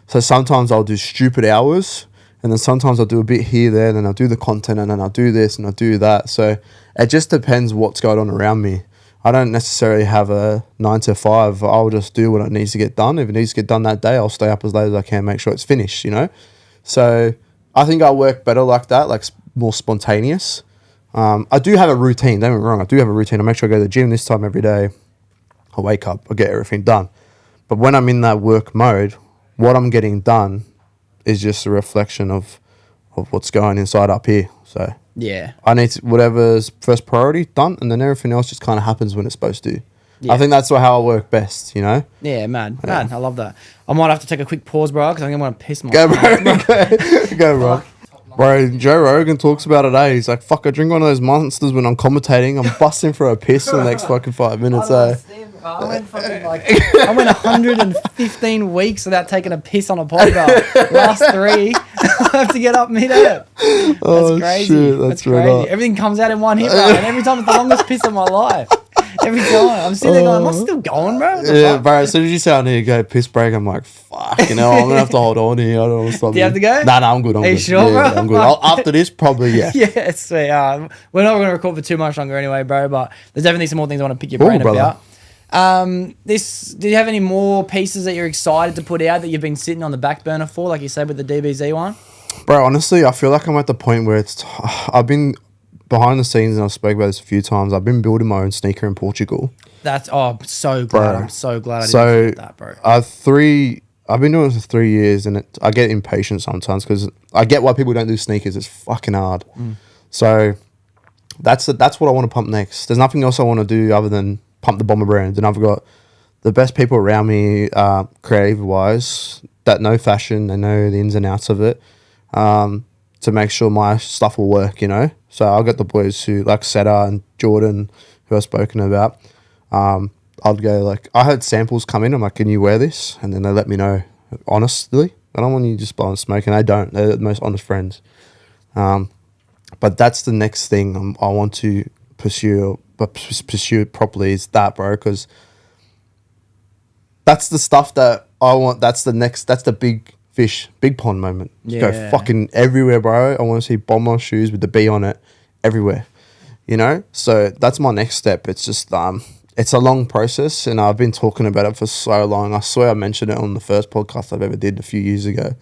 So sometimes I'll do stupid hours, and then sometimes I'll do a bit here, there, then I'll do the content, and then I'll do this and I'll do that. So it just depends what's going on around me. I don't necessarily have a 9 to 5. I'll just do what it needs to get done. If it needs to get done that day, I'll stay up as late as I can, make sure it's finished, So I think I work better like that, like more spontaneous. I do have a routine, don't get me wrong. I do have a routine. I make sure I go to the gym this time every day. I wake up, I get everything done. But when I'm in that work mode, what I'm getting done is just a reflection of what's going inside up here. So yeah, I need whatever's first priority done, and then everything else just kind of happens when it's supposed to. Yeah. I think that's how I work best, Yeah, man. I love that. I might have to take a quick pause, bro, because I'm going to piss my Go, bro. Go, bro. Bro, Joe Rogan talks about it, He's like, fuck, I drink one of those monsters when I'm commentating. I'm busting for a piss in the next fucking 5 minutes, I went 115 weeks without taking a piss on a podcast. Last 3, I have to get up mid-air. That's crazy. Shit, that's crazy. right. Everything comes out in one hit, bro. And every time it's the longest piss of my life. Every time. I'm sitting there going, am I still going, bro? Yeah, bro, as soon as you say I need to go piss break, I'm like, fuck, I'm going to have to hold on here. I don't want to stop. Do you have to go? Nah, I'm good. Are you sure, bro? I'm good. After this, probably, yeah. Yeah, sweet. We're not going to record for too much longer anyway, bro, but there's definitely some more things I want to pick your brain about. Do you have any more pieces that you're excited to put out that you've been sitting on the back burner for, like you said with the DBZ one? Bro, honestly, I feel like I'm at the point where I've been behind the scenes, and I've spoke about this a few times. I've been building my own sneaker in Portugal. I'm so glad. Bro. I'm so glad I did that, bro. I've been doing it for 3 years, and I get impatient sometimes because I get why people don't do sneakers. It's fucking hard. So that's what I want to pump next. There's nothing else I want to do other than pump the Bombr brand, and I've got the best people around me, creative wise, that know fashion, they know the ins and outs of it, to make sure my stuff will work. So I'll get the boys who like Seta and Jordan, who I've spoken about. I'd go like, I had samples come in. I'm like, can you wear this? And then they let me know honestly. I don't want you just blowing smoke, and they don't. They're the most honest friends. But that's the next thing I want to pursue. But pursue it properly is that, bro, because that's the stuff that I want. That's the big fish, big pond moment. Just go fucking everywhere, bro. I want to see Bombr shoes with the B on it everywhere, So that's my next step. It's just, it's a long process, and I've been talking about it for so long. I swear I mentioned it on the first podcast I've ever did a few years ago.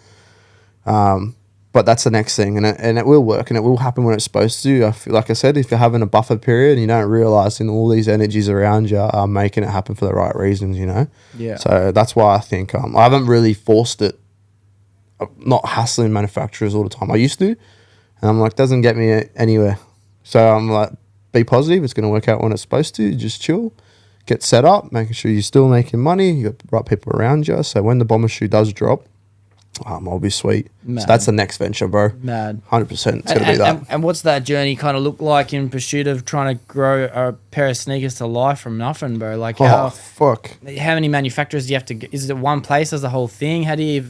But that's the next thing, and it will work, and it will happen when it's supposed to. I feel, like I said, if you're having a buffer period and you don't realise all these energies around you are making it happen for the right reasons, Yeah. So that's why I think I haven't really forced it. I'm not hassling manufacturers all the time. I used to, and I'm like, doesn't get me anywhere. So I'm like, be positive. It's going to work out when it's supposed to. Just chill, get set up, making sure you're still making money. You got the right people around you. So when the Bombr shoe does drop, I'll be sweet. So that's the next venture, bro. Mad. 100%. It's going to be that. And what's that journey kind of look like in pursuit of trying to grow a pair of sneakers to life from nothing, bro? Like how many manufacturers do you have to? Is it one place as the whole thing? How do you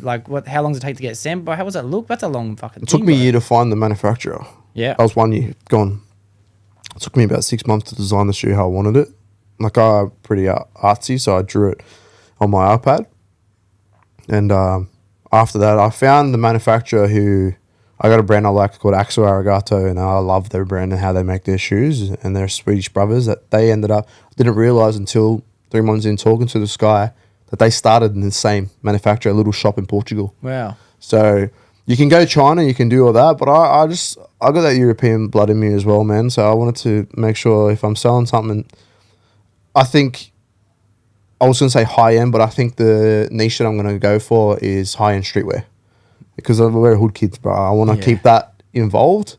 how long does it take to get sent? But how does that look? That's a long fucking thing. It took me a year to find the manufacturer. Yeah. I was 1 year gone. It took me about 6 months to design the shoe how I wanted it. Like, I'm pretty artsy, so I drew it on my iPad. And after that, I found the manufacturer who I got a brand I like called Axel Arigato, and I love their brand and how they make their shoes. And they're Swedish brothers that they ended up, didn't realize until 3 months in talking to this guy that they started in the same manufacturer, a little shop in Portugal. Wow. So you can go China, you can do all that, but I got that European blood in me as well, man. So I wanted to make sure if I'm selling something, I think I was gonna say high end, but I think the niche that I'm gonna go for is high end streetwear because we're hood kids, bro. I want to keep that involved,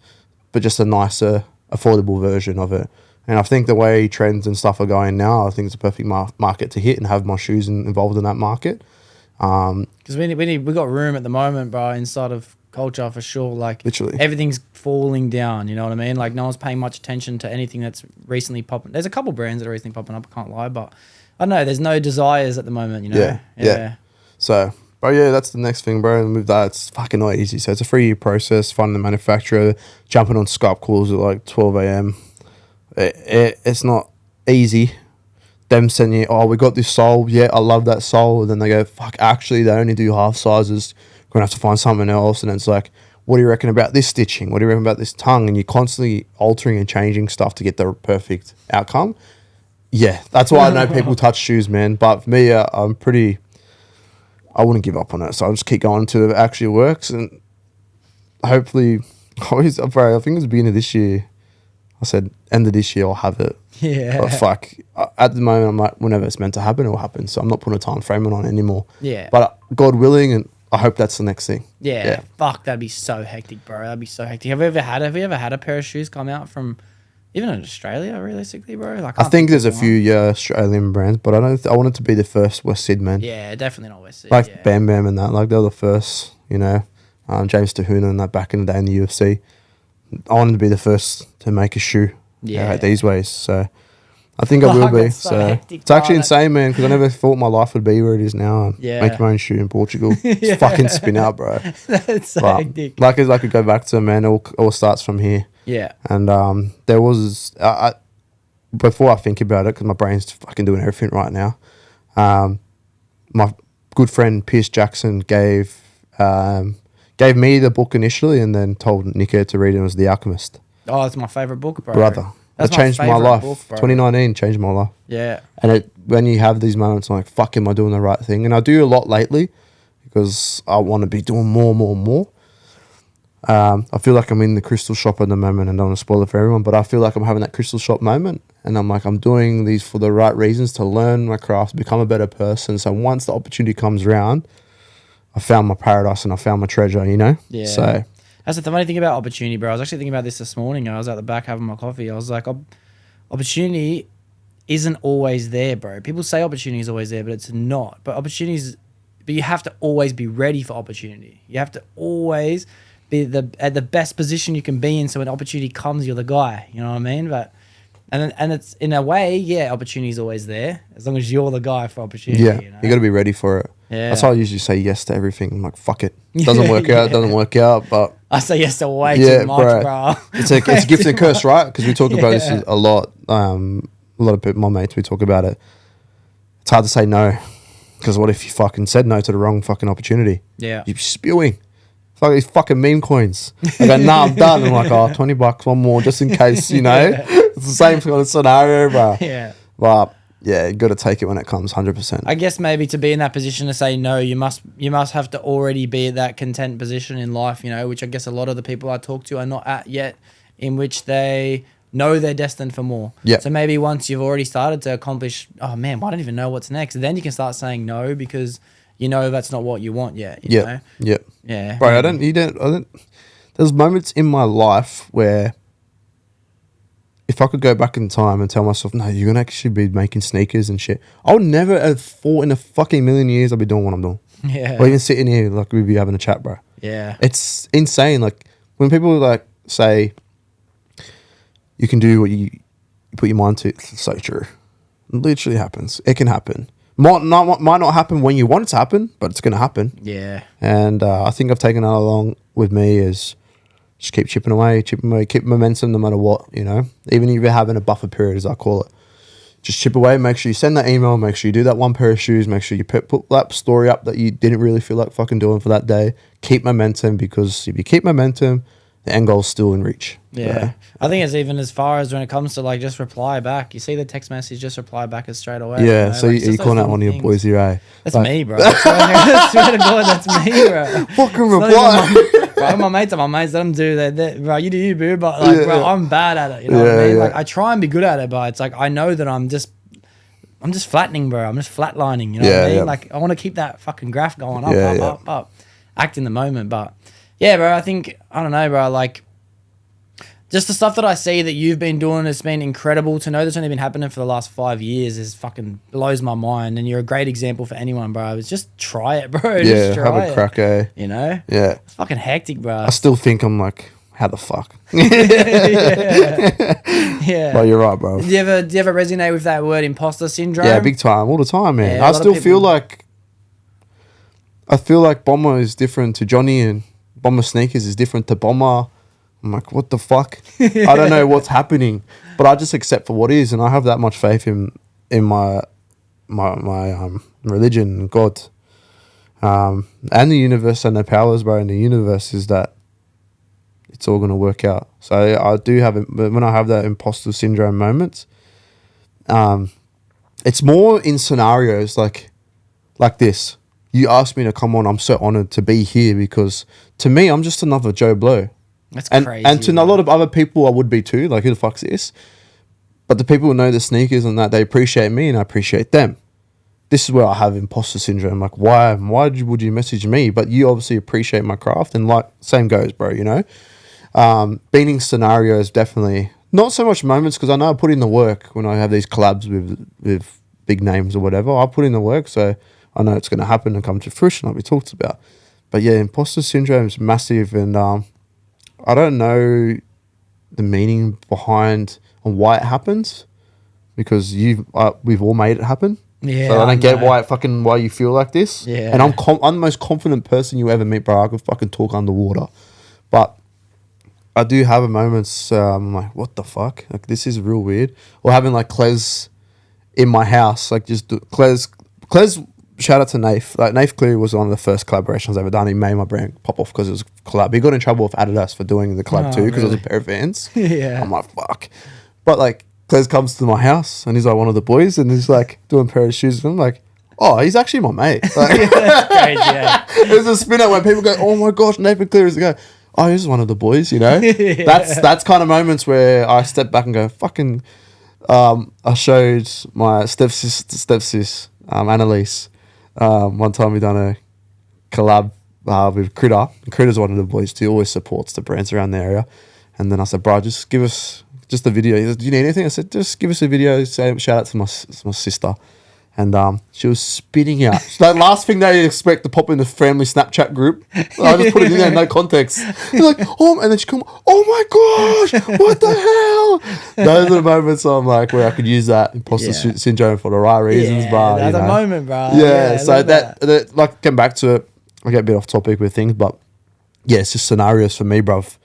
but just a nicer, affordable version of it. And I think the way trends and stuff are going now, I think it's a perfect market to hit and have my shoes involved in that market. Because we got room at the moment, bro, inside of culture for sure. Like literally everything's falling down. You know what I mean? Like no one's paying much attention to anything that's recently popping. There's a couple brands that are recently popping up. I can't lie, but I don't know. There's no desires at the moment. You know? Yeah. So, but yeah, that's the next thing, bro. And with that, it's fucking not easy. So it's a 3-year process. Finding the manufacturer, jumping on Skype calls at like 12 a.m. It's not easy. Them sending you, oh, we got this sole. Yeah, I love that sole. And then they go, fuck, actually, they only do half sizes. We're going to have to find something else. And it's like, what do you reckon about this stitching? What do you reckon about this tongue? And you're constantly altering and changing stuff to get the perfect outcome. Yeah, that's why I know people touch shoes, man. But for me, I wouldn't give up on it. So I'll just keep going until it actually works. And hopefully, I think it was the beginning of this year. I said, end of this year, I'll have it. Yeah. But fuck, at the moment, I'm like, whenever it's meant to happen, it'll happen. So I'm not putting a time frame on it anymore. Yeah. But God willing, and I hope that's the next thing. Yeah. Fuck, that'd be so hectic, bro. That'd be so hectic. Have you ever had a pair of shoes come out from even in Australia, realistically, bro? Like, I think there's a few Australian brands, but I want it to be the first West Syd, man. Yeah, definitely not West Syd. Like Bam Bam and that. Like they're the first, you know, James Tahuna and that back in the day in the UFC. I wanted to be the first to make a shoe these ways. So I think I will be. So hectic, it's actually insane, man, because I never thought my life would be where it is now. And make my own shoe in Portugal. It's fucking spin out, bro. That's so hectic. Like I could go back to, man, it all starts from here. Yeah. And there was, before I think about it, because my brain's fucking doing everything right now, my good friend Pierce Jackson gave me the book initially and then told Nico to read it. It was The Alchemist. Oh, it's my favourite book, bro. Brother. It changed my life. Book, 2019 changed my life. Yeah. And when you have these moments, I'm like, fuck, am I doing the right thing? And I do a lot lately because I want to be doing more. I feel like I'm in the crystal shop at the moment and don't want to spoil it for everyone, but I feel like I'm having that crystal shop moment and I'm like, I'm doing these for the right reasons to learn my craft, become a better person. So once the opportunity comes around, I found my paradise and I found my treasure, you know? Yeah. So that's the funny thing about opportunity, bro. I was actually thinking about this morning. I was at the back having my coffee. I was like, opportunity isn't always there, bro. People say opportunity is always there, but it's not. But you have to always be ready for opportunity. You have to always be at the best position you can be in, so when opportunity comes, you're the guy. You know what I mean? But and it's in a way, opportunity is always there as long as you're the guy for opportunity. Yeah, you know? you got to be ready for it. Yeah, that's why I usually say yes to everything. I'm like, fuck it. Doesn't work out. Doesn't work out. But I say yes to way too much, bro. It's a gift and a curse, right? Because we talk about this a lot. A lot of people, my mates, we talk about it. It's hard to say no because what if you fucking said no to the wrong fucking opportunity? Yeah, you're spewing. Fuck these fucking meme coins. I go, nah, I'm done. I'm like, $20, one more just in case, you know. It's the same kind of scenario, bro. Yeah. But yeah, you got to take it when it comes, 100%. I guess maybe to be in that position to say no, you must have to already be at that content position in life, you know, which I guess a lot of the people I talk to are not at yet, in which they know they're destined for more. Yeah. So maybe once you've already started to accomplish, oh man, I don't even know what's next. Then you can start saying no because you know that's not what you want yet. You know? Yeah. Bro, I don't. There's moments in my life where if I could go back in time and tell myself, no, you're going to actually be making sneakers and shit, I would never have thought in a fucking million years I'd be doing what I'm doing. Yeah. Or even sitting here like we'd be having a chat, bro. Yeah. It's insane. Like when people like say you can do what you put your mind to, it's so true. It literally happens. It can happen. Might not happen when you want it to happen, but it's going to happen. Yeah. And I think I've taken that along with me is just keep chipping away, keep momentum no matter what, you know. Even if you're having a buffer period, as I call it. Just chip away, make sure you send that email, make sure you do that one pair of shoes, make sure you put that story up that you didn't really feel like fucking doing for that day. Keep momentum, because if you keep momentum, the end goal's still in reach. Yeah. I think it's even as far as when it comes to like just reply back. You see the text message, just reply back as straight away. Yeah, you know? so like, you're calling out one of your boys here, eh? That's me, bro. I swear to God, that's me, bro. Fucking reply. Bro, my mates let them do that. Bro, you do you, boo. But like, bro, I'm bad at it. You know what I mean? Like, I try and be good at it, but it's like I know that I'm just I'm just flattening, bro. I'm just flatlining. You know what I mean? Like I want to keep that fucking graph going up. Act in the moment, but yeah, bro. I think I don't know, bro. Like just the stuff that I see that you've been doing has been incredible. To know that's only been happening for the last 5 years is fucking blows my mind. And you're a great example for anyone, bro. Just try it, bro. Yeah, just try have a crack, eh? You know? Yeah. It's fucking hectic, bro. I still think I'm like, how the fuck? Yeah. But you're right, bro. Do you ever resonate with that word imposter syndrome? Yeah, big time, all the time, man. Yeah, I still feel like Bombr is different to Johnny, and Bombr sneakers is different to Bombr. I'm like, what the fuck? I don't know what's happening, but I just accept for what is, and I have that much faith in my religion and God, and the universe and the powers, bro. In the universe is that it's all gonna work out. So I do have it, but when I have that imposter syndrome moments, it's more in scenarios like this. You asked me to come on. I'm so honored to be here because to me, I'm just another Joe Blow. That's crazy. And to a lot of other people, I would be too. Like, who the fuck's this? But the people who know the sneakers and that, they appreciate me and I appreciate them. This is where I have imposter syndrome. Like, why would you message me? But you obviously appreciate my craft, and like, same goes, bro, you know? Being in scenarios, definitely. Not so much moments, because I know I put in the work when I have these collabs with big names or whatever. I put in the work, so I know it's going to happen and come to fruition like we talked about. But yeah, imposter syndrome is massive, and I don't know the meaning behind and why it happens, because we've all made it happen. Yeah, so I don't get why you feel like this. Yeah, and I'm the most confident person you ever meet, bro. I could fucking talk underwater, but I do have moments. I'm like, what the fuck? Like, this is real weird. Or having like Cles in my house, like just Cles. Shout out to Nath. Like, Nath Cleary was one of the first collaborations I've ever done. He made my brand pop off because it was a collab. He got in trouble with Adidas for doing the collab too, because it was a pair of Vans. Yeah. I'm like, fuck. But like, Cles comes to my house and he's like one of the boys, and he's like doing a pair of shoes, and I'm like, oh, he's actually my mate. Like, yeah, that's crazy, yeah. There's a spin out when people go, oh my gosh, Nathan Cleary. They go, oh, he's one of the boys, you know? Yeah. That's kind of moments where I step back and go, fucking, I showed my stepsis, Annalise. One time we done a collab with Critter. And Critter's one of the boys too, always supports the brands around the area. And then I said, bro, just give us just a video. He said, do you need anything? I said, just give us a video. Say shout out to my sister. And she was spitting out. So that last thing they expect to pop in the family Snapchat group. I just put it in there, no context. They're like, oh, and then she come, oh my gosh, what the hell? Those are the moments I'm like, where I could use that imposter syndrome for the right reasons. Yeah, but that's a moment, bro. Yeah, so that like, getting back to it, I get a bit off topic with things, but yeah, it's just scenarios for me, bruv.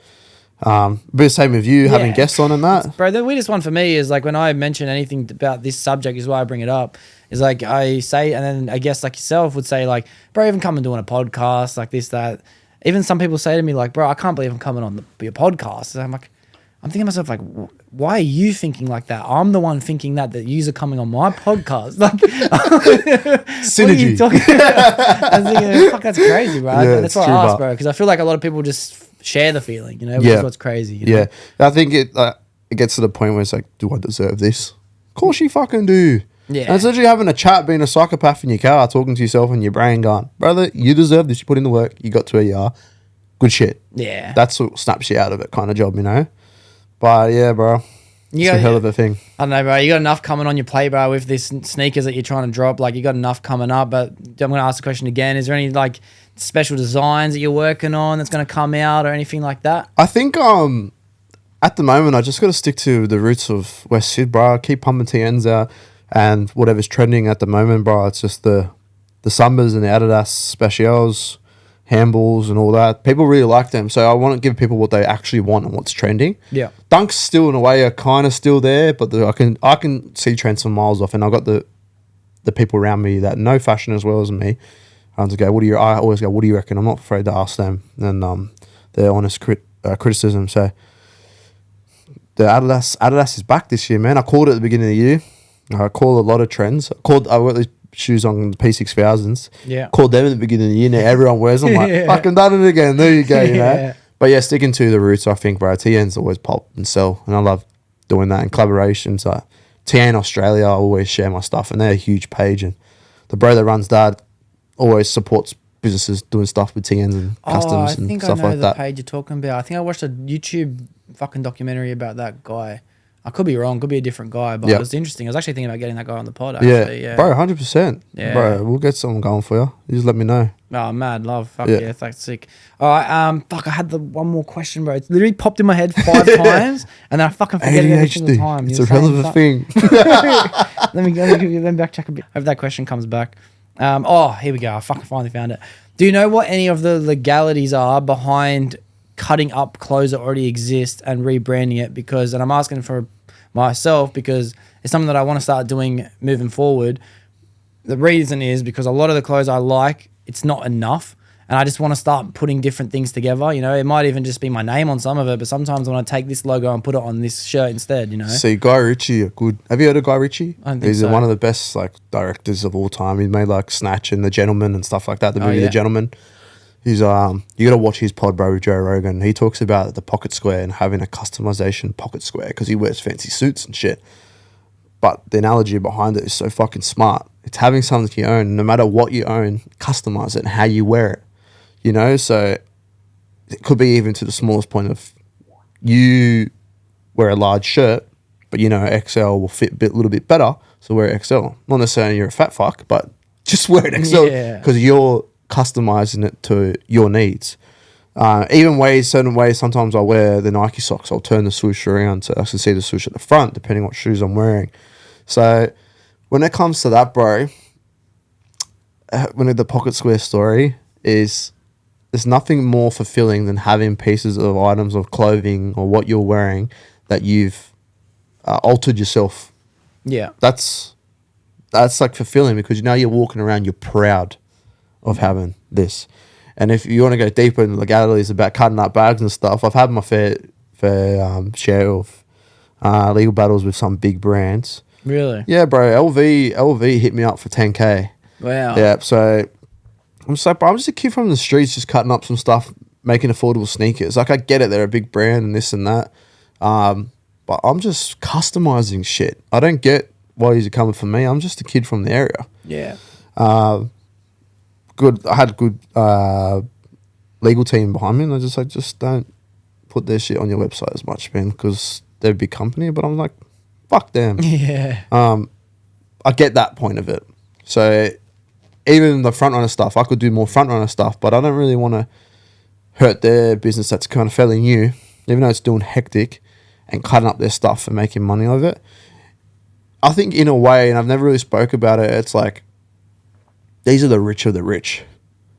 But the same with you, having guests on and that. Bro, the weirdest one for me is like when I mention anything about this subject is why I bring it up. Is like I say, and then I guess like yourself would say like, bro, even coming doing a podcast like this, that. Even some people say to me like, bro, I can't believe I'm coming on your podcast. And I'm like, I'm thinking to myself like, why are you thinking like that? I'm the one thinking that yous are coming on my podcast. Like, synergy. What are you talking about? I was thinking, fuck, that's crazy, bro. Yeah, that's why I asked, bro, because I feel like a lot of people just share the feeling, you know, which is what's crazy. You know? Yeah, I think it gets to the point where it's like, do I deserve this? Of course you fucking do. Yeah. And it's literally having a chat, being a psychopath in your car, talking to yourself in your brain, going, brother, you deserve this. You put in the work. You got to where you are. Good shit. Yeah. That's what snaps you out of it kind of job, you know? But yeah, bro. It's a hell of a thing. I don't know, bro. You got enough coming on your plate, bro, with this sneakers that you're trying to drop. Like, you got enough coming up. But I'm going to ask the question again. Is there any, like, special designs that you're working on that's going to come out or anything like that? I think at the moment, I just got to stick to the roots of West Syd, bro. Keep pumping TNs out. And whatever's trending at the moment, bro, it's just the Sumbers and the Adidas Specials, handballs and all that. People really like them. So I want to give people what they actually want and what's trending. Yeah. Dunks still in a way are kind of still there, but I can see trends from miles off. And I've got the people around me that know fashion as well as me. I always go, what do you reckon? I'm not afraid to ask them. And they're honest criticism. So the Adidas is back this year, man. I called it at the beginning of the year. I call a lot of trends. I got these shoes on the P6000s. Yeah. Called them at the beginning of the year. Now everyone wears them. Like, fucking done it again. There you go, you know. But yeah, sticking to the roots, I think, bro. TNs always pop and sell. And I love doing that in collaborations. TN Australia, I always share my stuff, and they're a huge page. And the bro that runs that always supports businesses doing stuff with TNs and customs and stuff like that. I think I know the page you're talking about. I think I watched a YouTube fucking documentary about that guy. I could be wrong, could be a different guy, but it was interesting. I was actually thinking about getting that guy on the pod, actually. Yeah. Bro, 100%. Yeah. Bro, we'll get something going for you. You just let me know. Oh, mad love. Fuck yeah, that's sick. All right, fuck, I had the one more question, bro. It's literally popped in my head 5 times, and then I fucking forget it every single time. It's a relevant thing. Let me backtrack a bit. Hope that question comes back. Here we go. I fucking finally found it. Do you know what any of the legalities are behind cutting up clothes that already exist and rebranding it? Because, and I'm asking for myself because it's something that I want to start doing moving forward. The reason is because a lot of the clothes I like, it's not enough, and I just want to start putting different things together. You know, it might even just be my name on some of it, but sometimes I want to take this logo and put it on this shirt instead, you know. See, Guy Ritchie, good. Have you heard of Guy Ritchie? I don't think He's so. One of the best like directors of all time. He made like Snatch and The Gentleman and stuff like that. The movie The Gentleman. He's you got to watch his pod, bro, with Joe Rogan. He talks about the pocket square and having a customization pocket square because he wears fancy suits and shit. But the analogy behind it is so fucking smart. It's having something you own, no matter what you own, customize it and how you wear it. You know, so it could be even to the smallest point of you wear a large shirt, but you know XL will fit a little bit better, so wear XL. Not necessarily you're a fat fuck, but just wear an XL because you're customizing it to your needs. Certain ways, sometimes I'll wear the Nike socks. I'll turn the swoosh around so I can see the swoosh at the front, depending what shoes I'm wearing. So when it comes to that, bro, when the pocket square story is, there's nothing more fulfilling than having pieces of items of clothing or what you're wearing that you've altered yourself. Yeah. That's like fulfilling because now you're walking around, you're proud of having this. And if you want to go deeper in the legalities about cutting up bags and stuff, I've had my fair share of legal battles with some big brands. Really? Yeah, bro. LV hit me up for 10K. Wow. Yeah, so I'm just like, bro, I'm just a kid from the streets just cutting up some stuff, making affordable sneakers. Like, I get it, they're a big brand and this and that. But I'm just customizing shit. I don't get why you're coming for me. I'm just a kid from the area. Yeah. I had a good legal team behind me, and I just like, just don't put their shit on your website as much, man, because they're a big company. But I'm like, fuck them. Yeah. I get that point of it. So even the front runner stuff, I could do more front runner stuff, but I don't really want to hurt their business that's kind of fairly new, even though it's doing hectic, and cutting up their stuff and making money of it. I think in a way, and I've never really spoke about it, it's like, these are the rich of the rich.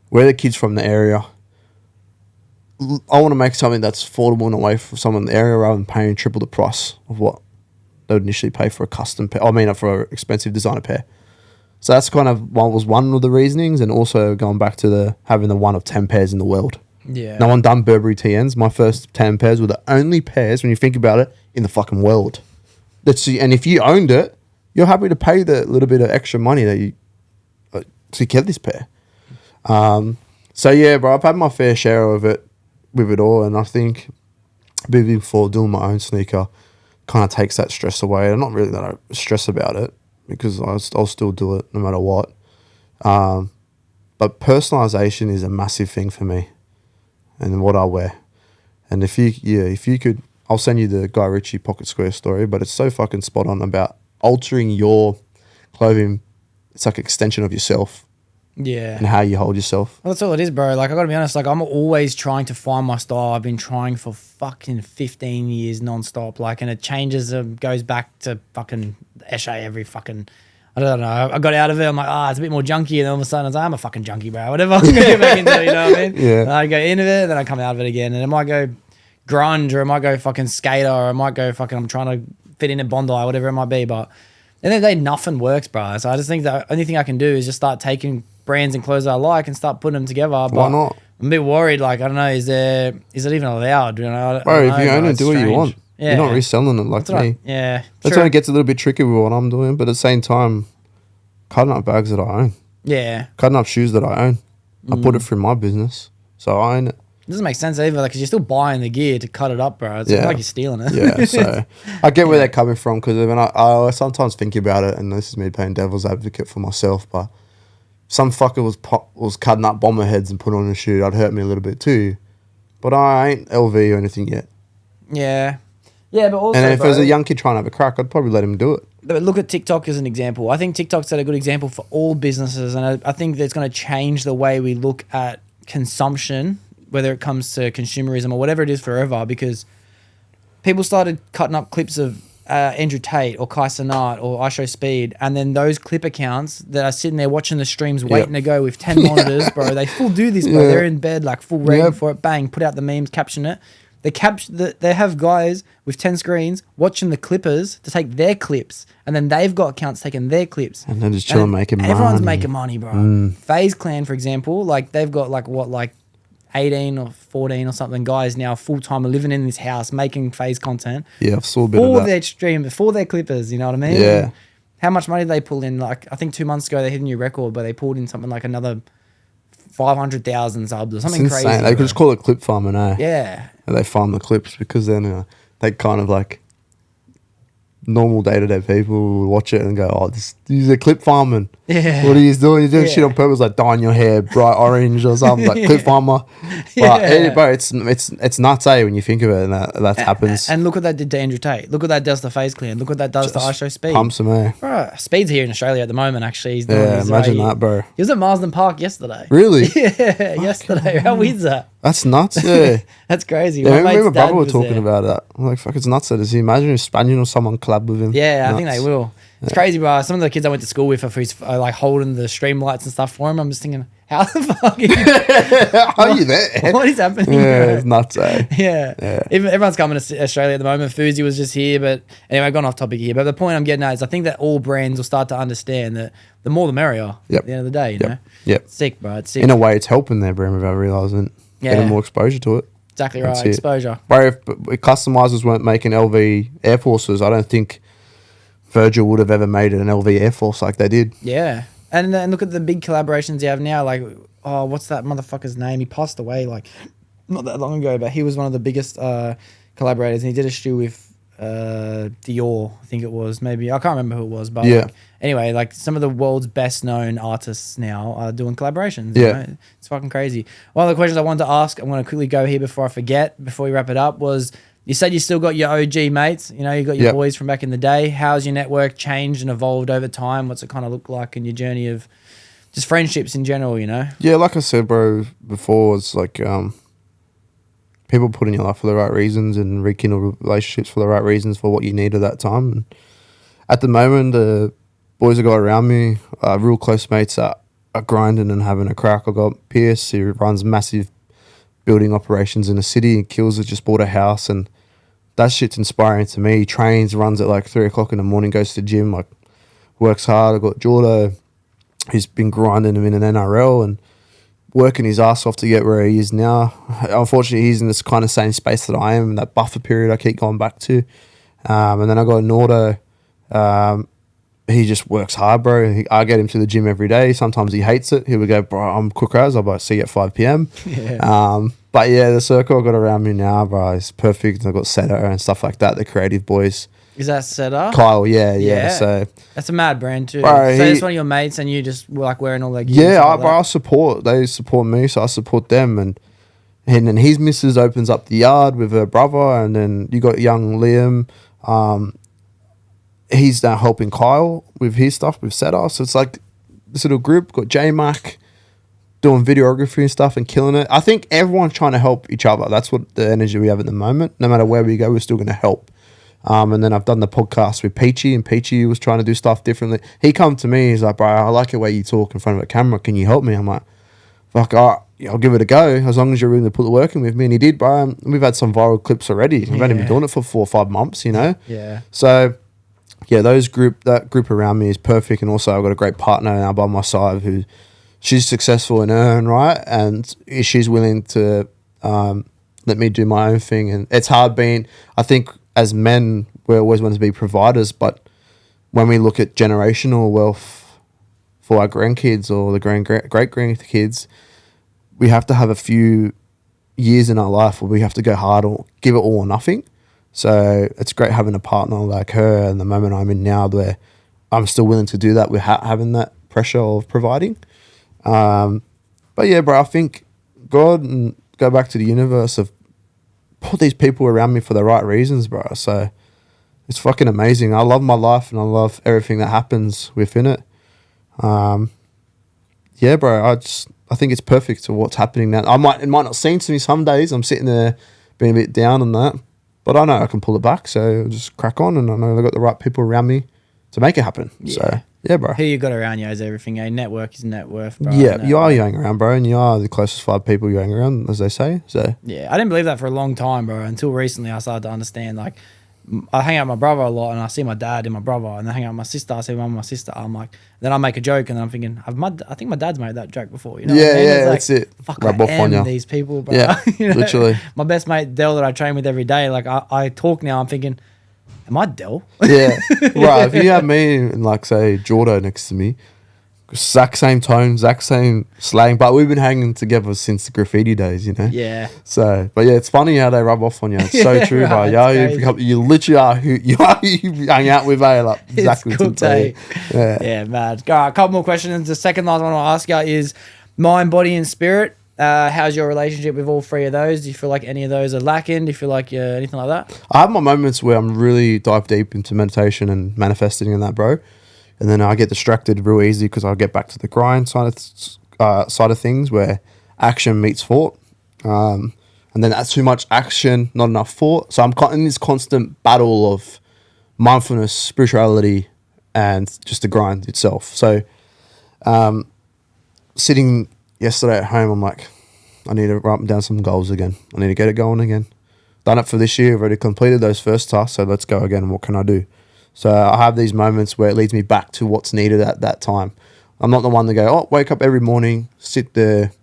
We're the kids from the area. I want to make something that's affordable in a way for someone in the area rather than paying triple the price of what they would initially pay for a custom pair. I mean, for an expensive designer pair. So that's kind of one of the reasonings, and also going back to having the one of 10 pairs in the world. Yeah. No one done Burberry TNs. My first 10 pairs were the only pairs, when you think about it, in the fucking world. And if you owned it, you're happy to pay the little bit of extra money that you to get this pair. So yeah, bro, I've had my fair share of it with it all, and I think moving forward, doing my own sneaker kind of takes that stress away. I'm not really that I stress about it because I'll still do it no matter what. But personalization is a massive thing for me, and what I wear. And if you could, I'll send you the Guy Ritchie Pocket Square story, but it's so fucking spot on about altering your clothing. It's like an extension of yourself. Yeah. And how you hold yourself. Well, that's all it is, bro. Like, I gotta be honest, like, I'm always trying to find my style. I've been trying for fucking 15 years nonstop. Like, and it changes, goes back to fucking Eshe every fucking, I don't know. I got out of it. I'm like, it's a bit more junky. And then all of a sudden I was like, I'm a fucking junkie, bro. Whatever. I'm gonna get back into it, you know what I mean? Yeah. And I go into it, then I come out of it again. And it might go grunge, or it might go fucking skater, or it might go fucking, I'm trying to fit in at Bondi, whatever it might be. But at the end of the day, nothing works, bro. So I just think the only thing I can do is just start taking brands and clothes I like and start putting them together. But why not? I'm a bit worried. Like, I don't know, is it even allowed? You know, bro, if you own it, do what you want. Yeah. You're not reselling it like me. Yeah. That's when it gets a little bit tricky with what I'm doing. But at the same time, cutting up bags that I own. Yeah. Cutting up shoes that I own. I put it through my business. So I own it. doesn't make sense either, because you're still buying the gear to cut it up, bro. It's not like you're stealing it. Yeah, so I get where they're coming from, because when I sometimes think about it, and this is me playing devil's advocate for myself, but some fucker was cutting up bomber heads and put on a shoe, that'd hurt me a little bit too. But I ain't LV or anything yet. Yeah. Yeah, but also, and if there's a young kid trying to have a crack, I'd probably let him do it. But look at TikTok as an example. I think TikTok's a good example for all businesses, and I think that's going to change the way we look at consumption, whether it comes to consumerism or whatever it is forever, because people started cutting up clips of Andrew Tate or Kai Cenat or I Show Speed, and then those clip accounts that are sitting there watching the streams waiting to go with 10 monitors, bro, they full do this, bro. They're in bed, like, full ready for it, bang, put out the memes, caption it. They have guys with 10 screens watching the clippers to take their clips, and then they've got accounts taking their clips. And they're just chilling, making money. Everyone's making money, bro. FaZe Clan, for example, like, they've got, like 18 or 14 or something guys now full-time are living in this house making FaZe content. Yeah, I've saw a bit of that. For their stream, for their clippers, you know what I mean? Yeah. And how much money did they pull in? Like, I think 2 months ago they hit a new record, but they pulled in something like another 500,000 subs or something crazy. Insane. They could just call it clip farming, eh? Yeah. And they farm the clips, because then they kind of like normal day-to-day people will watch it and go, oh, this is a clip farming. Yeah. What are you doing? You're doing shit on purpose, like dyeing your hair bright orange or something, like clip farmer. But bro, it's nuts, eh, when you think of it, and that happens. And look what that did to Andrew Tate. Look what that does to FaZe Clan. Look what that does to I Show Speed. Pumps him, eh? Bro, Speed's here in Australia at the moment, actually. He's doing his, imagine that, bro. He was at Marsden Park yesterday. Really? Yeah, yesterday. How weird's that? That's nuts, yeah. That's crazy. Yeah, me and my brother were talking about that. I'm like, fuck, it's nuts. Does he imagine if Spaniard or someone collab with him? Yeah, nuts. I think they will. It's crazy, bro. Some of the kids I went to school with are like holding the stream lights and stuff for him. I'm just thinking, how the fuck are you, how are you there? What is happening? Yeah, bro? it's nuts, eh? Yeah. Everyone's coming to Australia at the moment. Fuzi was just here, but anyway, I've gone off topic here. But the point I'm getting at is I think that all brands will start to understand that the more the merrier at the end of the day, you know? Yep. It's sick, bro. It's sick. In a way, it's helping their brand without realising. Getting more exposure to it. Exactly right. Exposure. Bro, if customizers weren't making LV Air Forces, I don't think Virgil would have ever made it an LV Air Force like they did. Yeah. And look at the big collaborations you have now. Like, oh, what's that motherfucker's name? He passed away like not that long ago, but he was one of the biggest collaborators, and he did a shoe with Dior, I think it was. Maybe I can't remember who it was, but like, anyway, like some of the world's best known artists now are doing collaborations. Yeah, you know? It's fucking crazy. One of the questions I wanted to ask, I'm going to quickly go here before I forget, before we wrap it up, was you said you still got your OG mates. You know, you got your boys from back in the day. How's your network changed and evolved over time? What's it kind of look like in your journey of just friendships in general? You know? Yeah, like I said, bro, before, it's like people put in your life for the right reasons and rekindle relationships for the right reasons for what you need at that time. And at the moment, the boys I got around me are real close mates that are grinding and having a crack. I got Pierce, who runs massive building operations in the city, and Kills has just bought a house, and that shit's inspiring to me. He trains, runs at like 3 o'clock in the morning, goes to the gym, like works hard. I got Jordo, he's been grinding him in an NRL and working his ass off to get where he is now. Unfortunately, he's in this kind of same space that I am, that buffer period I keep going back to. And then I got Nordo. He just works hard, bro. I get him to the gym every day. Sometimes he hates it. He would go, bro, I'm quick as. I'll see you at 5 p.m. But yeah, the circle I got around me now, bro, is perfect. I've got Setter and stuff like that, the creative boys. Is that Setter? Kyle, yeah. So that's a mad brand too. Bro, so it's one of your mates, and you just were like wearing all that gear. Yeah, I support. They support me, so I support them. And then his missus opens up the yard with her brother, and then you got young Liam. He's now helping Kyle with his stuff with Setter. So it's like this little group. Got J-Mac doing videography and stuff and killing it. I think everyone's trying to help each other. That's what the energy we have at the moment. No matter where we go, we're still going to help. And then I've done the podcast with Peachy, and Peachy was trying to do stuff differently. He come to me, he's like, bro, I like the way you talk in front of a camera. Can you help me? I'm like, fuck, I'll give it a go as long as you're willing to put the work in with me. And he did, bro. We've had some viral clips already. We've only been doing it for 4 or 5 months, you know? Yeah. So, yeah, that group around me is perfect. And also I've got a great partner now by my side who she's successful in her own right, and she's willing to let me do my own thing. And it's hard being, I think, as men, we always want to be providers, but when we look at generational wealth for our grandkids or the great grandkids, we have to have a few years in our life where we have to go hard or give it all or nothing. So it's great having a partner like her, and the moment I'm in now where I'm still willing to do that without having that pressure of providing. But yeah, bro, I think God and go back to the universe have put these people around me for the right reasons, bro. So it's fucking amazing. I love my life and I love everything that happens within it. Yeah, bro, I think it's perfect to what's happening now. It might not seem to me some days. I'm sitting there being a bit down on that, but I know I can pull it back. So I'll just crack on, and I know I've got the right people around me to make it happen. Yeah. So yeah, bro. Who you got around you is everything. A network is net worth, bro. Yeah, you hang around, bro, and you are the closest 5 people you hang around, as they say. So yeah, I didn't believe that for a long time, bro. Until recently, I started to understand. Like, I hang out with my brother a lot, and I see my dad and my brother, and I hang out with my sister. I see my mum and my sister. I'm like, then I make a joke, and then I'm thinking, I think my dad's made that joke before. You know? Yeah, what I mean? yeah, like, that's it. Fuck, Rub I off on am you. these people, bro. Yeah, you know? literally. My best mate Dell that I train with every day. Like, I talk now. I'm thinking, am I Dell? Yeah, right. If you have me and like say Jordo next to me, exact same tone, exact same slang, but we've been hanging together since the graffiti days, you know. Yeah. So, but yeah, it's funny how they rub off on you. It's so true, bro. Right, You literally are who you hang out with, eh? Like exactly. It's cool, eh? Yeah, mad. All right, a couple more questions. The second last one I'll ask you is mind, body, and spirit. How's your relationship with all 3 of those? Do you feel like any of those are lacking? Do you feel like anything like that? I have my moments where I'm really dive deep into meditation and manifesting and that, bro. And then I get distracted real easy because I'll get back to the grind side of things where action meets thought. And then that's too much action, not enough thought. So I'm in this constant battle of mindfulness, spirituality, and just the grind itself. So sitting yesterday at home, I'm like, I need to write down some goals again. I need to get it going again. Done it for this year. I've already completed those first tasks, so let's go again. What can I do? So I have these moments where it leads me back to what's needed at that time. I'm not the one to go, oh, wake up every morning, sit there,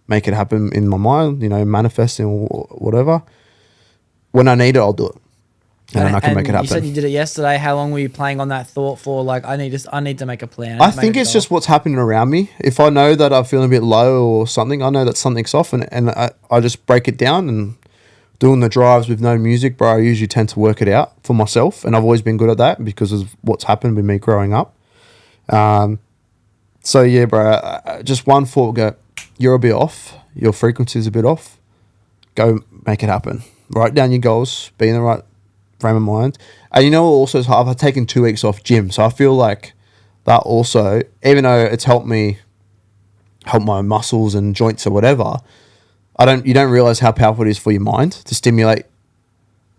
make it happen in my mind, you know, manifesting or whatever. When I need it, I'll do it. And then I can make it happen. You said you did it yesterday. How long were you playing on that thought for? Like, I need to make a plan. I think it's just what's happening around me. If I know that I'm feeling a bit low or something, I know that something's off, and I just break it down. And doing the drives with no music, bro, I usually tend to work it out for myself. And I've always been good at that because of what's happened with me growing up. So, yeah, bro, just one thought, go, you're a bit off. Your frequency's a bit off. Go make it happen. Write down your goals. Be in the right frame of mind. And you know, also I've taken 2 weeks off gym, so I feel like that also, even though it's helped me help my muscles and joints or whatever, you don't realize how powerful it is for your mind to stimulate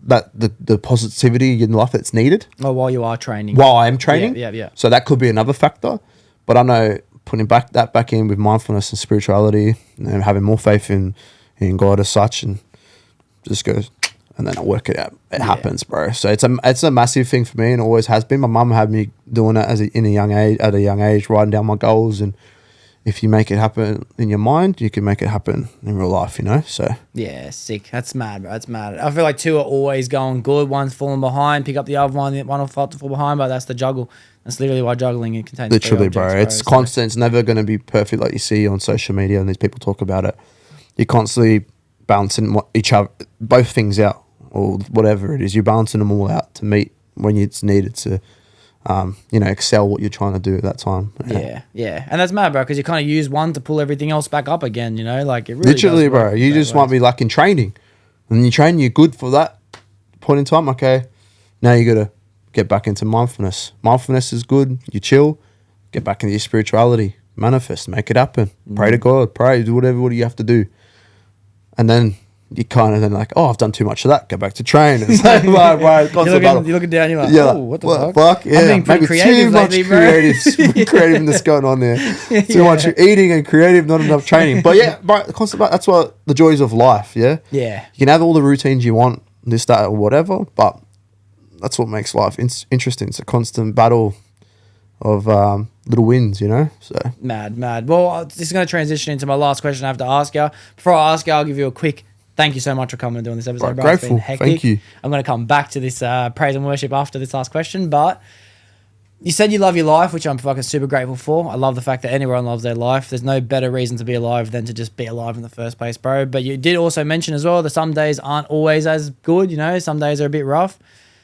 that the positivity in life that's needed. Oh, while you are training. While I am training. Yeah. So that could be another factor. But I know putting that back in with mindfulness and spirituality and having more faith in God as such, and just goes, and then I work it out. It happens, bro. So it's a massive thing for me, and always has been. My mum had me doing it at a young age, writing down my goals, and if you make it happen in your mind, you can make it happen in real life, you know? So yeah, sick. That's mad, bro. That's mad. I feel like 2 are always going good. One's falling behind, pick up the other one will fall behind, but that's the juggle. That's literally why juggling it contains literally, objects, bro. It's constant. It's never going to be perfect like you see on social media and these people talk about it. You're constantly balancing both things out, or whatever it is. You're balancing them all out to meet when it's needed to excel what you're trying to do at that time. Yeah. And that's mad, bro, because you kind of use one to pull everything else back up again, you know? Like, it really literally, bro. You just might be like in training. And you train, you're good for that point in time. Okay, now you got to get back into mindfulness. Mindfulness is good. You chill, get back into your spirituality, manifest, make it happen. Pray to God, do whatever you have to do. And then you kind of then like, oh, I've done too much of that. Go back to train. It's like, you're looking down. You're like, oh, what the fuck? Yeah, I'm being pretty creative lately, bro. Creativeness going on there. Too much eating and creative, not enough training. But yeah, bro, that's what the joys of life. Yeah. Yeah. You can have all the routines you want, this, that, or whatever, but that's what makes life interesting. It's a constant battle of little wins, you know. So mad. Well, this is going to transition into my last question I have to ask you. Before I ask you, I'll give you a quick thank you so much for coming and doing this episode, bro. Grateful. It's been hectic. Thank you. I'm going to come back to this praise and worship after this last question, but You said you love your life, which I'm fucking super grateful for. I love the fact that anyone loves their life. There's no better reason to be alive than to just be alive in the first place, bro. But you did also mention as well that some days aren't always as good, you know, some days are a bit rough.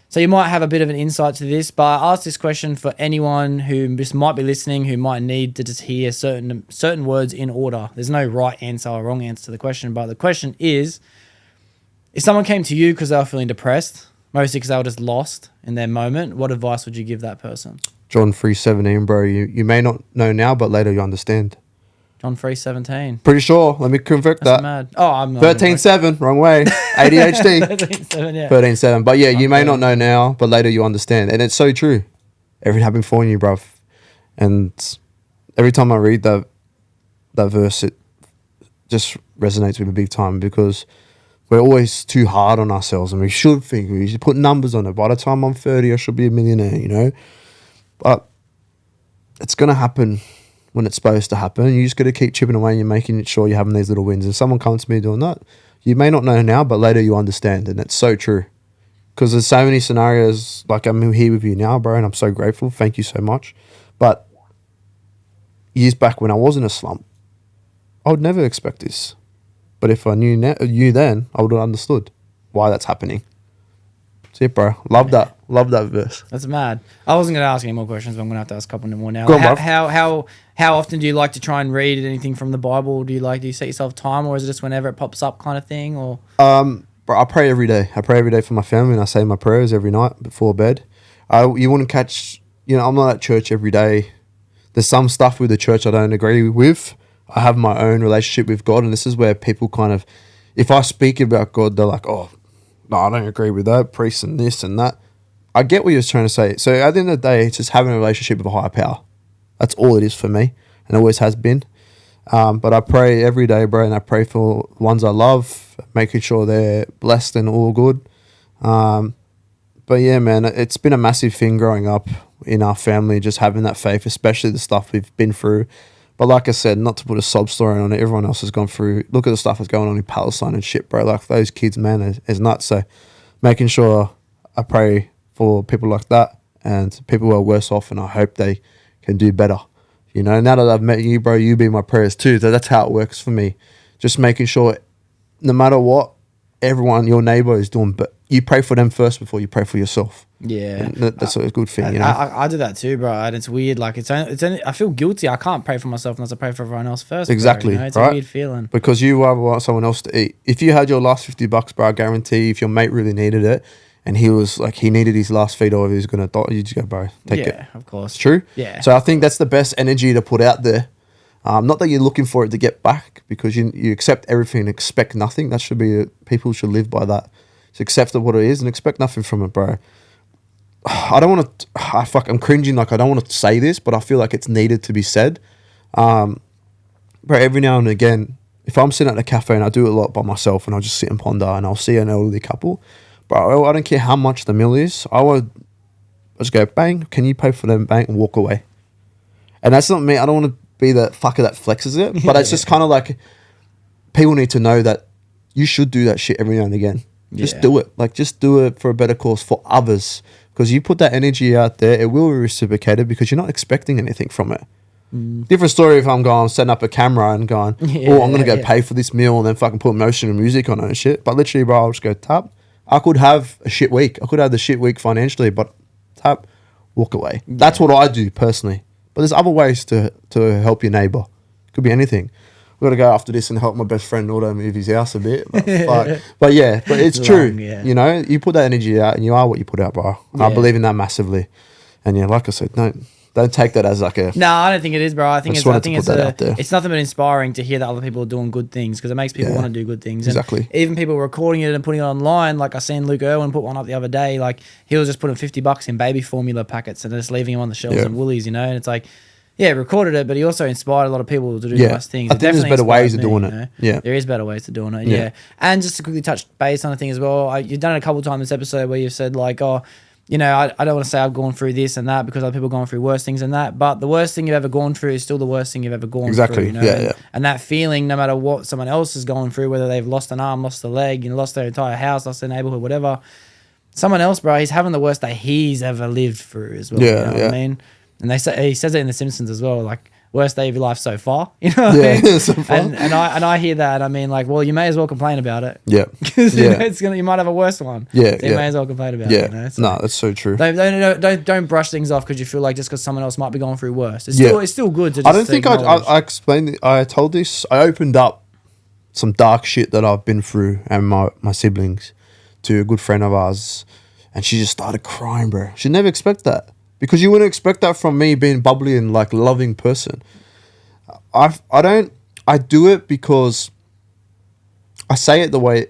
So you might have a bit of an insight to this, but I asked this question for anyone who just might be listening, who might need to just hear certain words in order. There's no right answer or wrong answer to the question, but the question is, if someone came to you because they were feeling depressed, mostly because they were just lost in their moment, what advice would you give that person? John 3:17, bro. You may not know now, but later you understand. John 3:17. Pretty sure. Let me convert That's that. mad. Oh, I'm not. 13:7, wrong way. ADHD. 13:7, yeah. 13:7. But yeah, you may not know now, but later you understand. And it's so true. Everything happened for you, bruv. And every time I read that verse, it just resonates with me big time, because we're always too hard on ourselves, and we should put numbers on it. By the time I'm 30, I should be a millionaire, you know? But it's going to happen when it's supposed to happen. You just got to keep chipping away, and you're making sure you're having these little wins. And someone comes to me doing that, you may not know now, but later you understand. And it's so true. Because there's so many scenarios, like I'm here with you now, bro, and I'm so grateful. Thank you so much. But years back when I was in a slump, I would never expect this. But if I knew you then, I would have understood why that's happening. That's it, bro. Love that. Love that verse. That's mad. I wasn't going to ask any more questions, but I'm going to have to ask a couple more now. Go on, bruv. How often do you like to try and read anything from the Bible? Do you set yourself time, or is it just whenever it pops up kind of thing? Or Bro, I pray every day. I pray every day for my family, and I say my prayers every night before bed. You wouldn't catch, I'm not at church every day. There's some stuff with the church I don't agree with. I have my own relationship with God, and this is where people kind of, if I speak about God, they're like, oh, no, I don't agree with that, priest and this and that. I get what you're trying to say. So at the end of the day, it's just having a relationship with a higher power. That's all it is for me, and always has been. But I pray every day, bro, and I pray for ones I love, making sure they're blessed and all good. But yeah, man, it's been a massive thing growing up in our family, just having that faith, especially the stuff we've been through. But like I said, not to put a sob story on it, everyone else has gone through. Look at the stuff that's going on in Palestine and shit, bro. Like those kids, man, is nuts. So making sure I pray for people like that and people who are worse off, and I hope they can do better. You know, now that I've met you, bro, you be my prayers too. So that's how it works for me. Just making sure no matter what, everyone, your neighbor is doing, but you pray for them first before you pray for yourself. Yeah, that's a good thing, you know. I do that too, bro, and it's weird. Like it's only, I feel guilty. I can't pray for myself unless I pray for everyone else first. Exactly, bro, you know? It's right? a weird feeling because you want someone else to eat. If you had your last $50, bro, I guarantee if your mate really needed it, and he was like, he needed his last feed, or he was gonna die, you just go, bro, take it. Yeah, of course. It's true. Yeah. So I think that's the best energy to put out there. Not that you're looking for it to get back, because you accept everything and expect nothing. That should be people should live by that. Just accept what it is and expect nothing from it, bro. I don't want to. I'm cringing. Like I don't want to say this, but I feel like it's needed to be said. Bro, every now and again, if I'm sitting at a cafe, and I do it a lot by myself, and I'll just sit and ponder, and I'll see an elderly couple, bro, I don't care how much the meal is. I just go bang. Can you pay for them? Bang, and walk away. And that's not me. I don't want to be the fucker that flexes it, but it's just kind of like people need to know that you should do that shit every now and again. Just do it. Like, just do it for a better cause for others. Because you put that energy out there, it will be reciprocated because you're not expecting anything from it. Different story if I'm setting up a camera and going, I'm going to go pay for this meal and then fucking put motion and music on it and shit. But literally, bro, I'll just go tap. I could have a shit week. I could have the shit week financially, but tap, walk away. That's what I do personally. But there's other ways to help your neighbor. Could be anything. We've got to go after this and help my best friend Auto move his house a bit. But it's true. Yeah. You know, you put that energy out and you are what you put out, bro. I believe in that massively. And yeah, like I said, don't take that as like a... No, I don't think it is, bro. I think it's nothing but inspiring to hear that other people are doing good things, because it makes people want to do good things. Exactly. And even people recording it and putting it online, like I seen Luke Irwin put one up the other day, like he was just putting $50 in baby formula packets and just leaving them on the shelves in Woolies, you know, and it's like, yeah, recorded it, but he also inspired a lot of people to do nice things. I think there's better ways of doing it. You know? Yeah. There is better ways of doing it, yeah. And just to quickly touch base on the thing as well, you've done it a couple of times this episode where you've said like, oh, you know, I don't want to say I've gone through this and that because other people have gone through worse things than that, but the worst thing you've ever gone through is still the worst thing you've ever gone through. You know? And that feeling, no matter what someone else is going through, whether they've lost an arm, lost a leg, lost their entire house, lost their neighborhood, whatever, someone else, bro, he's having the worst day he's ever lived through as well. Yeah, you know what I mean? And he says it in The Simpsons as well, like, worst day of your life so far. You know what I mean? So far. And I hear that. I mean, like, well, you may as well complain about it. Yeah. Because you might have a worse one. Yeah. So you may as well complain about it. You know? So no, that's so true. Don't brush things off because you feel like just because someone else might be going through worse. It's still good to just I don't think I explained. I told this. I opened up some dark shit that I've been through and my siblings to a good friend of ours, and she just started crying, bro. She'd never expect that because you wouldn't expect that from me being bubbly and like loving person. I do it because I say it the way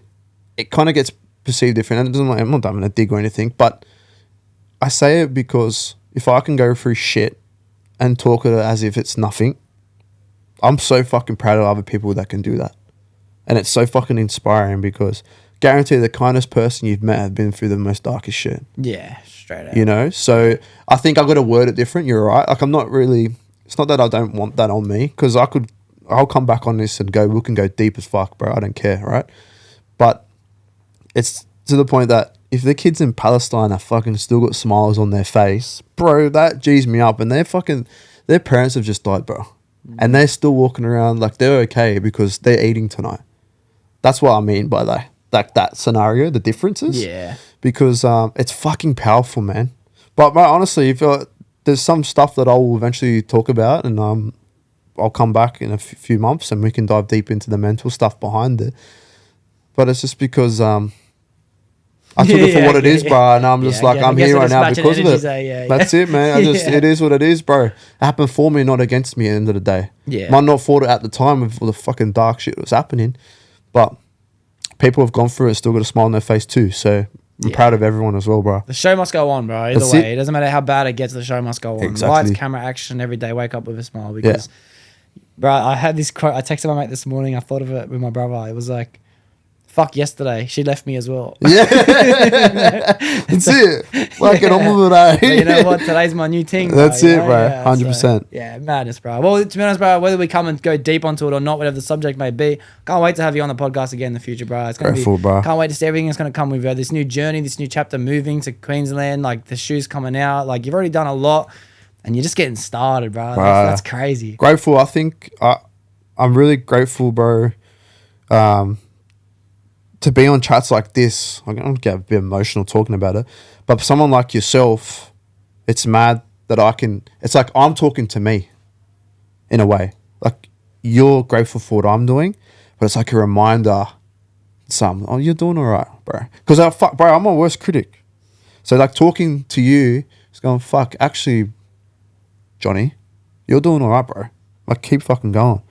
it kind of gets perceived different. And it doesn't, I'm not having a dig or anything, but I say it because if I can go through shit and talk it as if it's nothing, I'm so fucking proud of other people that can do that. And it's so fucking inspiring because guarantee the kindest person you've met have been through the most darkest shit. Yeah, straight out. You know? So I think I got to word it different. You're right. Like I'm not really, it's not that I don't want that on me because I'll come back on this and we can go deep as fuck, bro. I don't care, right? But it's to the point that if the kids in Palestine are fucking still got smiles on their face, bro, that G's me up. And their parents have just died, bro. And they're still walking around like they're okay because they're eating tonight. That's what I mean by that. Like that scenario, the differences. Yeah. Because it's fucking powerful, man. But honestly, if there's some stuff that I'll eventually talk about and I'll come back in a few months and we can dive deep into the mental stuff behind it. But it's just because I took it for what it is, bro, and I'm just like, I'm here right now because of it. That's it, man. It is what it is, bro. It happened for me, not against me at the end of the day. Yeah. Might not thought it at the time with all the fucking dark shit that was happening, but people have gone through it, still got a smile on their face too, so I'm proud of everyone as well, bro. The show must go on, bro. Either way. It doesn't matter how bad it gets, the show must go on. Exactly. Lights, camera, action, every day, wake up with a smile because, bro, I had this quote, I texted my mate this morning, I thought of it with my brother. It was like, fuck yesterday, she left me as well. Yeah. That's it. Like it on with it, eh? But you know what? Today's my new thing. That's it, bro. 100%. So, yeah, madness, bro. Well, to be honest, bro, whether we come and go deep onto it or not, whatever the subject may be, can't wait to have you on the podcast again in the future, bro. It's gonna Grateful, bro. Can't wait to see everything that's gonna come with this new journey, this new chapter, moving to Queensland, like the shoes coming out. Like you've already done a lot, and you're just getting started, bro. That's crazy. Grateful. I think I'm really grateful, bro. To be on chats like this, I don't get a bit emotional talking about it, but someone like yourself, it's mad that it's like I'm talking to me in a way. Like you're grateful for what I'm doing, but it's like a reminder, you're doing all right, bro. Because I'm my worst critic. So like talking to you, it's going, fuck, actually, Johnny, you're doing all right, bro. Like keep fucking going.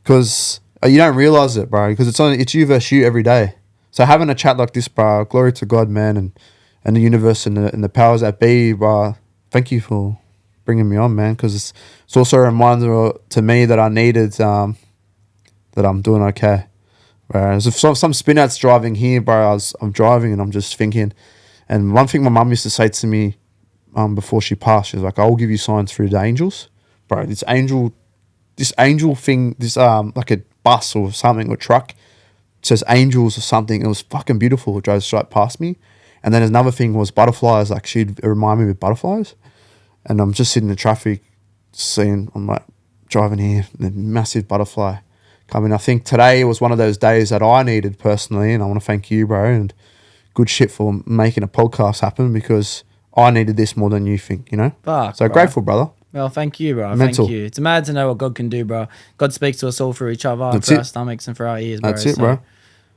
Because you don't realize it, bro, because it's you versus you every day. So having a chat like this, bro, glory to God, man, and the universe and the powers that be, bro. Thank you for bringing me on, man, because it's also a reminder to me that I needed that I'm doing okay. Whereas if some spin outs driving here, bro, I'm driving and I'm just thinking. And one thing my mum used to say to me before she passed, she was like, "I will give you signs through the angels, bro." This angel thing, this like a bus or something or truck. Says angels or something. It was fucking beautiful. It drove straight past me. And then another thing was butterflies. Like she'd remind me of butterflies. And I'm just sitting in the traffic, I'm like driving here, and a massive butterfly coming. I think today was one of those days that I needed personally, and I want to thank you, bro, and good shit for making a podcast happen because I needed this more than you think, you know? Fuck, so bro. Grateful, brother. Well, thank you, bro. Mental. Thank you. It's mad to know what God can do, bro. God speaks to us all through each other, That's for it. our stomachs and for our ears, bro. That's it, bro.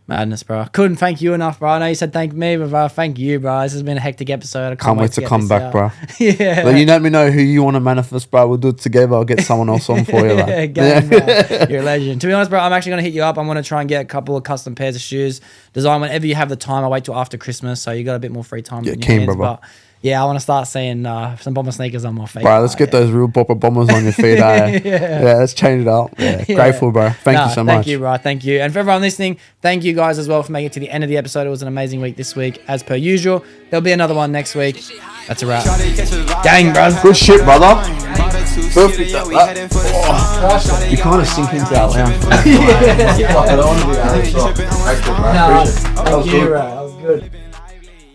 Madness, bro. Couldn't thank you enough, bro. I know you said thank me, but bro, thank you, bro. This has been a hectic episode. I Can't wait to come back, bro. Yeah. Like, you let me know who you want to manifest, bro. We'll do it together. I'll get someone else on for you. Like. Gang, bro. You're a legend. To be honest, bro, I'm actually going to hit you up. I'm going to try and get a couple of custom pairs of shoes. Design whenever you have the time. I wait till after Christmas, so you got a bit more free time. Yeah, in your keen, hands, brother. But yeah, I want to start seeing some Bomber sneakers on my feet. Bro, let's get those real Bopper Bombers on your feet. Yeah, let's change it up. Yeah. Grateful, bro. Thank you so much. Thank you, bro. Thank you. And for everyone listening, thank you guys as well for making it to the end of the episode. It was an amazing week this week, as per usual. There'll be another one next week. That's a wrap. Gang, bro. Good shit, brother. Perfect. You kind of sink into that lounge. Thank you, bro. That was good.